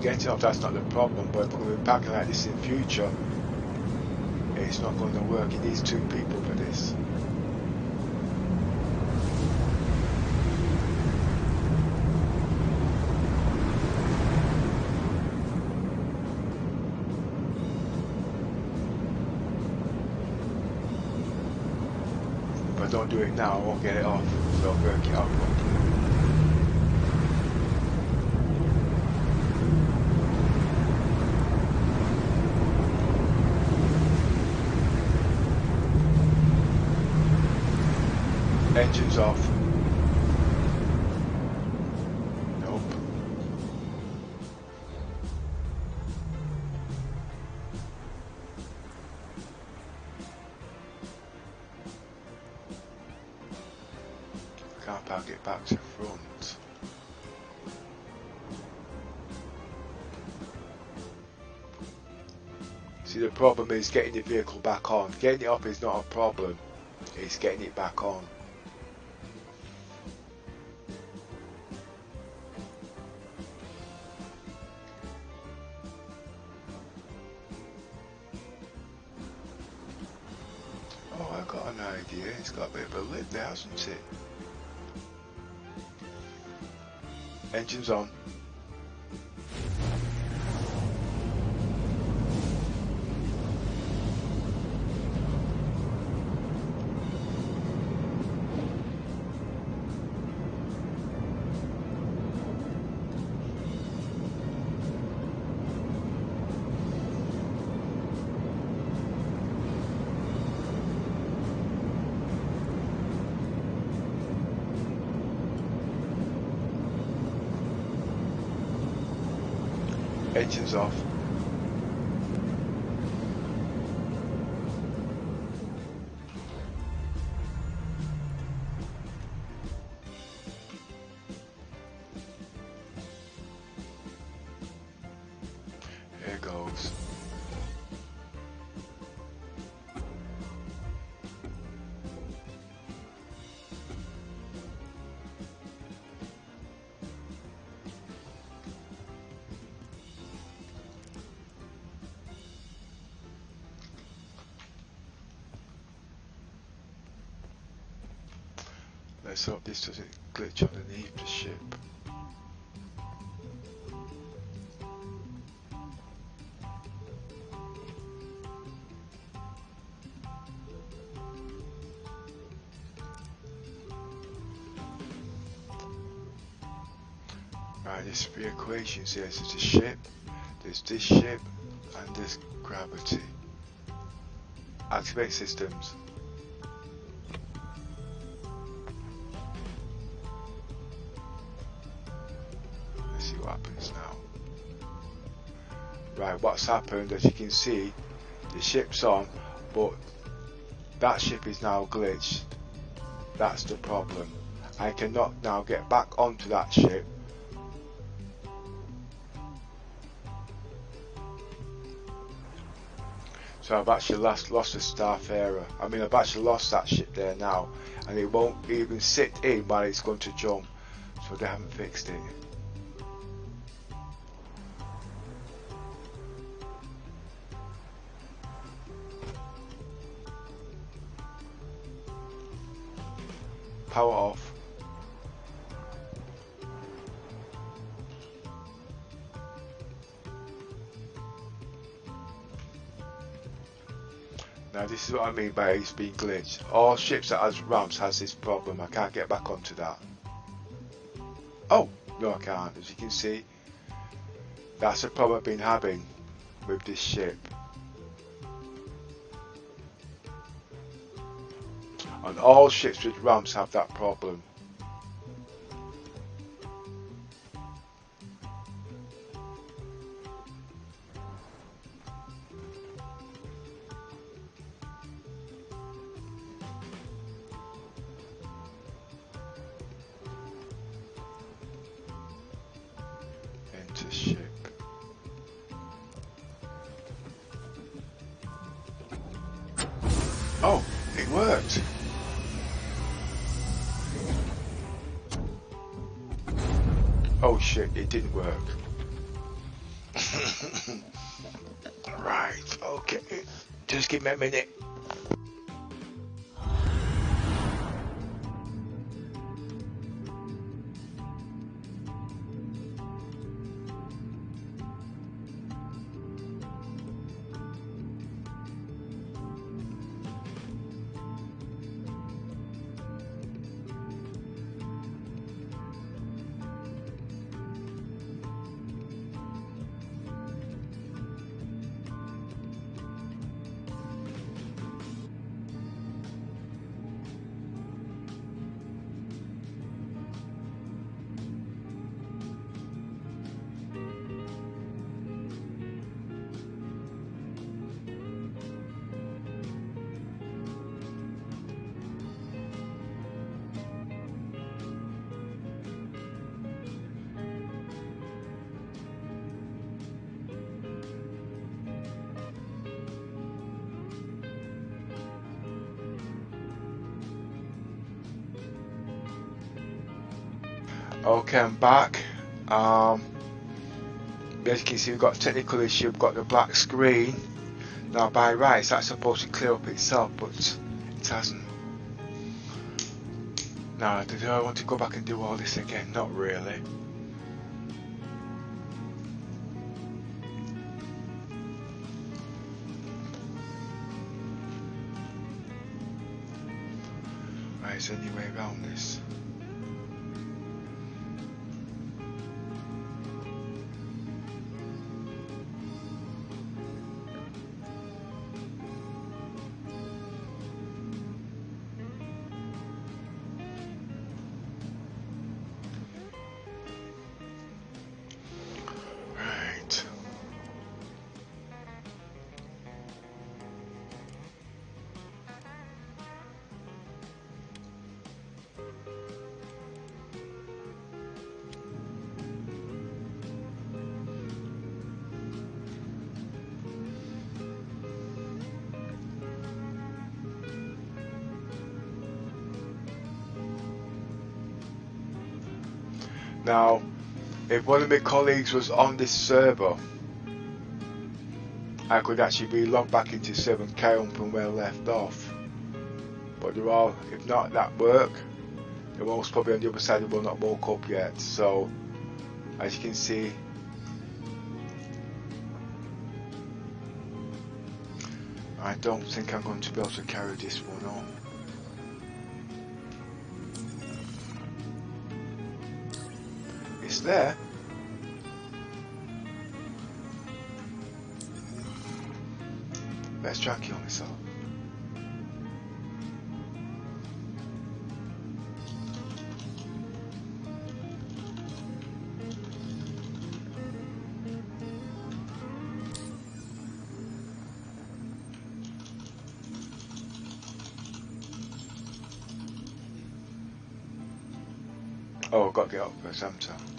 Get it off, that's not the problem, but if we're going to be packing like this in future, it's not going to work. It needs two people for this. If I don't do it now, I won't get it off, so I'll work it out properly. Engines off. Nope. Can't pack it back to front. See, the problem is getting the vehicle back on. Getting it up is not a problem. It's getting it back on. Idea. It's got a bit of a lid there, hasn't it? Engines on. Engines off. Let's hope this doesn't glitch underneath the ship. Right, there's 3 equations here. There's a ship, there's this ship, and there's gravity. Activate systems. Let's see what happens now. Right, what's happened, as you can see, the ship's on, but that ship is now glitched. That's the problem. I cannot now get back onto that ship. So I've actually lost the starfarer. I mean, I've actually lost that ship there now, and it won't even sit in while it's going to jump. So they haven't fixed it. Power off. Now this is what I mean by it's being glitched. All ships that has ramps has this problem. I can't get back onto that. Oh, no I can't. As you can see, that's the problem I've been having with this ship. And all ships with ramps have that problem. Enter ship. Oh, it worked. Oh shit, it didn't work. Right, okay. Just give me a minute. Okay, I'm back. As you can see, we've got a technical issue. We've got the black screen. Now, by rights, that's supposed to clear up itself, but it hasn't. Now, do I want to go back and do all this again? Not really. Right, is there any way around this? Now, if one of my colleagues was on this server, I could actually re-log back into server and carry on from where I left off. But they're all, if not that work, The wolf's probably on the other side, will not woke up yet. So, as you can see, I don't think I'm going to be able to carry this one on. It's there. Let's try and kill myself. Oh, I've got to get up first, haven't I?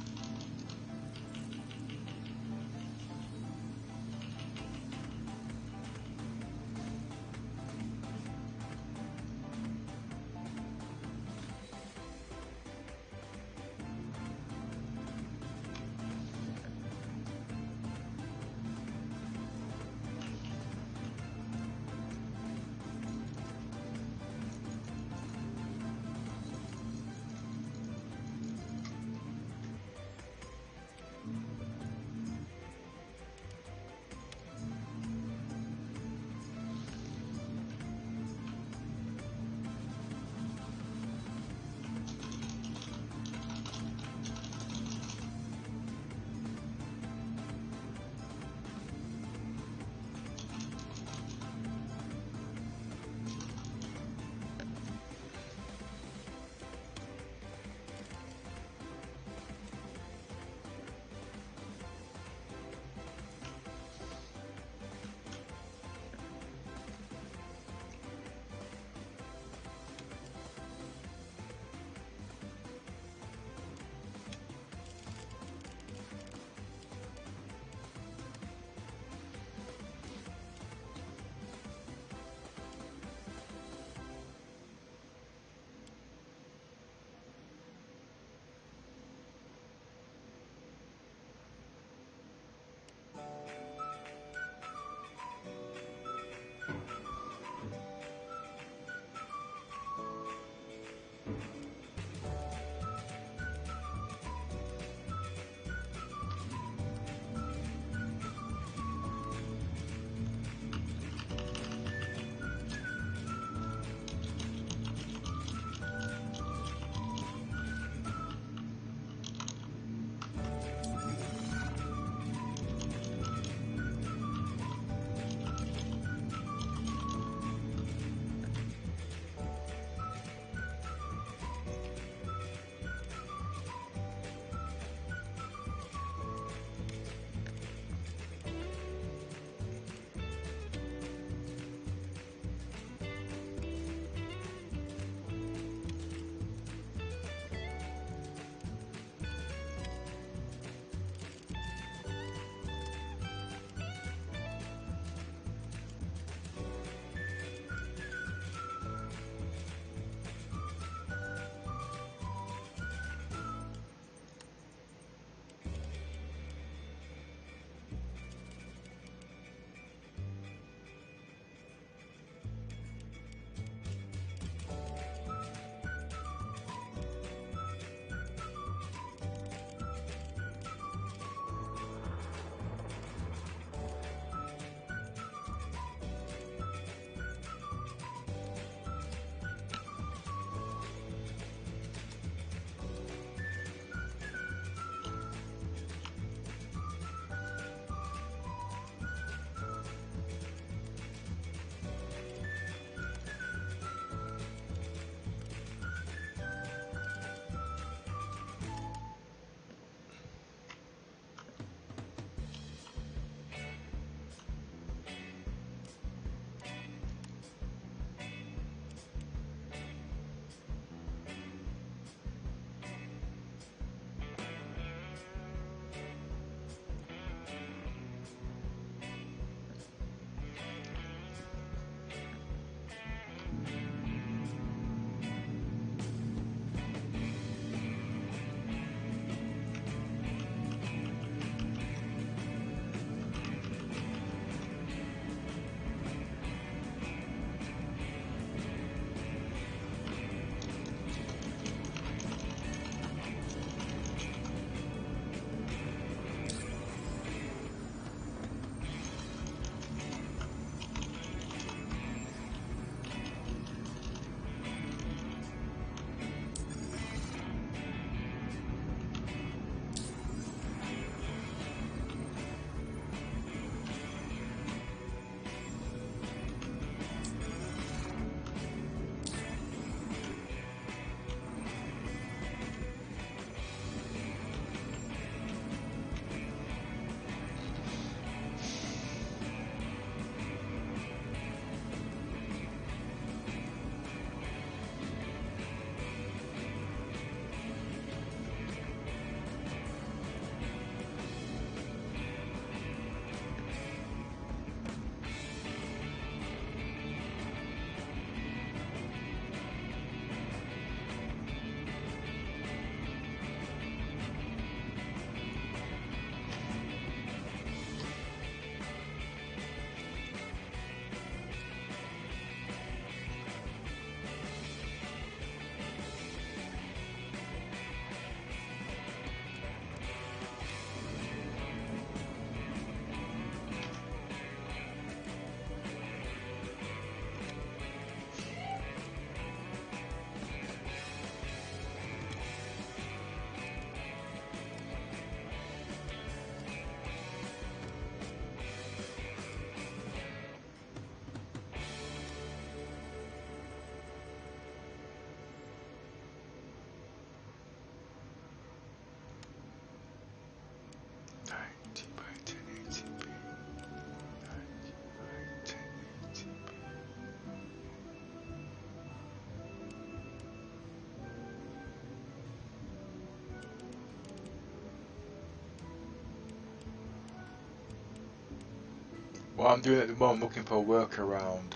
What I'm doing at the moment, looking for a workaround.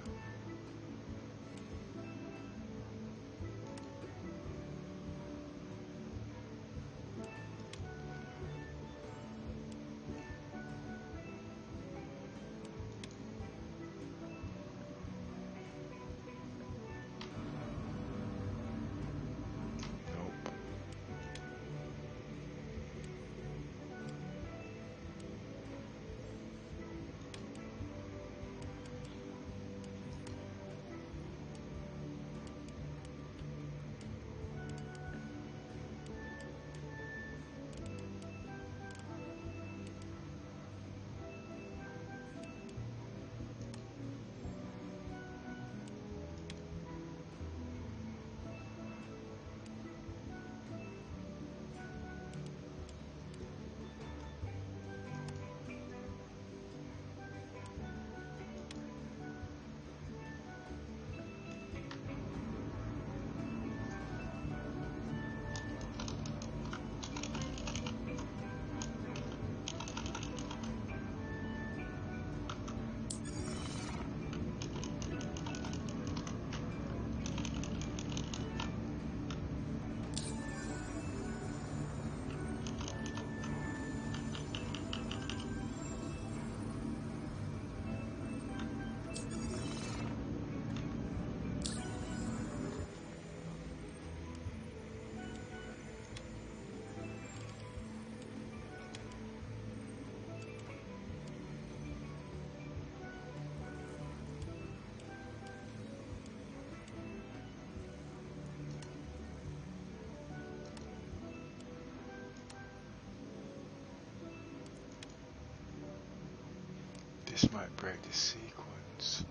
This might break the sequence.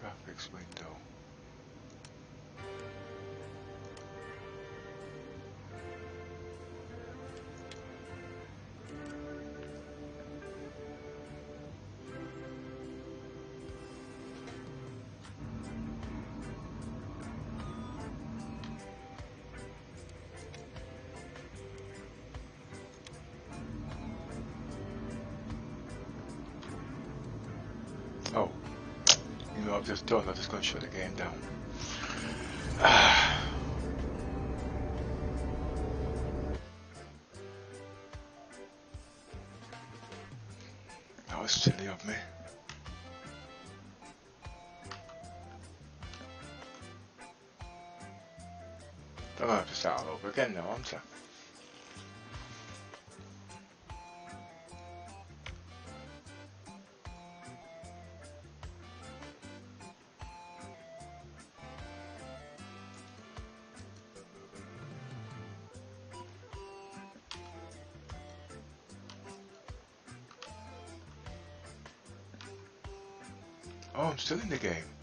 Graphics window. Oh, you know what I've just done? I'm just going to shut the game down. That was silly of me. I'm going to have to start all over again now, aren't I? Oh, I'm still in the game.